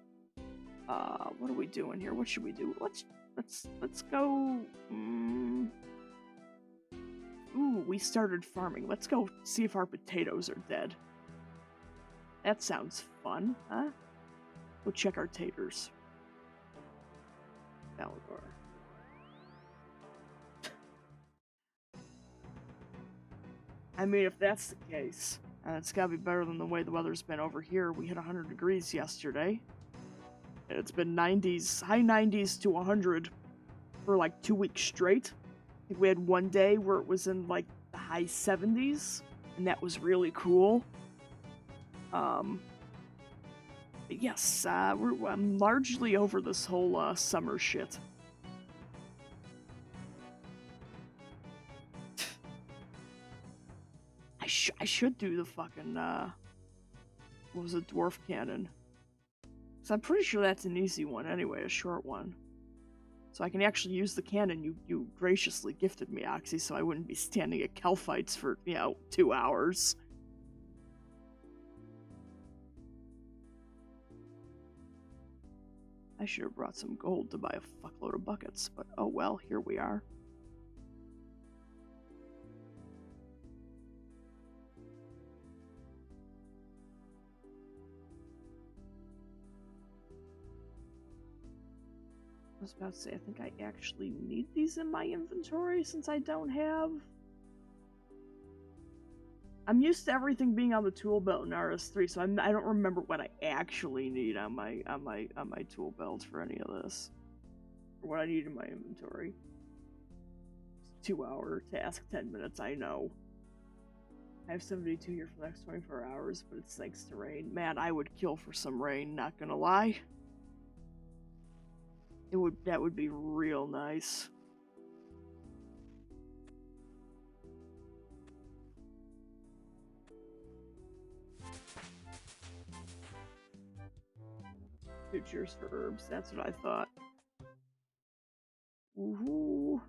What are we doing here? What should we do? Let's go. Ooh, we started farming. Let's go see if our potatoes are dead. That sounds fun, huh? Go check our taters. Valador. I mean, if that's the case, it's gotta be better than the way the weather's been over here. We hit 100 degrees yesterday. It's been 90s, high 90s to 100 for 2 weeks straight. I think we had one day where it was in the high 70s, and that was really cool. But yes, I'm largely over this whole summer shit. I should do the fucking what was it, dwarf cannon? So I'm pretty sure that's an easy one anyway, a short one. So I can actually use the cannon you graciously gifted me, Oxy, so I wouldn't be standing at Kel fights for, 2 hours. I should have brought some gold to buy a fuckload of buckets, but oh well, here we are. I was about to say, I think I actually need these in my inventory since I don't have... I'm used to everything being on the tool belt in RS3, so I don't remember what I actually need on my tool belt for any of this. Or what I need in my inventory. 2-hour task, 10 minutes, I know. I have 72 here for the next 24 hours, but it's thanks to rain. Man, I would kill for some rain, not gonna lie. That would be real nice. Cheers for herbs, that's what I thought. Woohoo!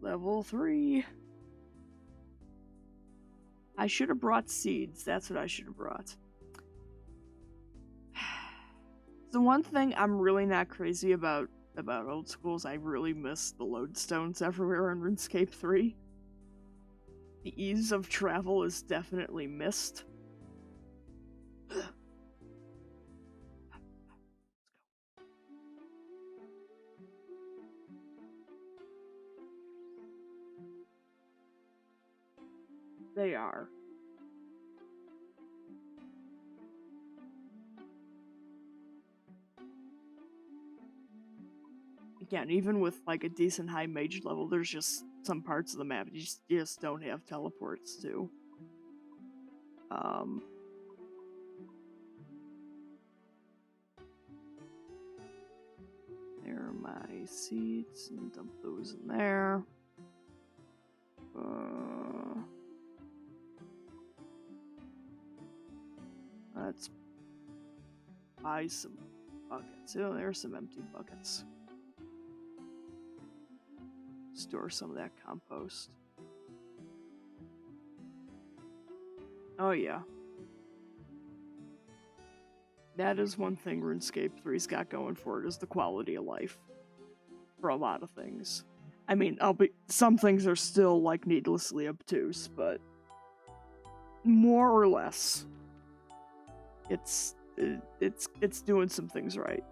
Level 3. I should have brought seeds, that's what I should have brought. The one thing I'm really not crazy about old schools, I really miss the lodestones everywhere in RuneScape 3. The ease of travel is definitely missed. They are. Again, even with a decent high mage level, there's just some parts of the map you just don't have teleports to. There are my seeds, and dump those in there. Let's buy some buckets. Oh, there's some empty buckets. Store some of that compost. Oh yeah. That is one thing RuneScape 3's got going for it, is the quality of life. For a lot of things. I mean, some things are still, like, needlessly obtuse, but more or less, it's doing some things right.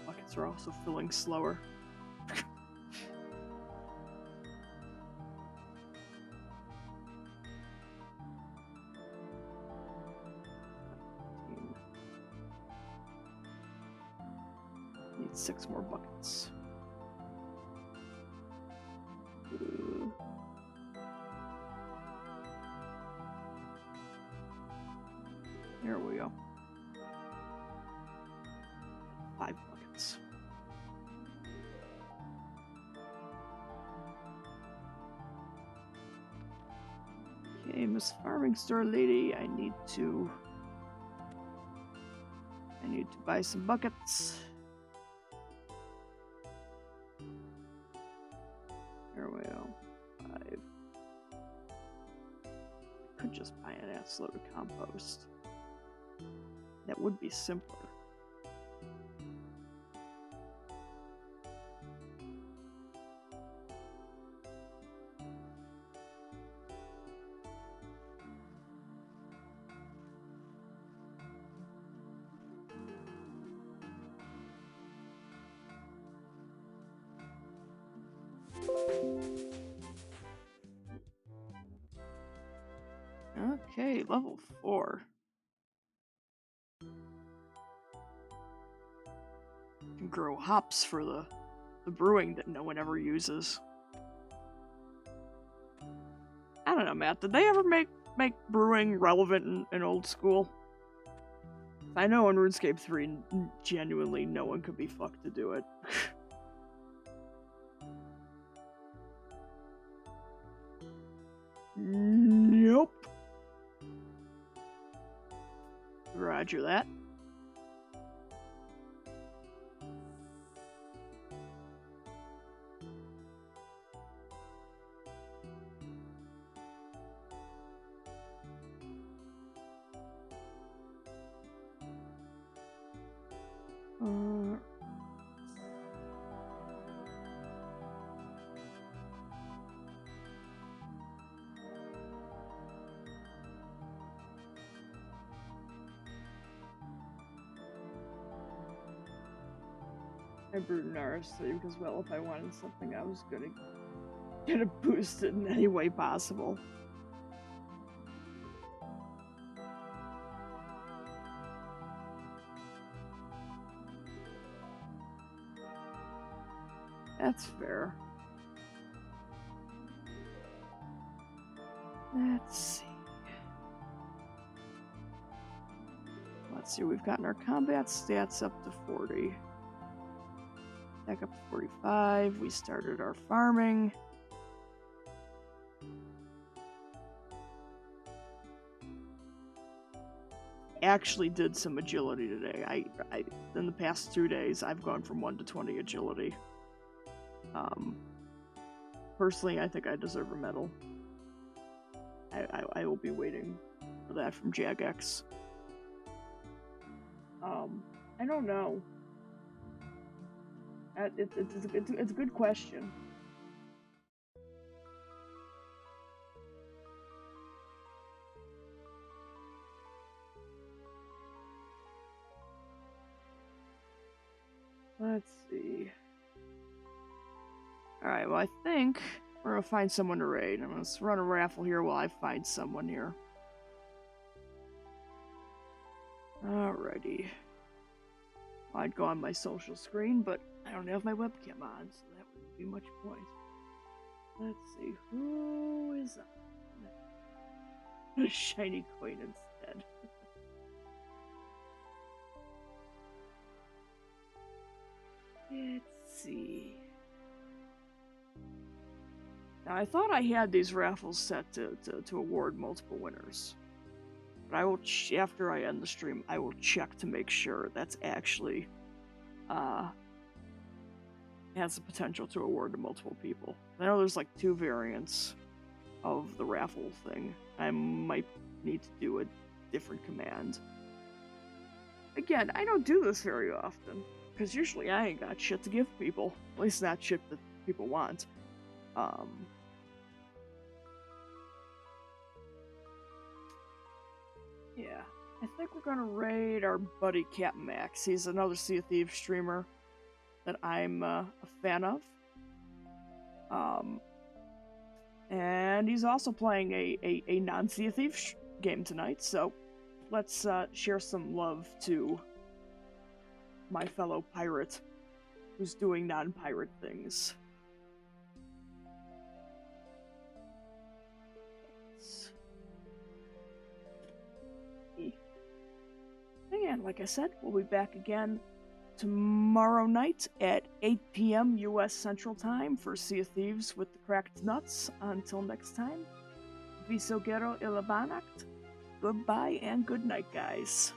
Buckets are also filling slower. Need 6 more buckets. There we go. 5 buckets. Okay, Miss Farming Store Lady, I need to buy some buckets. There we go. 5. I could just buy an ass load of compost. That would be simpler. Okay, level 4. Can grow hops for the brewing that no one ever uses. I don't know, Matt. Did they ever make brewing relevant in old school? I know in RuneScape 3, genuinely no one could be fucked to do it. Nope. Roger that. I brewed an RS3 because, well, if I wanted something, I was gonna get it boosted in any way possible. That's fair. Let's see. Let's see, we've gotten our combat stats up to 40. Back up to 45. We started our farming. Actually did some agility today. I in the past 2 days, I've gone from 1 to 20 agility. Personally, I think I deserve a medal. I will be waiting for that from Jagex. I don't know. It's a good question. Let's see. Alright, well, I think we're gonna find someone to raid. I'm gonna run a raffle here while I find someone here. Alrighty. I'd go on my social screen, but I don't have my webcam on, so that wouldn't be much point. Let's see, who is on? A shiny coin instead. Let's see. Now, I thought I had these raffles set to award multiple winners. But I will, after I end the stream, I will check to make sure that's actually has the potential to award to multiple people. I know there's like 2 variants of the raffle thing. I might need to do a different command. Again, I don't do this very often, because usually I ain't got shit to give people. At least not shit that people want. Yeah, I think we're gonna raid our buddy Captain Max. He's another Sea of Thieves streamer that I'm a fan of. And he's also playing a non-Sea of Thieves game tonight, so let's share some love to my fellow pirate who's doing non-pirate things. And like I said, we'll be back again tomorrow night at 8 p.m. U.S. Central Time for Sea of Thieves with the Cracked Nuts. Until next time, vi såg er i Goodbye and good night, guys.